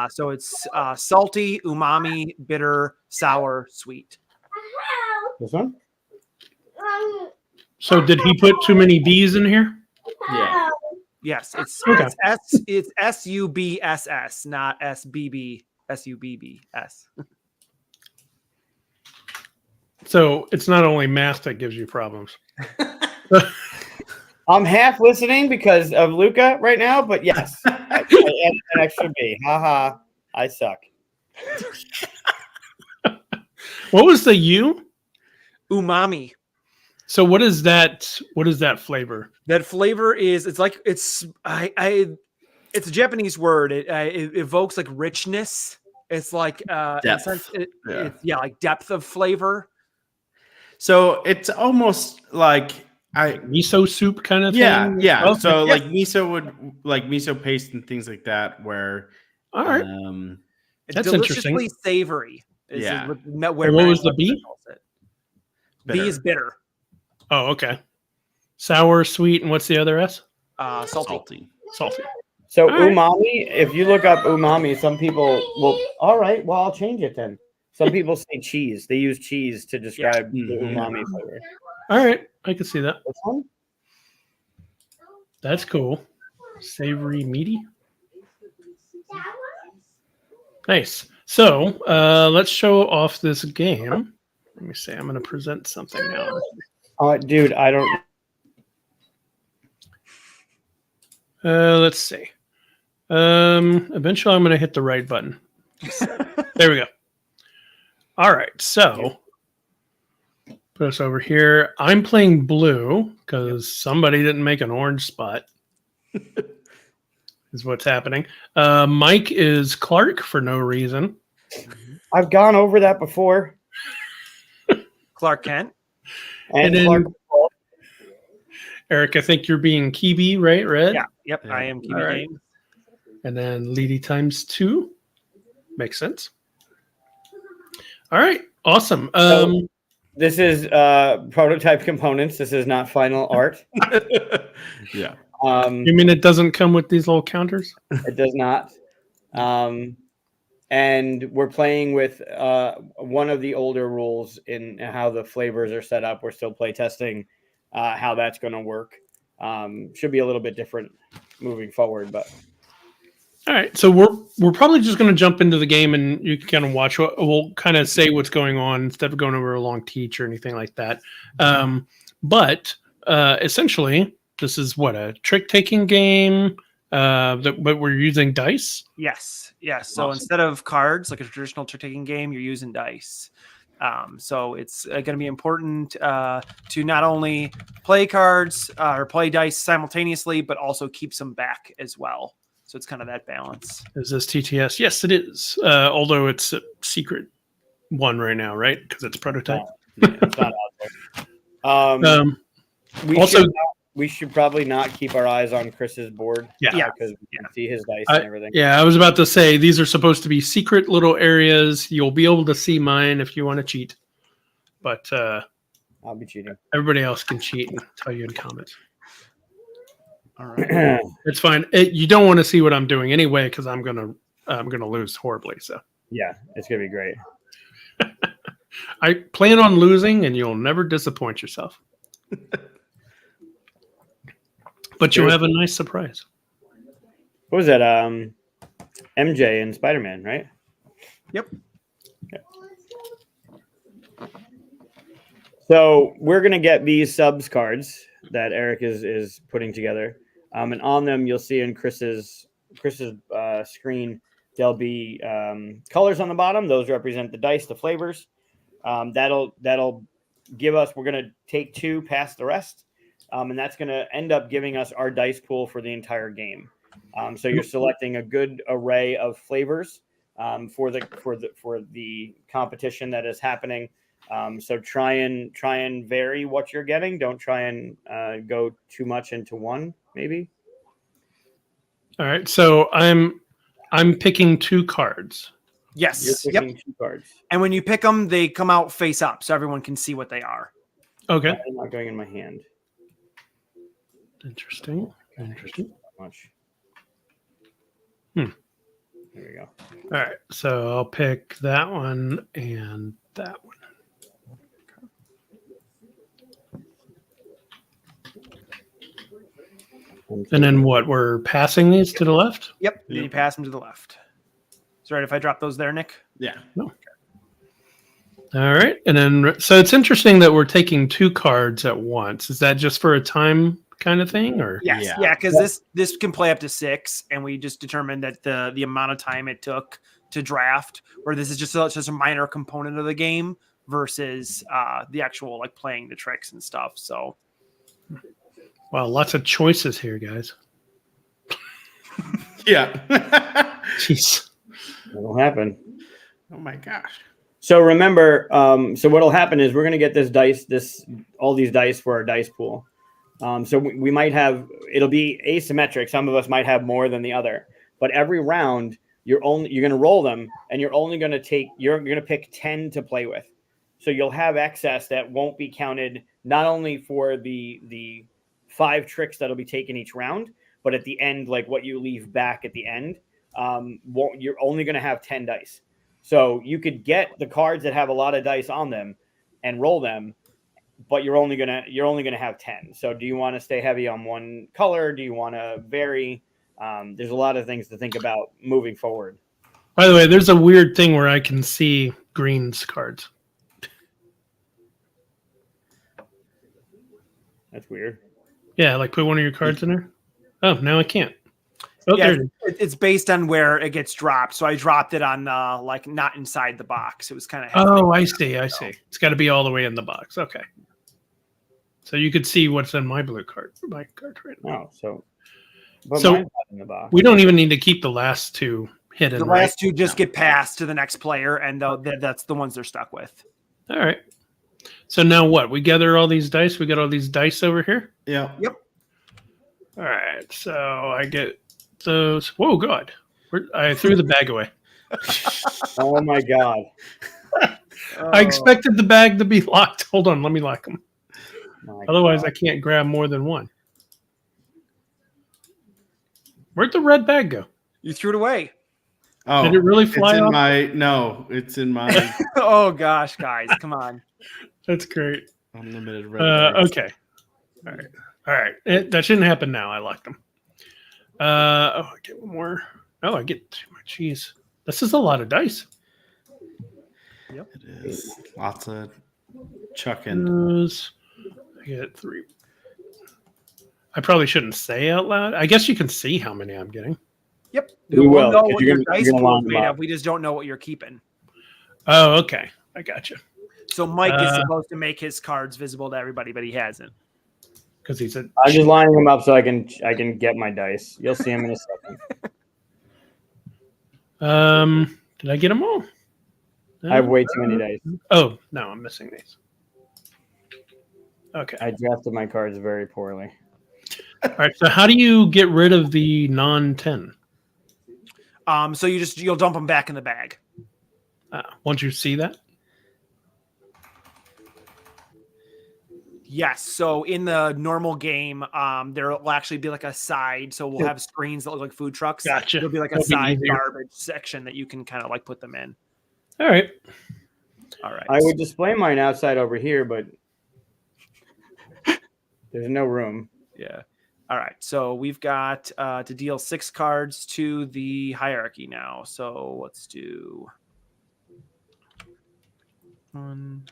S3: So it's salty, umami, bitter, sour, sweet.
S2: This one?
S1: So did he put too many B's in here?
S4: Yeah.
S3: Yes, it's
S1: Okay.
S3: it's SUBSS, not SBB SUBBS.
S1: So it's not only math that gives you problems.
S2: I'm half listening because of Luca right now, but yes, I added an extra B. Haha, I suck.
S1: What was the U?
S3: Umami.
S1: So what is that? What is that flavor?
S3: That flavor is it's a Japanese word. It evokes like richness. It's like in a
S4: Depth.
S3: sense,
S4: Yeah.
S3: it's like depth of flavor.
S4: So it's almost like
S1: Miso soup kind of
S4: yeah,
S1: thing?
S4: yeah.
S1: Okay.
S4: So like miso paste and things like that, where
S1: All right.
S3: It's
S1: That's
S3: deliciously
S1: interesting.
S3: savory. Is
S4: Yeah.
S3: where
S1: And what was the
S3: Merriam-Webster
S1: B?
S3: calls it. B
S4: bitter.
S3: is bitter.
S1: Oh, okay. Sour, sweet, and what's the other S?
S3: Salty.
S1: Salty.
S2: So
S1: All right.
S2: umami, if you look up umami, some people will. All right, well I'll change it then. Some people say cheese. They use cheese to describe the
S4: Mhm.
S2: umami flavor.
S1: All right. I can see that.
S2: This one?
S1: That's cool. Savory, meaty. Nice. So let's show off this game. Let me see. I'm going to present something now.
S2: Dude, I don't.
S1: Let's see. Eventually, I'm going to hit the right button. There we go. All right. So put us over here. I'm playing blue because somebody didn't make an orange spot. Is what's happening. Mike is Clark for no reason.
S2: I've gone over that before.
S3: Clark Kent.
S2: And
S1: then-
S2: Clark,
S1: Eric, I think you're being KeyBee, right? Red?
S3: Yeah. Yep.
S4: Yeah.
S3: I am KeyBee
S1: All right.
S3: Games.
S1: And then Leedy times 2. Makes sense. All right. Awesome.
S2: This is prototype components. This is not final art.
S4: Yeah.
S1: You mean it doesn't come with these little counters?
S2: It does not. And we're playing with one of the older rules in how the flavors are set up. We're still play testing how that's going to work. Should be a little bit different moving forward, but
S1: All right. So we're probably just going to jump into the game, and you can kind of watch. We'll kind of say what's going on instead of going over a long teach or anything like that. But essentially, this is what a trick-taking game. But we're using dice.
S3: Yes. Yes. So
S1: Awesome.
S3: instead of cards, like a traditional trick-taking game, you're using dice. So it's going to be important to not only play cards or play dice simultaneously, but also keep some back as well. So it's kind of that balance.
S1: Is this TTS? Yes, it is. Although it's a secret one right now, right? Because it's prototype.
S2: it's not out there.
S1: Also,
S2: We should probably not keep our eyes on Chris's board.
S1: Yeah.
S2: Because we can see his dice and everything.
S1: Yeah, I was about to say these are supposed to be secret little areas. You'll be able to see mine if you want to cheat, but
S2: I'll be cheating.
S1: everybody else can cheat and tell you in comments.
S3: All right.
S1: It's fine. You don't want to see what I'm doing anyway because I'm gonna lose horribly. So
S2: Yeah, it's gonna be great.
S1: I plan on losing, and you'll never disappoint yourself. But you'll have a nice surprise.
S2: What was that? MJ and Spider-Man, right?
S3: Yep.
S2: So we're gonna get these subs cards that Eric is putting together, and on them you'll see in Chris's screen there'll be colors on the bottom. Those represent the dice, the flavors. That'll give us. We're gonna take 2 past the rest, and that's gonna end up giving us our dice pool for the entire game. So you're selecting a good array of flavors for the competition that is happening. So try and vary what you're getting. Don't try and go too much into one, maybe.
S1: All right. So I'm picking 2 cards.
S3: Yes.
S2: You're
S3: Yep.
S2: picking 2 cards.
S3: And when you pick them, they come out face up, so everyone can see what they are.
S1: Okay.
S2: I'm not going in my hand.
S1: Interesting.
S2: Not much.
S1: Hmm.
S2: There we go.
S1: All right. So I'll pick that one and that one. And then what? We're passing these to the left?
S3: Yep. Then you pass them to the left. Is it right if I drop those there, Nick?
S4: Yeah.
S1: All right. And then, so it's interesting that we're taking 2 cards at once. Is that just for a time kind of thing, or?
S3: Yes.
S4: Yeah.
S3: Yeah, because this can play up to 6, and we just determined that the amount of time it took to draft, where this is just a minor component of the game versus the actual like playing the tricks and stuff. So.
S1: Wow, lots of choices here, guys.
S4: Yeah.
S1: Jeez.
S2: That'll happen.
S4: Oh my gosh.
S2: So remember, so what'll happen is we're gonna get all these dice for our dice pool. So we might have, it'll be asymmetric. Some of us might have more than the other, but every round you're gonna roll them, and you're gonna pick 10 to play with. So you'll have excess that won't be counted not only for the 5 tricks that'll be taken each round, but at the end, like what you leave back at the end, you're only gonna have 10 dice. So you could get the cards that have a lot of dice on them and roll them, but you're only gonna have 10. So do you want to stay heavy on one color? Do you want to vary? There's a lot of things to think about moving forward.
S1: By the way, there's a weird thing where I can see Green's cards.
S2: That's weird.
S1: Yeah, like put one of your cards in there. Oh, now I can't. Oh,
S3: Yeah,
S1: there it is.
S3: it's based on where it gets dropped. So I dropped it on like not inside the box. It was kind of
S1: Oh, I see. It's got to be all the way in the box. Okay. So you could see what's in my blue card. My card right now.
S2: Oh, but
S1: So
S2: mine's not in the box.
S1: we don't even need to keep the last 2 hidden.
S3: the
S1: right?
S3: last 2 just get passed to the next player, and that's the ones they're stuck with.
S1: All right. So now what? We gather all these dice. We got all these dice over here.
S4: Yeah.
S3: Yep.
S1: All right, so I get those. Whoa, God! I threw the bag away.
S2: Oh my god.
S1: I expected the bag to be locked. Hold on, let me lock them.
S2: My
S1: Otherwise,
S2: God.
S1: I can't grab more than one. Where'd the red bag go?
S3: You threw it away.
S4: Oh,
S1: Did it really fly
S4: it's in
S1: off?
S4: my no. It's in my
S3: Oh gosh, guys, come on.
S1: That's great.
S4: unlimited red dice.
S1: Okay. All right. All right. That shouldn't happen now. I locked them. I get one more. Oh, I get too much. Jeez. This is a lot of dice.
S4: It is lots of chucking.
S1: Those. I get 3. I probably shouldn't say out loud. I guess you can see how many I'm getting.
S3: Yep.
S2: We
S3: We'll
S2: will,
S3: know
S2: 'cause
S3: what
S2: you're
S3: your
S2: gonna-
S3: dice
S2: you're gonna
S3: pool
S2: line
S3: is
S2: them
S3: made
S2: up.
S3: of. We just don't know what you're keeping.
S1: Oh, okay. I gotcha.
S3: So Mike is
S1: Uh,
S3: supposed to make his cards visible to everybody, but he hasn't.
S1: Because he said,
S2: I'm just lining them up so I can get my dice. You'll see them in a second.
S1: did I get them all?
S2: I have way too many dice.
S1: Oh, no, I'm missing these. Okay.
S2: I drafted my cards very poorly.
S1: All right. So how do you get rid of the non-10?
S3: So you'll dump them back in the bag.
S1: Once you see that?
S3: Yes. So in the normal game, there will actually be like a side. So we'll have screens that look like food trucks.
S1: Gotcha.
S3: There'll be like a
S1: That'll be
S3: side
S1: easier.
S3: garbage section that you can kind of like put them in.
S1: All right.
S3: All right.
S2: I would display mine outside over here, but there's no room.
S3: Yeah. All right. So we've got to deal 6 cards to the hierarchy now. So let's do 1,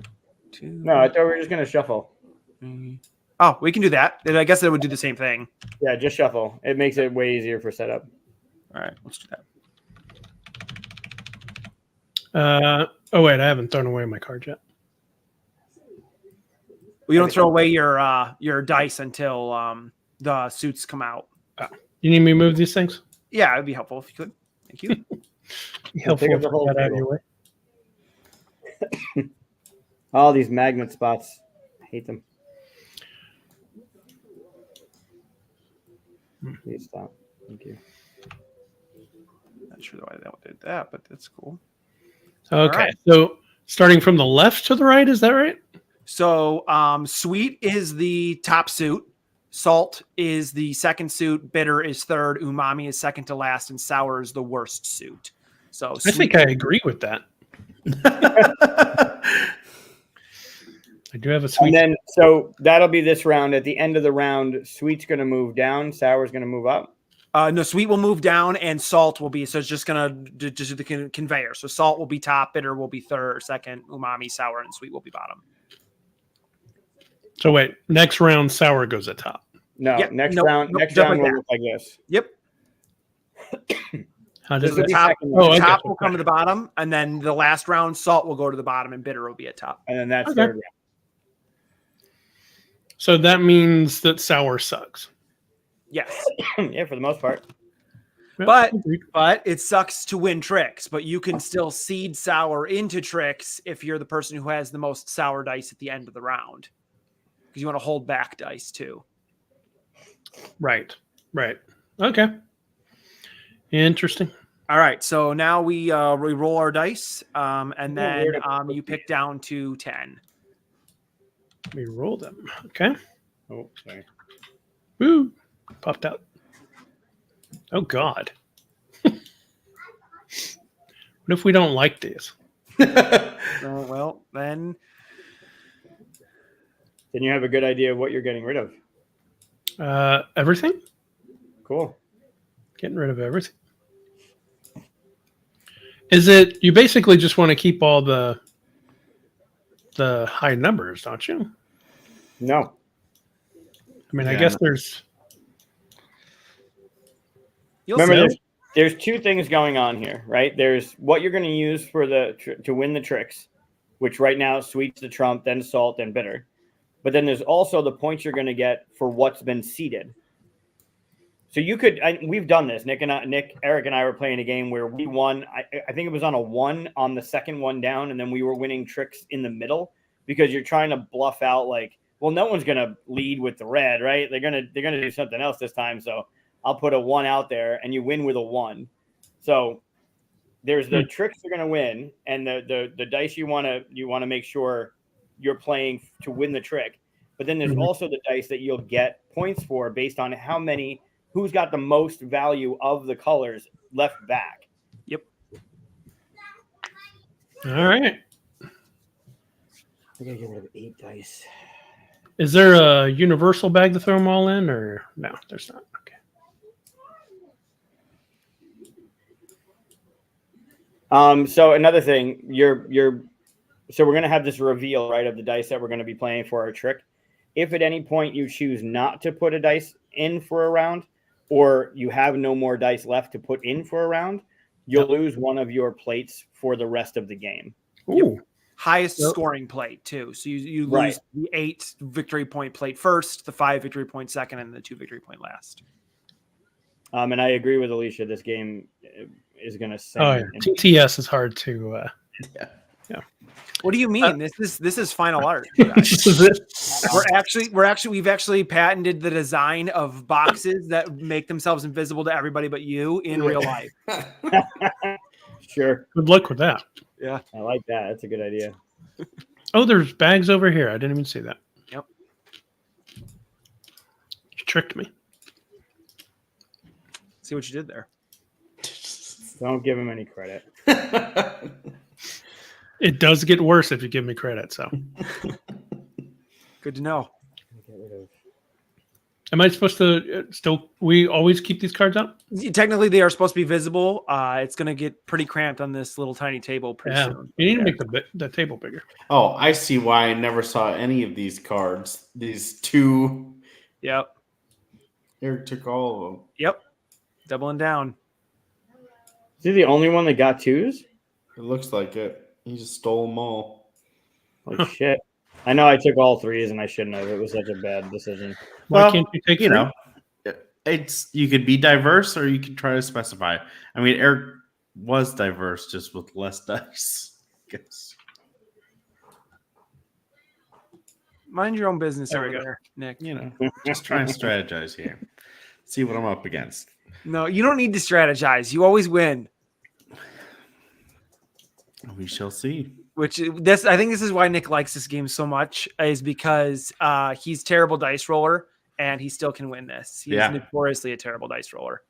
S3: 2.
S2: No, I thought we were just gonna shuffle.
S3: 3. Oh, we can do that. Then I guess that would do the same thing.
S2: Yeah, just shuffle. It makes it way easier for setup.
S3: All right. Let's do that.
S1: Oh, wait. I haven't thrown away my card yet.
S3: Well, you don't throw away your dice until the suits come out.
S1: You need me to move these things?
S3: Yeah, it'd be helpful if you could. Thank you.
S1: Helpful
S2: pick up
S1: if
S2: the
S1: I
S2: whole
S1: got out of
S2: table.
S1: your way.
S2: All these magnet spots. I hate them. Please stop. Thank you.
S3: Not sure why that did that, but that's cool.
S1: Okay.
S3: right.
S1: So starting from the left to the right, is that right?
S3: So sweet is the top suit. Salt is the second suit. Bitter is third. Umami is second to last, and sour is the worst suit. So
S1: I think I agree with that. I do have a sweet.
S2: And then, so that'll be this round. At the end of the round, sweet's going to move down, sour's going to move up.
S3: no, sweet will move down, and salt will be. So it's just gonna just do the conveyor. So salt will be top, bitter will be third or second, umami, sour, and sweet will be bottom.
S1: So wait, next round, sour goes at top.
S2: No,
S3: Yeah,
S2: next
S3: nope,
S2: round,
S3: nope,
S2: next
S3: just
S2: round
S3: like
S2: will
S3: that.
S2: look like this.
S3: Yep.
S1: How does
S3: The
S1: it?
S3: top,
S2: second
S3: the
S1: round. Oh, I
S3: top
S1: gotcha.
S3: will come to the bottom, and then the last round, salt will go to the bottom, and bitter will be at top.
S2: And then that's
S1: Okay.
S2: third round.
S1: So that means that sour sucks.
S3: Yes,
S2: Yeah, for the most part.
S1: Yeah,
S3: But-
S1: agreed.
S3: but it sucks to win tricks. But you can still seed sour into tricks if you're the person who has the most sour dice at the end of the round, because you want to hold back dice too.
S1: Right. Okay. Interesting.
S3: All right, so now we roll our dice, and
S2: Oh,
S3: then
S2: weird.
S3: you pick down to 10.
S1: Let me roll them. Okay.
S2: Oh, sorry.
S1: Woo. Popped out. Oh, God. What if we don't like these?
S3: Well, then
S2: Then you have a good idea of what you're getting rid of.
S1: Everything?
S2: Cool.
S1: Getting rid of everything. Is it, you basically just want to keep all the high numbers, don't you?
S2: No.
S1: I mean, I
S4: Yeah,
S1: guess
S4: no.
S1: there's,
S3: you'll
S2: Remember,
S3: see.
S2: there's two things going on here, right? There's what you're going to use for to win the tricks, which right now sweet's the trump, then salt, then bitter. But then there's also the points you're going to get for what's been seeded. So you could, we've done this. Eric, and I were playing a game where we won. I think it was on a 1 on the second one down, and then we were winning tricks in the middle because you're trying to bluff out like well, no one's gonna lead with the red, right? They're gonna do something else this time. So I'll put a 1 out there, and you win with a 1. So there's the tricks you're gonna win, and the dice you wanna make sure you're playing to win the trick. But then there's also the dice that you'll get points for based on who's got the most value of the colors left back.
S3: Yep.
S1: All right.
S2: I gotta get rid of 8 dice.
S1: Is there a universal bag to throw them all in, or no? There's not. Okay.
S2: So another thing, so we're gonna have this reveal, right, of the dice that we're gonna be playing for our trick. If at any point you choose not to put a dice in for a round, or you have no more dice left to put in for a round, you'll lose one of your plates for the rest of the game.
S1: Ooh.
S3: Highest scoring plate too. So you lose the 8 victory point plate first, the 5 victory point second, and the 2 victory point last.
S2: And I agree with Alicia. This game is going to sing.
S1: Oh, yeah. TTS is hard to.
S4: Yeah.
S3: What do you mean? This is final art. Guys. We've actually patented the design of boxes that make themselves invisible to everybody but you in real life.
S2: Sure.
S1: Good luck with that.
S3: Yeah,
S2: I like that. That's a good idea.
S1: Oh, there's bags over here. I didn't even see that.
S3: Yep.
S1: You tricked me.
S3: See what you did there.
S2: Don't give him any credit.
S1: It does get worse if you give me credit. So,
S3: good to know.
S1: am I supposed to still? We always keep these cards up.
S3: Technically, they are supposed to be visible. It's going to get pretty cramped on this little tiny table pretty soon.
S1: You need to make the table bigger.
S4: Oh, I see why I never saw any of these cards. These 2.
S3: Yep.
S4: Eric took all of them.
S3: Yep. Doubling down.
S2: Is he the only one that got 2s?
S4: It looks like it. He just stole them all.
S2: Like shit. I know I took all 3s and I shouldn't have. It was such a bad decision.
S1: Why can't you take?
S4: It's you could be diverse or you could try to specify. I mean, Eric was diverse, just with less dice. I guess.
S3: Mind your own business
S1: There we
S3: over
S1: go.
S3: there, Nick.
S4: Just try and strategize here. See what I'm up against.
S3: No, you don't need to strategize. You always win.
S4: We shall see.
S3: I think this is why Nick likes this game so much, is because he's terrible dice roller and he still can win this. He's notoriously a terrible dice roller.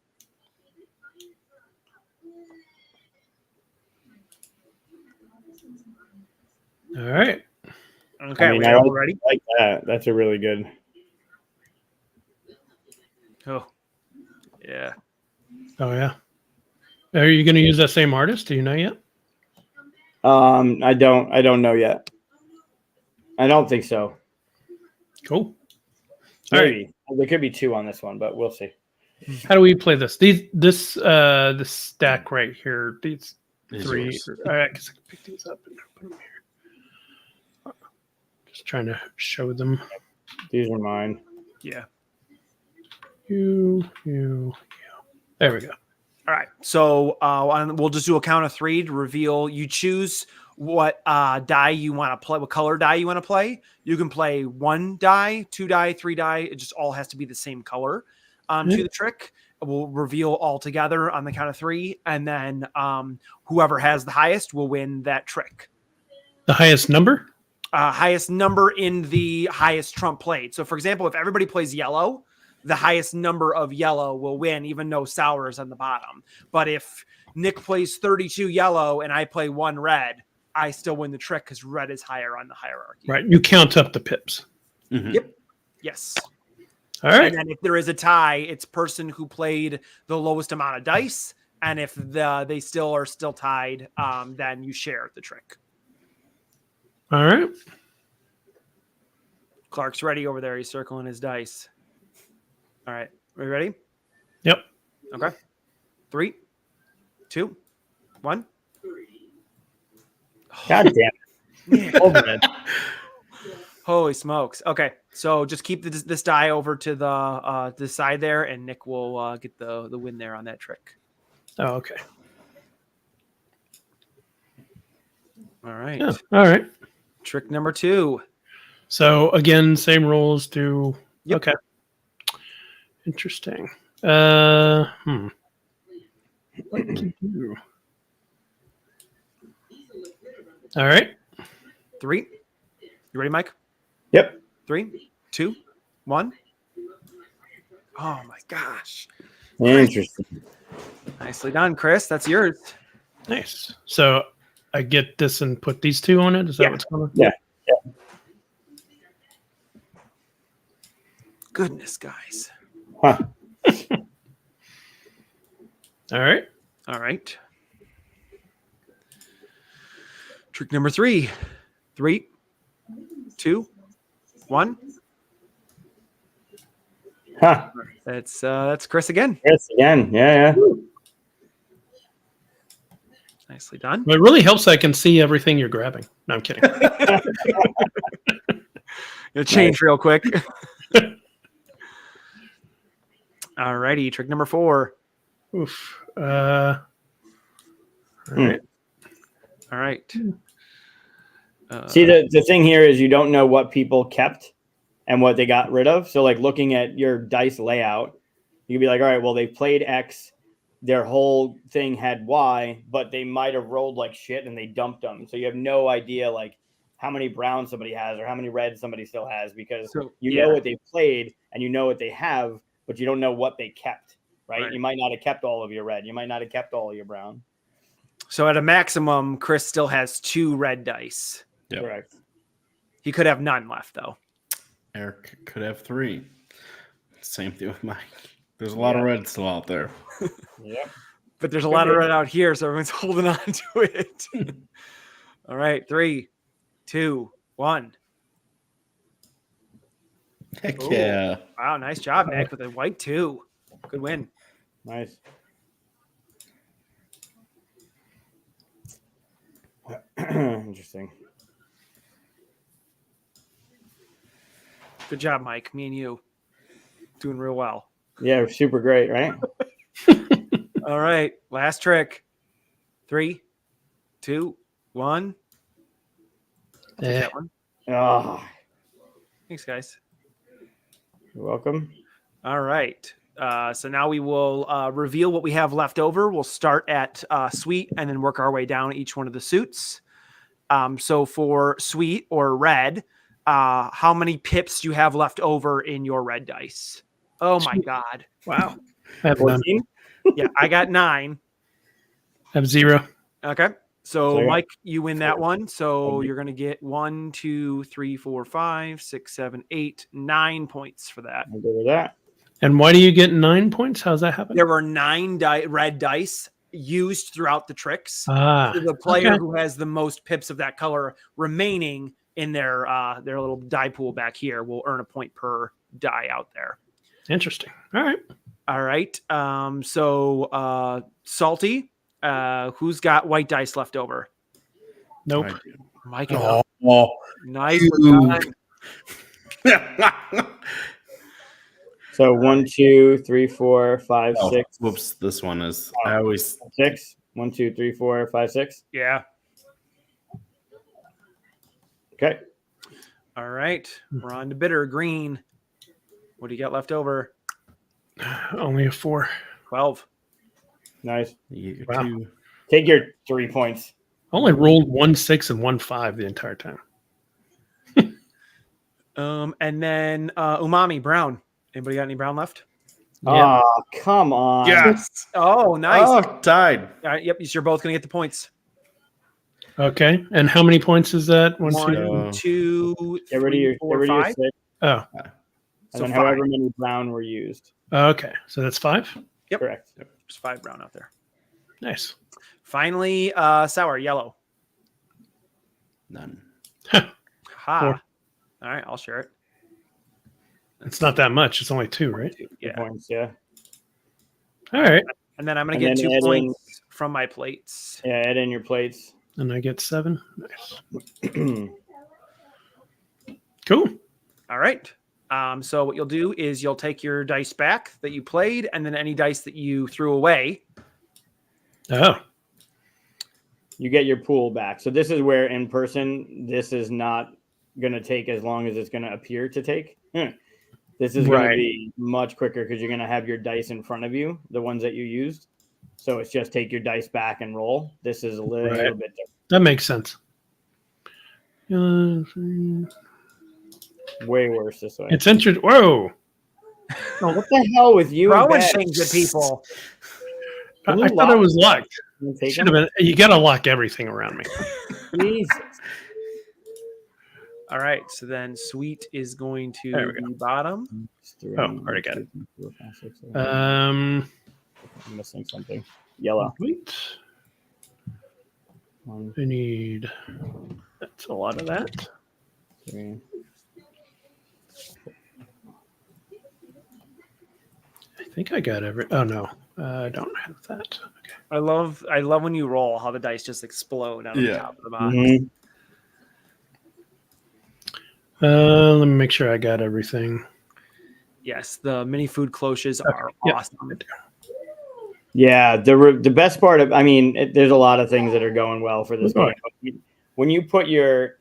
S1: All right.
S3: Okay,
S2: I mean,
S3: we're all ready.
S2: Like that. That's a really good.
S3: Oh, yeah.
S1: Oh yeah. Are you going to use that same artist? Do you know yet?
S2: I don't know yet. I don't think so.
S1: Cool.
S2: Maybe there could be 2 on this one, but we'll see.
S1: How do we play this? This stack right here. These
S4: These
S1: 3.
S4: yours.
S1: All right, I guess I can pick these up and put them here. Just trying to show them.
S2: These are mine.
S3: Yeah.
S1: You. There we go.
S3: All right. So we'll just do a count of 3 to reveal. You choose what die you want to play, what color die you want to play. You can play 1 die, 2 die, 3 die. It just all has to be the same color to the trick. We'll reveal all together on the count of 3. And then whoever has the highest will win that trick.
S1: The highest number?
S3: Highest number in the highest trump played. So, for example, if everybody plays yellow, the highest number of yellow will win, even though sour is on the bottom. But if Nick plays 32 yellow and I play 1 red, I still win the trick because red is higher on the hierarchy.
S1: Right. You count up the pips.
S4: Mm-hmm.
S3: Yep. Yes.
S1: All right.
S3: And then if there is a tie, it's person who played the lowest amount of dice. And if they still are tied, then you share the trick.
S1: All right.
S3: Clark's ready over there. He's circling his dice. All right. Are you ready?
S1: Yep.
S3: Okay. 3, 2, 1.
S2: God damn it. Hold it.
S3: Holy smokes. Okay. So just keep this die over to the side there, and Nick will get the win there on that trick.
S1: Oh, okay.
S3: All right.
S1: Yeah. All right.
S3: Trick number 2.
S1: So again, same rules to.
S3: Yep.
S1: Okay. Interesting. What to do? All right.
S3: 3. You ready, Mike?
S2: Yep.
S3: 3, 2, 1. Oh my gosh.
S2: Interesting.
S3: Nicely done, Chris. That's yours.
S1: Nice. So I get this and put these two on it. Is that
S3: Yeah.
S1: what's going on?
S2: Yeah.
S3: Goodness, guys.
S2: Huh.
S1: All right.
S3: All right. Trick number 3. 3, 2, 1.
S2: Huh.
S3: That's Chris again.
S2: Yes, again. Yeah.
S3: Nicely done.
S1: Well, it really helps. I can see everything you're grabbing. No, I'm kidding.
S3: Gonna change real quick. All righty. Trick number 4.
S1: Oof. All right.
S3: All right.
S2: See, the thing here is you don't know what people kept and what they got rid of. So, like, looking at your dice layout, you can be like, all right, well, they played X, their whole thing had Y, but they might have rolled like shit and they dumped them. So you have no idea, like, how many browns somebody has or how many reds somebody still has, because you know what they played and you know what they have, but you don't know what they kept, right? You might not have kept all of your red. You might not have kept all of your brown.
S3: So at a maximum, Chris still has 2 red dice.
S4: Yep.
S2: Correct.
S3: He could have none left, though.
S4: Eric could have 3. Same thing with Mike. There's a lot of red still out there.
S2: Yep.
S3: But there's a lot of red out here, so everyone's holding on to it. All right. 3, 2, 1.
S4: Heck
S3: Ooh.
S4: yeah.
S3: Wow. Nice job, Nick, with a white 2. Good win.
S2: Nice. Interesting.
S3: Good job, Mike. Me and you doing real well.
S2: Yeah, super great, right?
S3: All right. Last trick. 3, 2, 1. I'll take that one.
S2: Oh,
S3: Thanks, guys.
S2: you're welcome.
S3: All right. So now we will reveal what we have left over. We'll start at sweet and then work our way down each one of the suits. So for sweet or red, how many pips do you have left over in your red dice? Oh my God.
S1: Wow. I have none.
S2: 14?
S3: Yeah, I got 9.
S1: I have 0.
S3: Okay. So
S2: So,
S3: Mike, you win that one. So you're going to get 1, 2, 3, 4, 5, 6, 7, 8, 9 points for that.
S2: I'm good with that.
S1: And why do you get 9 points? How's that happen?
S3: There were 9 red dice used throughout the tricks.
S1: Ah,
S3: So the player
S1: okay.
S3: who has the most pips of that color remaining in their little die pool back here will earn a point per die out there.
S1: Interesting. All right.
S3: All right. So Salty, who's got white dice left over?
S1: Nope.
S4: I do.
S3: Mike.
S4: Oh.
S3: Nice.
S4: Huge.
S2: So 1, 2, 3, 4, 5,
S4: Oh,
S2: 6.
S4: whoops. This one is. I always.
S2: 6. 1, 2, 3, 4, 5, 6.
S3: Yeah.
S2: Okay.
S3: All right. We're on to bitter green. What do you got left over?
S1: Only a 4.
S3: 12.
S2: Nice.
S4: You
S1: Wow.
S4: two.
S2: Take your 3 points.
S1: I only rolled 1 6 and 1 5 the entire time.
S3: And then umami brown. Anybody got any brown left?
S1: Yeah.
S2: Oh, come on.
S3: Yes. Oh, nice.
S4: Oh, tied.
S3: All right. Yep. You're both going to get the points.
S1: Okay. And how many points is that? 1, 2.
S3: 1, 2,
S2: Get rid of
S3: 3,
S2: your,
S3: 4,
S2: get rid of your
S3: 5.
S2: 6.
S1: Oh,
S2: And
S3: So
S2: then
S3: 5.
S2: however many brown were used.
S1: okay. So that's 5.
S3: Yep.
S2: Correct.
S3: There's 5 brown out there.
S1: Nice.
S3: Finally, sour yellow.
S4: None.
S3: Ha.
S1: 4.
S3: All right. I'll share it.
S1: It's not that much. It's only 2, right?
S2: 2
S3: Yeah.
S2: points, yeah.
S1: All right.
S3: And then I'm going
S2: And
S3: to get
S2: then
S3: 2
S2: add
S3: points from my plates.
S2: Yeah, add in your plates.
S1: And I get 7. Nice. Cool.
S3: All right. So what you'll do is you'll take your dice back that you played, and then any dice that you threw away.
S1: Oh,
S2: You get your pool back. So this is where in person, this is not going to take as long as it's going to appear to take. This is going to be much quicker because you're going to have your dice in front of you, the ones that you used. So it's just take your dice back and roll. This is a little bit different.
S1: That makes sense.
S2: Way worse this way.
S1: It's interesting. Whoa.
S2: What the hell with you?
S3: Throwing things at people.
S1: I thought it was locked.
S2: Should
S1: have been. You got to lock everything around me.
S2: Jesus.
S3: All right, so then Sweet is going to the bottom.
S1: Already got it.
S2: I'm missing something. Yellow.
S1: Wait. I need. That's a lot of that.
S2: 3.
S1: I think I got every. Oh no, I don't have that. Okay.
S3: I love when you roll how the dice just explode out of the top of the box.
S2: Mm-hmm.
S1: Let me make sure I got everything.
S3: Yes, the mini food cloches are awesome.
S2: Yeah, the best part of, I mean, there's a lot of things that are going well for this game. When you put your,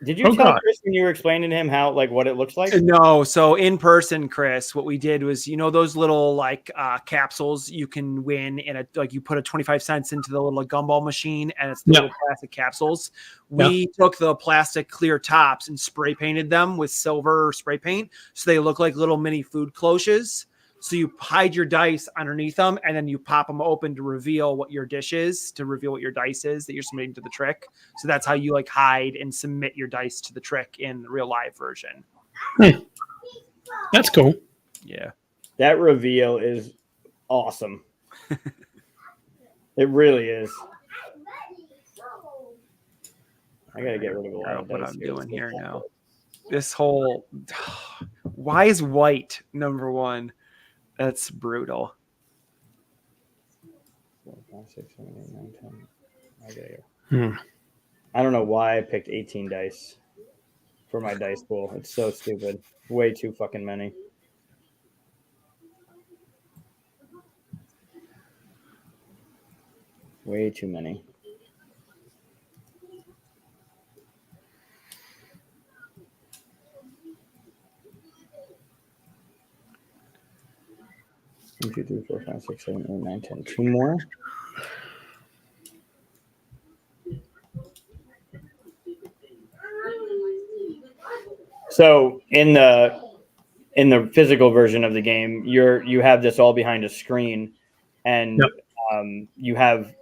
S2: did you tell Chris when you were explaining to him how, like, what it looks like?
S3: No, so in person, Chris, what we did was, those little like capsules you can win in a, like, you put a 25 cents into the little gumball machine and it's the little plastic capsules. We took the plastic clear tops and spray painted them with silver spray paint so they look like little mini food cloches. So you hide your dice underneath them, and then you pop them open to reveal what your dish is, to reveal what your dice is that you're submitting to the trick. So that's how you like hide and submit your dice to the trick in the real live version.
S1: That's cool.
S3: Yeah.
S2: That reveal is awesome. It really is. I got to get rid of a lot of
S3: what
S2: dice
S3: I'm doing here now. This whole... Why is white number 1? That's brutal.
S2: 4, 5, 6, 7, 8, 9, 10. I gotta go. I don't know why I picked 18 dice for my dice pool. It's so stupid. Way too fucking many. Way too many. One, 2, 3, 4, 5, 6, 7, 8, 9, 10. 2 more. So in the physical version of the game, you have this all behind a screen, and you have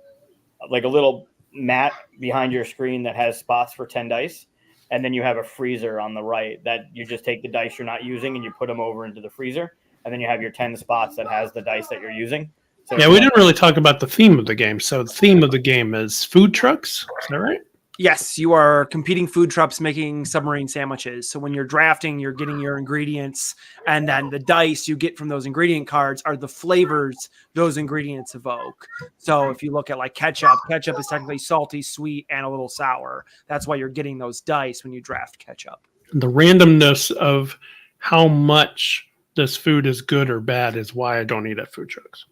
S2: like a little mat behind your screen that has spots for 10 dice, and then you have a freezer on the right that you just take the dice you're not using and you put them over into the freezer. And then you have your 10 spots that has the dice that you're using. So
S1: we didn't really talk about the theme of the game. So the theme of the game is food trucks. Is that right?
S3: Yes, you are competing food trucks making submarine sandwiches. So when you're drafting, you're getting your ingredients, and then the dice you get from those ingredient cards are the flavors those ingredients evoke. So if you look at like ketchup is technically salty, sweet, and a little sour. That's why you're getting those dice when you draft ketchup.
S1: The randomness of how much this food is good or bad is why I don't eat at food trucks.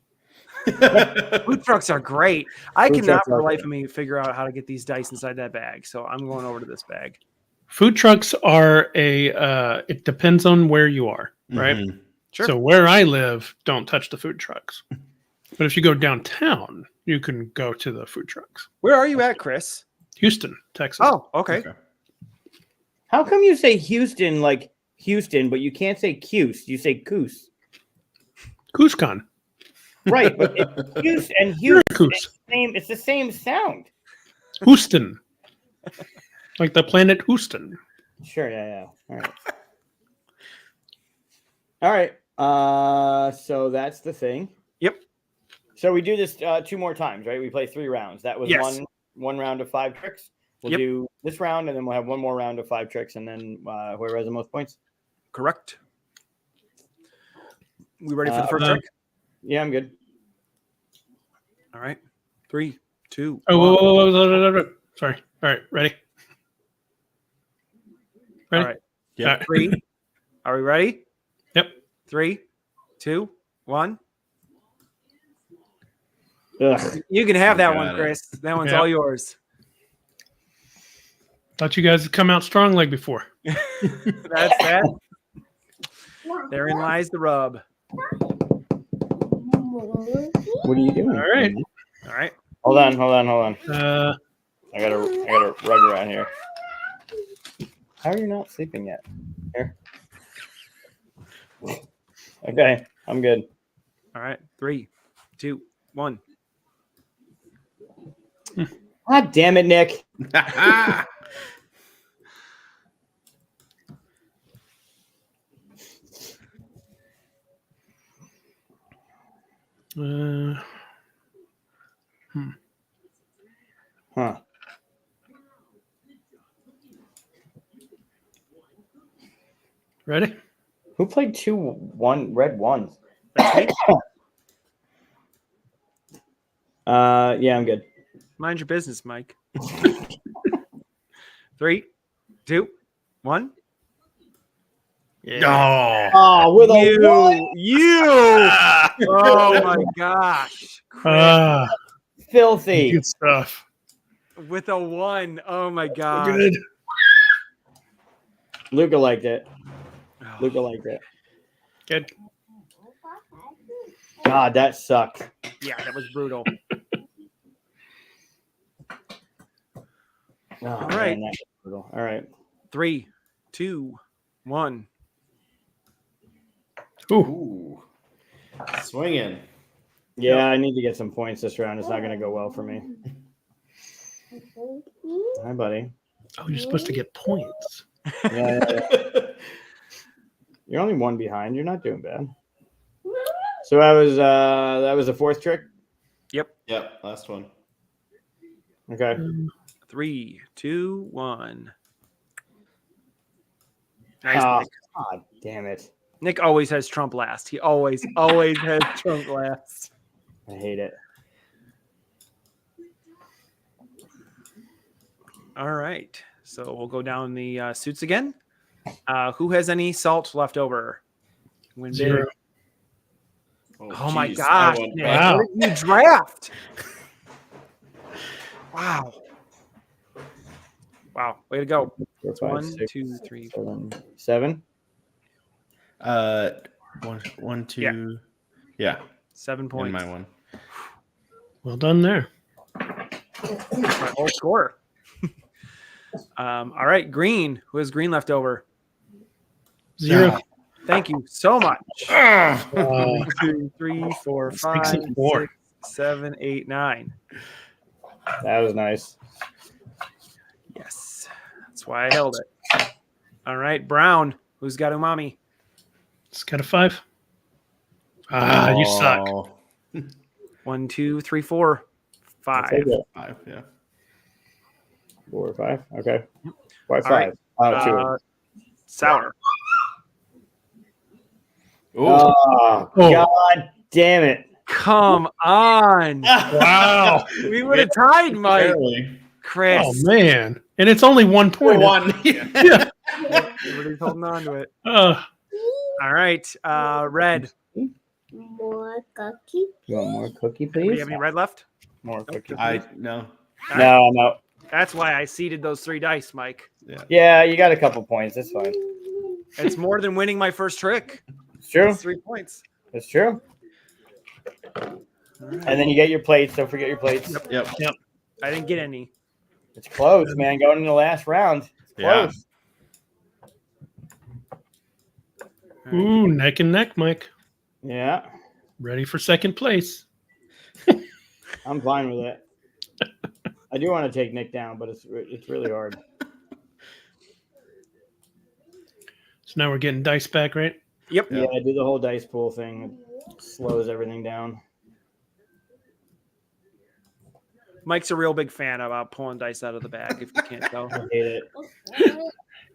S3: Food trucks are great. I cannot for the life of me figure out how to get these dice inside that bag. So I'm going over to this bag.
S1: Food trucks are it depends on where you are, right?
S3: Mm-hmm. Sure.
S1: So where I live, don't touch the food trucks. But if you go downtown, you can go to the food trucks.
S3: Where are you at, Chris?
S1: Houston, Texas.
S3: Oh, okay.
S2: How come you say Houston like Houston, but you can't say Cuse? You say Coos.
S1: CoosCon.
S2: Right, but it's Cuse and Houston. It's the same sound.
S1: Houston. Like the planet Houston.
S2: Sure, yeah. All right. So that's the thing.
S3: Yep.
S2: So we do this 2 more times, right? We play 3 rounds. That was one round of 5 tricks. We'll do this round, and then we'll have 1 more round of 5 tricks, and then whoever has the most points.
S3: Correct. We ready for the first trick?
S2: Yeah, I'm good.
S3: All right. 3, 2.
S1: Whoa. Sorry. All right. Ready?
S3: All right.
S4: Yep.
S3: 3. Are we ready?
S1: Yep.
S3: 3, 2, 1.
S2: Ugh.
S3: You can have that one, Chris. That one's all yours.
S1: Thought you guys had come out strong like before.
S3: That's that. Therein lies the rub.
S2: What are you doing?
S1: All right.
S3: All right.
S2: Hold on. I gotta rug around here. How are you not sleeping yet? Here. Okay, I'm good.
S3: All right. 3, 2, 1.
S2: God damn it, Nick. Huh.
S1: Ready?
S2: Who played 2-1 red ones?
S3: That's me.
S2: Yeah, I'm good.
S3: Mind your business, Mike. 3, 2, 1.
S1: Yeah.
S2: Oh, with a one.
S3: You. Oh my gosh. Chris,
S2: Filthy.
S1: Good stuff.
S3: with a 1. Oh my gosh.
S1: Good.
S2: Luca liked it.
S3: Oh,
S2: Luca liked it.
S1: Good.
S2: God, that sucked.
S3: yeah, that was brutal.
S2: Oh,
S3: All right.
S2: man, that was brutal. All right.
S3: 3, 2, 1.
S1: Ooh.
S4: Ooh. Swinging.
S2: Yeah, I need to get some points this round. It's not going to go well for me. Hi, buddy.
S1: Oh, you're supposed to get points.
S2: Yeah. You're only one behind. You're not doing bad. So that was the fourth trick.
S3: Yep.
S4: Yep, last one.
S2: Okay.
S3: 3, 2, 1. Nice.
S2: Oh,
S3: Nick.
S2: God damn it.
S3: Nick always has Trump last. He always has Trump last.
S2: I hate it.
S3: All right. So we'll go down the suits again. Who has any salt left over? Win big.
S1: 0.
S3: Oh my
S4: geez,
S3: gosh.
S4: I went
S3: Nick,
S4: back.
S1: Wow.
S3: what did you draft? Wow. Wow. Way to go.
S2: 4, 5,
S3: 1,
S2: 6,
S3: 2, 3,
S2: 7.
S4: One, two. Yeah,
S3: 7
S4: in
S3: points.
S4: my one.
S1: Well done there.
S3: My whole score. All right. Green. Who has green left over?
S1: 0.
S3: Thank you so much.
S1: Uh,
S3: 1, 2, 3, 4, 5,
S1: 6 and 4.
S3: 6, 7, 8, 9.
S2: That was nice.
S3: Yes. That's why I held it. All right. Brown. Who's got umami?
S1: It's got a 5. Ah, you suck.
S4: Oh,
S3: 1, 2, 3, 4, 5.
S2: I'll take it.
S4: 5, yeah.
S2: 4 or 5. Okay. Why 5?
S3: right.
S2: Oh, 2.
S3: Sour.
S4: Ooh.
S2: Oh,
S1: Oh.
S2: God damn it.
S3: Come on.
S1: Wow.
S3: We would have tied, Mike.
S4: Barely.
S3: Chris.
S1: Oh, man. And it's only 1 point.
S4: One.
S1: Yeah.
S3: Everybody's holding on to it.
S1: Uh,
S3: All right. Red.
S5: More cookie.
S2: You want more cookie,
S3: Do you
S2: please?
S3: have any red left?
S2: More cookie.
S4: No.
S2: No.
S3: That's why I seeded those 3 dice, Mike.
S2: Yeah, you got a couple points. That's fine.
S3: It's more than winning my first trick.
S2: It's true.
S3: It's 3 points.
S2: It's true.
S3: All right.
S2: And then you get your plates. Don't forget your plates.
S4: Yep.
S3: I didn't get any.
S2: It's close, man. Going in the last round. It's
S4: Yeah.
S2: close.
S1: ooh, neck and neck, Mike.
S2: Yeah.
S1: Ready for second place.
S2: I'm fine with it. I do want to take Nick down, but it's really hard.
S1: So now we're getting dice back, right?
S3: Yep.
S2: Yeah, do the whole dice pool thing. It slows everything down.
S3: Mike's a real big fan about pulling dice out of the bag, if you can't tell.
S2: I hate it.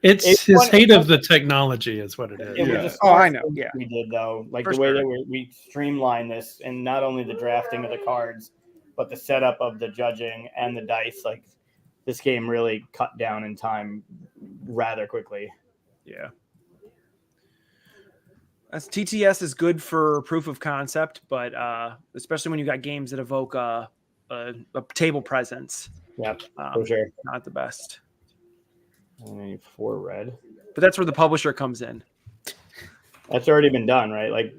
S1: It's
S2: It's
S1: his
S2: one-
S1: hate of the technology is what it
S2: It
S1: is.
S2: was
S4: Yeah.
S2: a
S3: Oh, I
S2: smart
S3: know,
S2: thing
S3: yeah.
S2: we did though, like
S3: For
S2: the way
S3: sure.
S2: that we streamlined this, and not only the drafting of the cards, but the setup of the judging and the dice. Like this game really cut down in time rather quickly.
S3: Yeah. As TTS is good for proof of concept, but especially when you got games that evoke a table presence,
S2: Yep, for sure.
S3: not the best.
S2: I need 4 red.
S3: But that's where the publisher comes in.
S2: That's already been done, right? Like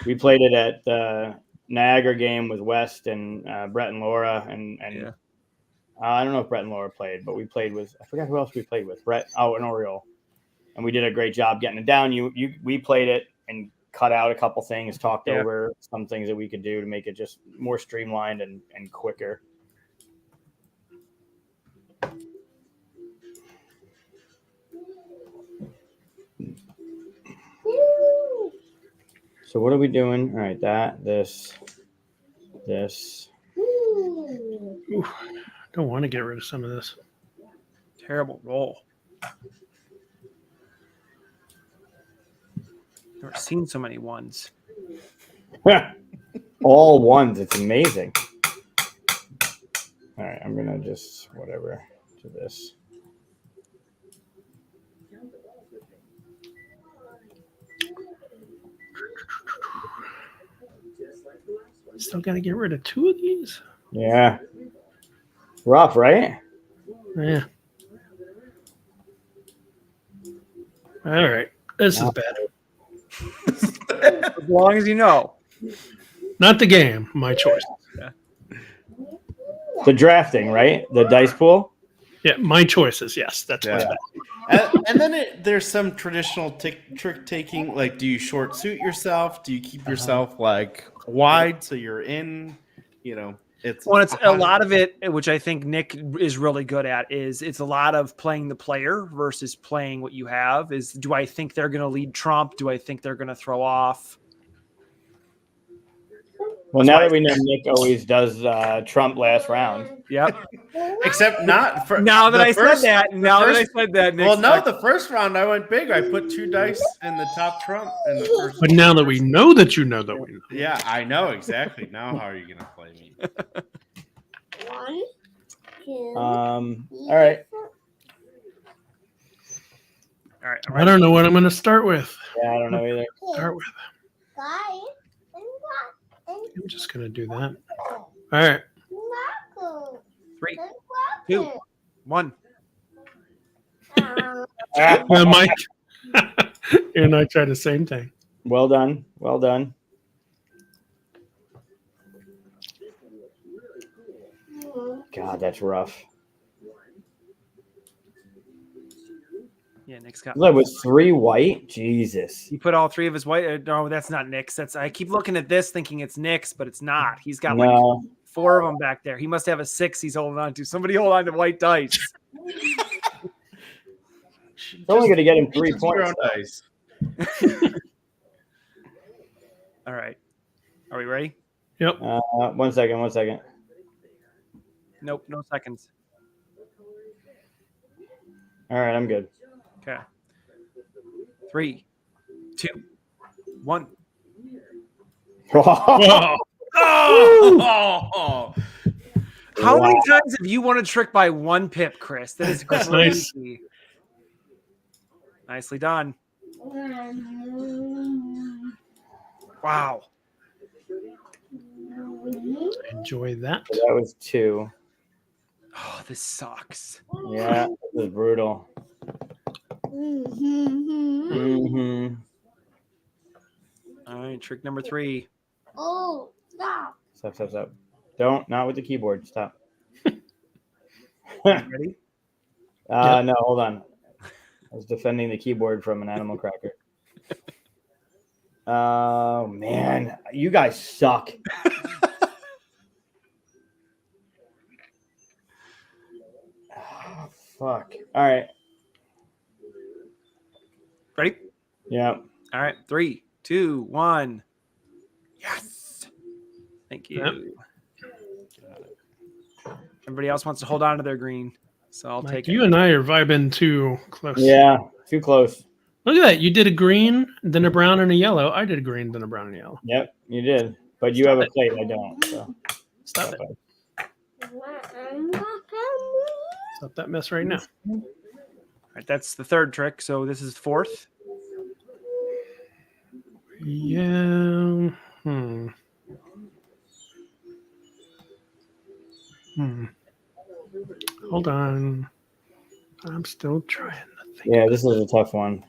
S2: we played it at the Niagara game with West and Brett and Laura, and
S3: Yeah.
S2: I don't know if Brett and Laura played, but we played with, I forgot who else we played with. Brett, and Oriole, and we did a great job getting it down. We played it and cut out a couple things, talked over some things that we could do to make it just more streamlined and quicker. So what are we doing? All right, this.
S1: Ooh, don't want to get rid of some of this.
S3: Terrible roll. Never seen so many ones.
S2: All ones. It's amazing. All right, I'm gonna just whatever to this.
S1: Still got to get rid of 2 of these.
S2: Yeah. Rough, right?
S1: Yeah. All right. This is bad.
S3: As long as you know.
S1: Not the game. My choice.
S2: The drafting, right? The dice pool.
S1: Yeah, my choices. Yes, that's what's bad.
S4: And then there's some traditional trick taking. Like, do you short suit yourself? Do you keep yourself like wide so you're in? It's
S3: a lot of it, which I think Nick is really good at, is it's a lot of playing the player versus playing what you have. Do I think they're going to lead Trump? Do I think they're going to throw off?
S2: Well, now that we know Nick always does Trump last round.
S3: Yep.
S4: Except not for
S3: now that I said that. Nick.
S4: Well, no, the first round I went big. I put 2 dice in the top Trump in the first.
S1: But now that we know that you know that we know.
S4: Yeah, I know exactly. Now how are you gonna play me?
S5: 1, 2.
S2: All right.
S3: All right.
S1: I don't know what I'm going to start with.
S2: Yeah, I don't know either.
S1: Start with.
S5: Guys,
S1: I'm just going to do that. All right.
S3: 3, 2, 1.
S1: Mike. And I tried the same thing.
S2: Well done. Well done. God, that's rough.
S3: Yeah, Nick's got.
S2: That was 3 white. Jesus.
S3: He put all 3 of his white. No, that's not Nick's. I keep looking at this thinking it's Nick's, but it's not. He's got like
S2: No.
S3: 4 of them back there. He must have a 6 he's holding on to. Somebody hold on to white dice.
S2: It's only going to get him 3 points.
S4: Dice.
S3: All right. Are we ready?
S1: Yep.
S2: 1 second.
S3: Nope, no seconds.
S2: All right, I'm good.
S3: Okay. 3, 2, 1.
S1: Whoa.
S4: Oh!
S3: How many times have you won a trick by 1 pip, Chris? That is
S1: That's
S3: crazy. Nicely done. Wow.
S1: Enjoy that.
S2: So that was 2.
S3: Oh, this sucks.
S2: Yeah, this is brutal. Mm-hmm.
S3: All right, trick number 3.
S5: Oh, stop.
S2: Stop. Not with the keyboard. Stop.
S3: Ready?
S2: No, hold on. I was defending the keyboard from an animal cracker. Oh, man. You guys suck. Oh, fuck. All right.
S3: Ready?
S2: Yeah.
S3: All right, 3, 2, 1. Yes. Thank you.
S1: Yep.
S3: Everybody else wants to hold on to their green, so I'll
S1: Mike,
S3: take
S1: you
S3: it.
S1: and I are vibing too close.
S2: Yeah. Too close.
S1: Look at that. You did a green, then a brown, and a yellow. I did a green, then a brown and a yellow.
S2: Yep, you did. But you have a plate. I don't. So.
S1: Stop it. Stop that mess right now.
S3: All right, that's the 3rd trick, so this is 4th.
S1: Yeah. Hold on. I'm still trying to think.
S2: Yeah, this is a tough one.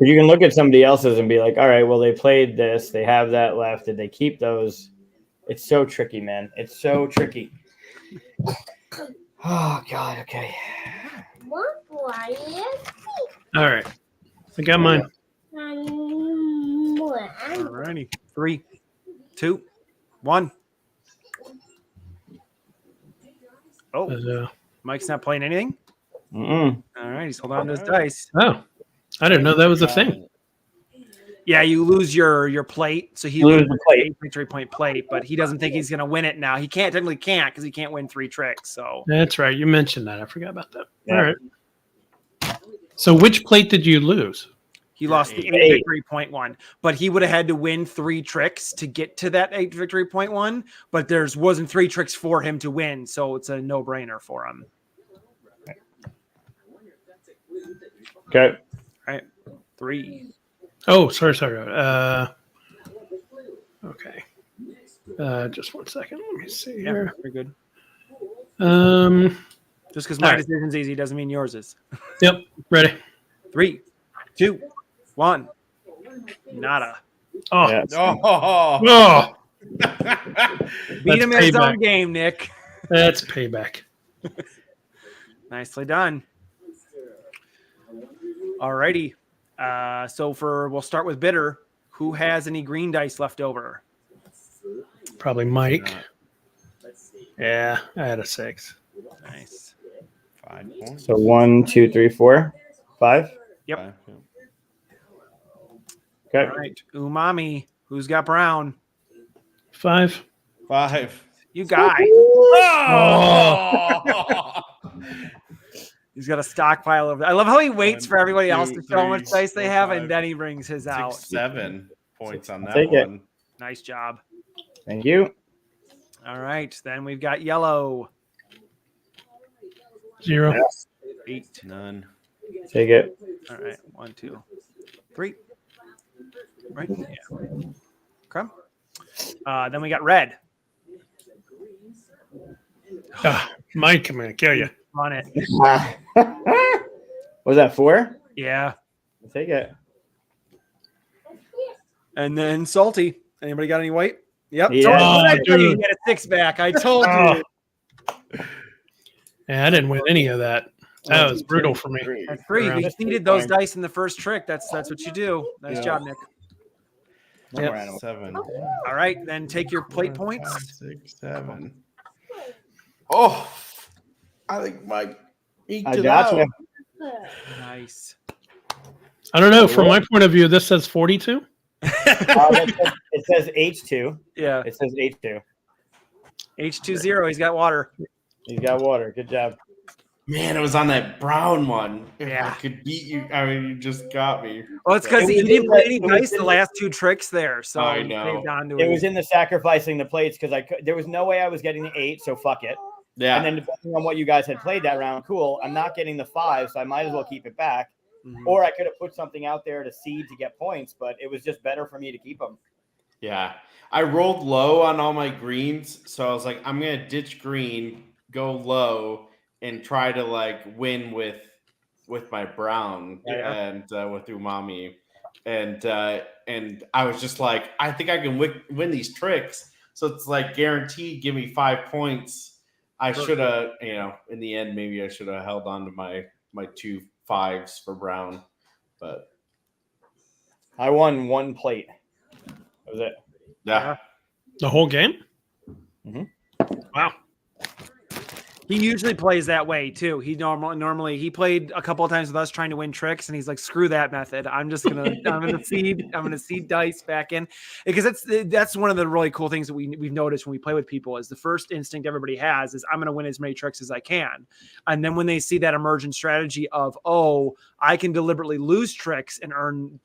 S2: You can look at somebody else's and be like, all right, well, they played this. They have that left. Did they keep those? It's so tricky, man. It's so tricky. Oh, God. Okay.
S5: What Brian?
S1: All right. I got mine.
S3: All righty. 3, 2, 1. Oh, Mike's not playing anything.
S2: Mm-mm.
S3: All right, he's holding on to his dice.
S1: Oh, I didn't know that was a thing.
S3: Yeah, you lose your plate, so he
S2: Lose the plate.
S3: victory point plate, but he doesn't think he's going to win it now. He technically can't because he can't win 3 tricks. So
S1: That's right. You mentioned that. I forgot about that.
S2: Yeah.
S1: All right. So which plate did you lose?
S3: he lost the 8 victory point one, but he would have had to win 3 tricks to get to that 8 victory point one. But wasn't 3 tricks for him to win, so it's a no brainer for him.
S2: Okay.
S3: All right, 3.
S1: Oh, sorry. Okay. Just 1 second. Let me see
S3: Yeah,
S1: here.
S3: very good. Just because my
S1: All right.
S3: decision's easy doesn't mean yours is.
S1: Yep. Ready.
S3: 3, 2, 1. Nada.
S1: Oh.
S2: Yeah.
S4: Oh,
S1: Oh.
S3: Beat him in his
S1: payback.
S3: own game, Nick.
S1: That's payback.
S3: Nicely done. Alrighty. So we'll start with Bitter. Who has any green dice left over?
S1: Probably Mike. Yeah, I had a 6.
S3: Nice.
S4: 5 points.
S2: So 1, 2, 3, 4, 5.
S3: Yep.
S4: 5, yeah.
S2: Okay.
S3: All right. Umami. Who's got brown?
S1: 5.
S4: 5.
S3: You guy.
S4: Oh!
S3: He's got a stockpile of. I love how he waits
S4: 1,
S3: for everybody else
S4: 2,
S3: to show how
S4: 3,
S3: much dice they
S4: 4,
S3: have,
S4: 5,
S3: and then he brings his
S4: 6,
S3: out.
S4: 7 points on that
S2: Take it.
S4: one.
S3: Nice job.
S2: Thank you.
S3: All right. Then we've got yellow.
S1: 0.
S3: 8.
S4: None.
S2: Take it.
S3: All right. 1, 2, 3. Right. Yeah. Okay. Then we got red.
S1: Mike, I'm going to kill you.
S3: On it.
S2: Was that 4?
S3: Yeah.
S2: Take it.
S3: And then salty. Anybody got any white? Yep.
S2: Yeah.
S3: Salty. What did I tell you?
S1: Dude.
S3: He had a 6 back. I told
S1: Oh.
S3: you.
S1: Yeah, I didn't win any of that. That was brutal for me.
S3: That's 3.
S1: Around.
S3: You needed those dice in the first trick. That's what you do. Nice
S4: Yeah.
S3: job, Nick.
S1: Yep.
S4: 7.
S3: All right. Then take your plate points.
S4: 5, 6, 7. Oh, I think Mike eked
S2: I
S4: it
S2: got
S4: out.
S2: you.
S3: Nice.
S1: I don't know. From my point of view, this says 42.
S2: It says H2.
S3: Yeah.
S2: It says H2.
S3: H20. He's got water.
S2: He's got water. Good job.
S4: Man, it was on that brown one. If
S3: Yeah.
S4: I could beat you. I mean, you just got me.
S3: Well, it's because
S2: It
S3: he
S2: was
S3: didn't
S2: in
S3: play
S2: the-
S3: any
S2: it was
S3: dice
S2: in
S3: the
S2: the-
S3: last 2 tricks there, so
S4: I
S3: he
S4: know.
S3: saved on to
S2: It was in the sacrificing the plates because there was no way I was getting the 8, so fuck it.
S4: Yeah.
S2: And then depending on what you guys had played that round, cool. I'm not getting the 5, so I might as well keep it back.
S3: Mhm.
S2: Or I could have put something out there to seed to get points, but it was just better for me to keep them.
S4: Yeah. I rolled low on all my greens. So I was like, I'm going to ditch green, go low, and try to like win with my brown and with Umami. And I was just like, I think I can win these tricks. So it's like guaranteed, give me 5 points. I should have, in the end, maybe I should have held on to my 2 5s for brown. But
S2: I won 1 plate. That was it.
S4: yeah.
S1: The whole game?
S2: Mhm.
S1: Wow.
S3: He usually plays that way too. He normally he played a couple of times with us trying to win tricks, and he's like, "Screw that method. I'm gonna seed dice back in," because that's one of the really cool things that we've noticed when we play with people is the first instinct everybody has is I'm gonna win as many tricks as I can, and then when they see that emergent strategy of I can deliberately lose tricks and earn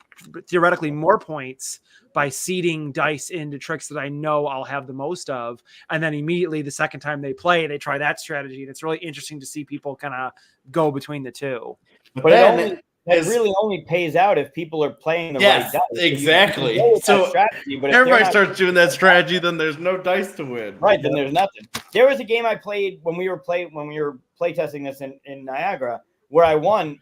S3: theoretically more points by seeding dice into tricks that I know I'll have the most of. And then immediately the second time they play, they try that strategy. And it's really interesting to see people kind of go between the two.
S2: But it It really only pays out if people are playing the right dice.
S4: Exactly. So strategy, but everybody starts doing that strategy, then there's no dice to win.
S2: Right, then there's nothing. There was a game I played when we were playtesting this in Niagara, where I won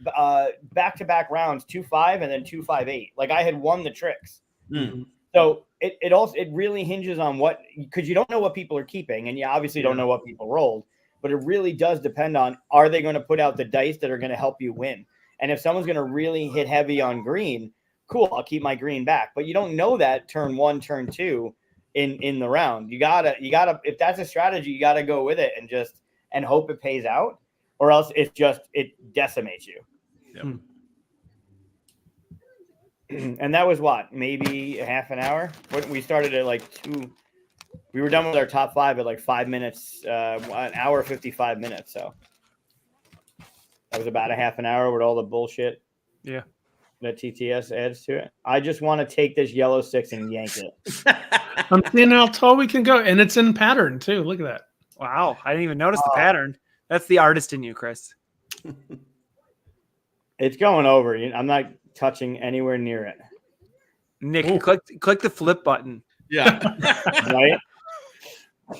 S2: back-to-back rounds 2-5 and then 2-5-8. Like I had won the tricks.
S4: Mm.
S2: So it really hinges on what, because you don't know what people are keeping, and you obviously don't know what people rolled, but it really does depend on, are they going to put out the dice that are going to help you win? And if someone's going to really hit heavy on green, cool, I'll keep my green back. But you don't know that turn 1, turn 2 in the round. You gotta if that's a strategy, you gotta go with it and hope it pays out, or else it decimates you.
S4: Yep.
S2: And that was what, maybe a half an hour? We started at like 2. We were done with our top 5 at like 5 minutes, an hour 55 minutes. So that was about a half an hour with all the bullshit.
S3: Yeah.
S2: That TTS adds to it. I just want to take this yellow 6 and yank it.
S1: I'm seeing how tall we can go, and it's in pattern too. Look at that.
S3: Wow, I didn't even notice the pattern. That's the artist in you, Chris.
S2: It's going over. I'm not touching anywhere near it.
S3: Nick, click the flip button.
S4: Yeah.
S2: Right?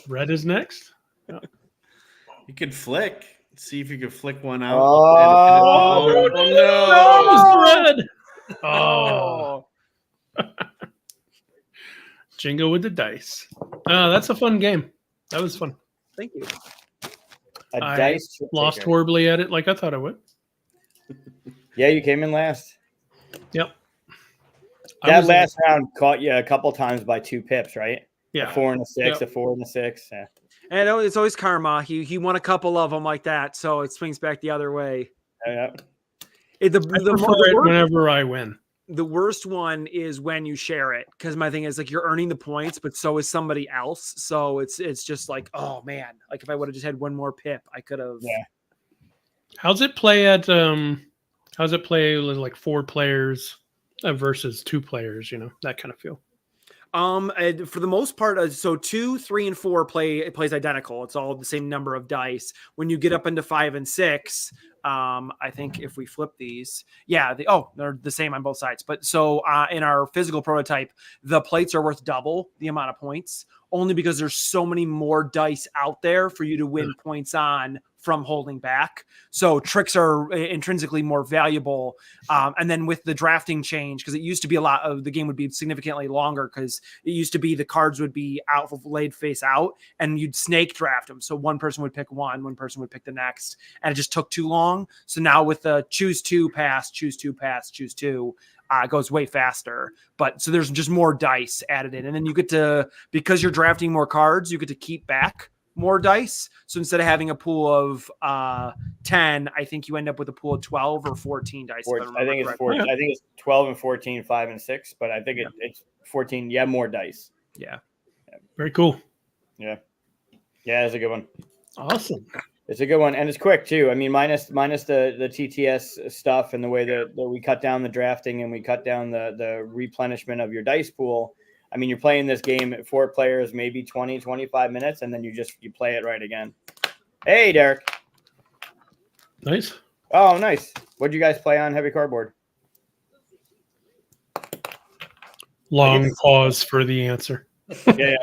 S1: Red is next.
S4: You could flick. See if you could flick one out.
S2: Oh,
S1: no! Red. Oh. Jingo with the dice. That's a fun game. That was fun.
S3: Thank you.
S2: A dice
S1: lost horribly at it like I thought I would.
S2: Yeah, you came in last.
S1: Yep.
S2: That last round caught you a couple times by 2 pips, right?
S1: Yeah.
S2: A 4 and a 6, a 4 and a 6. Yeah.
S3: And it's always karma. He won a couple of them like that, so it swings back the other way.
S2: Yeah.
S1: Whenever I win.
S3: The worst one is when you share it, because my thing is like you're earning the points, but so is somebody else. So it's just like, oh man, like if I would have just had one more pip, I could have.
S2: Yeah.
S1: How's it play at how's it play with like 4 players versus 2 players? You know, that kind of feel.
S3: For the most part, so 2, 3, and 4 plays identical. It's all the same number of dice. When you get up into 5 and 6, I think if we flip these, they're the same on both sides. But so in our physical prototype, the plates are worth double the amount of points, only because there's so many more dice out there for you to win points on from holding back. So tricks are intrinsically more valuable. And then with the drafting change, because it used to be the game would be significantly longer, because it used to be the cards would be laid face out and you'd snake draft them. So one person would pick one person would pick the next, and it just took too long. So now with the choose 2, pass, choose 2, pass, choose 2, it goes way faster. But so there's just more dice added in. And then you get to, because you're drafting more cards, you get to keep back more dice. So instead of having a pool of 10, I think you end up with a pool of 12 or 14 dice.
S2: I think it's 14. I think it's 12 and 14, 5 and 6, but I think it's 14. Yeah, more dice.
S3: Yeah.
S1: Very cool.
S2: Yeah. Yeah, it's a good one.
S1: Awesome.
S2: It's a good one, and it's quick too. I mean, minus the TTS stuff and the way that we cut down the drafting and we cut down the replenishment of your dice pool. I mean, you're playing this game at 4 players, maybe 20, 25 minutes, and then you play it right again. Hey, Derek.
S1: Nice.
S2: Oh, nice. What'd you guys play on heavy cardboard?
S1: Long pause for the answer.
S2: Yeah.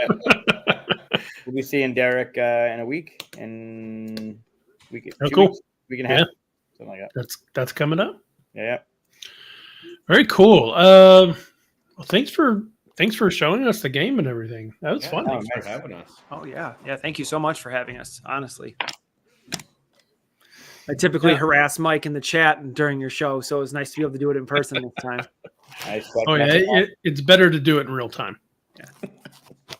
S2: We'll be seeing Derek in a week, and week and a half, something like that.
S1: That's coming up.
S2: Yeah.
S1: Very cool. Well, thanks for showing us the game and everything. That was fun.
S4: Thanks for having us.
S3: Oh yeah. Thank you so much for having us. Honestly, I typically harass Mike in the chat during your show, so it was nice to be able to do it in person this time.
S2: Nice.
S1: Oh yeah, it's better to do it in real time. Yeah.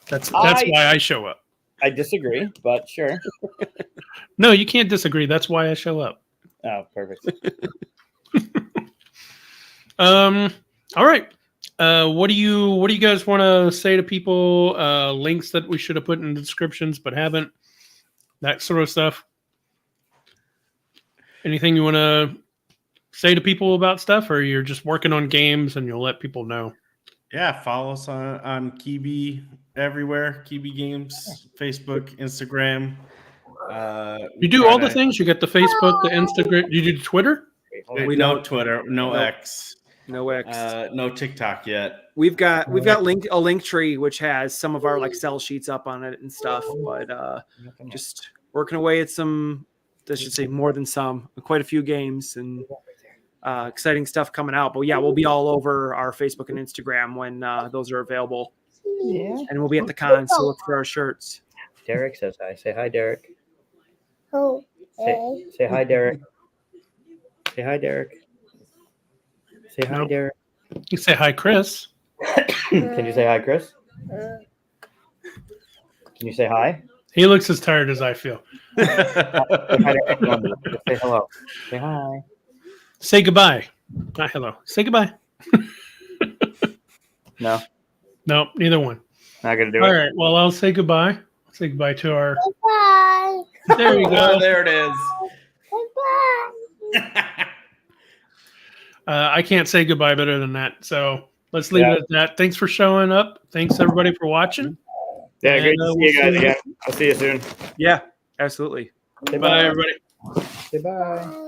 S1: That's why I show up.
S2: I disagree, but sure.
S1: No, you can't disagree. That's why I show up.
S2: Oh, perfect.
S1: All right. What do you guys want to say to people? Links that we should have put in the descriptions but haven't. That sort of stuff. Anything you want to say to people about stuff, or you're just working on games and you'll let people know?
S4: Yeah, follow us on KeyBee everywhere. KeyBee Games, Facebook, Instagram.
S1: You do all the things. You get the Facebook, the Instagram. You do Twitter.
S3: We
S4: no
S3: don't-
S4: Twitter, no
S3: Nope.
S4: X,
S3: No X.
S4: no TikTok yet.
S3: We've got a link tree which has some of our like sell sheets up on it and stuff, but just working away at some, I should say more than some, quite a few games and exciting stuff coming out. But yeah, we'll be all over our Facebook and Instagram when those are available.
S2: Yeah.
S3: And we'll be at the con, so look for our shirts.
S2: Derek says hi. Say hi, Derek.
S5: Oh,
S2: Say hi, Derek. Say hi, Derek. Say hi,
S1: Nope.
S2: Derek.
S1: You say hi, Chris.
S2: Can you say hi, Chris? Can you say hi?
S1: He looks as tired as I feel.
S2: Say hi to everyone. Just say hello. Say hi.
S1: Say goodbye. Not hello. Say goodbye.
S2: No,
S1: No, neither one.
S2: not gonna do
S1: All
S2: it.
S1: right. Well, I'll say goodbye. Say goodbye to our.
S5: bye.
S1: There you
S4: Oh,
S1: go.
S4: there it is.
S5: Bye.
S2: Uh,
S1: I can't say goodbye better than that. So let's leave it at that. Thanks for showing up. Thanks everybody for watching.
S2: Yeah, great to
S1: And,
S2: see
S1: we'll
S2: you guys
S1: see
S2: again. I'll see you soon.
S3: Yeah, absolutely.
S2: Say
S1: Bye, everybody.
S2: Say bye.
S5: Bye.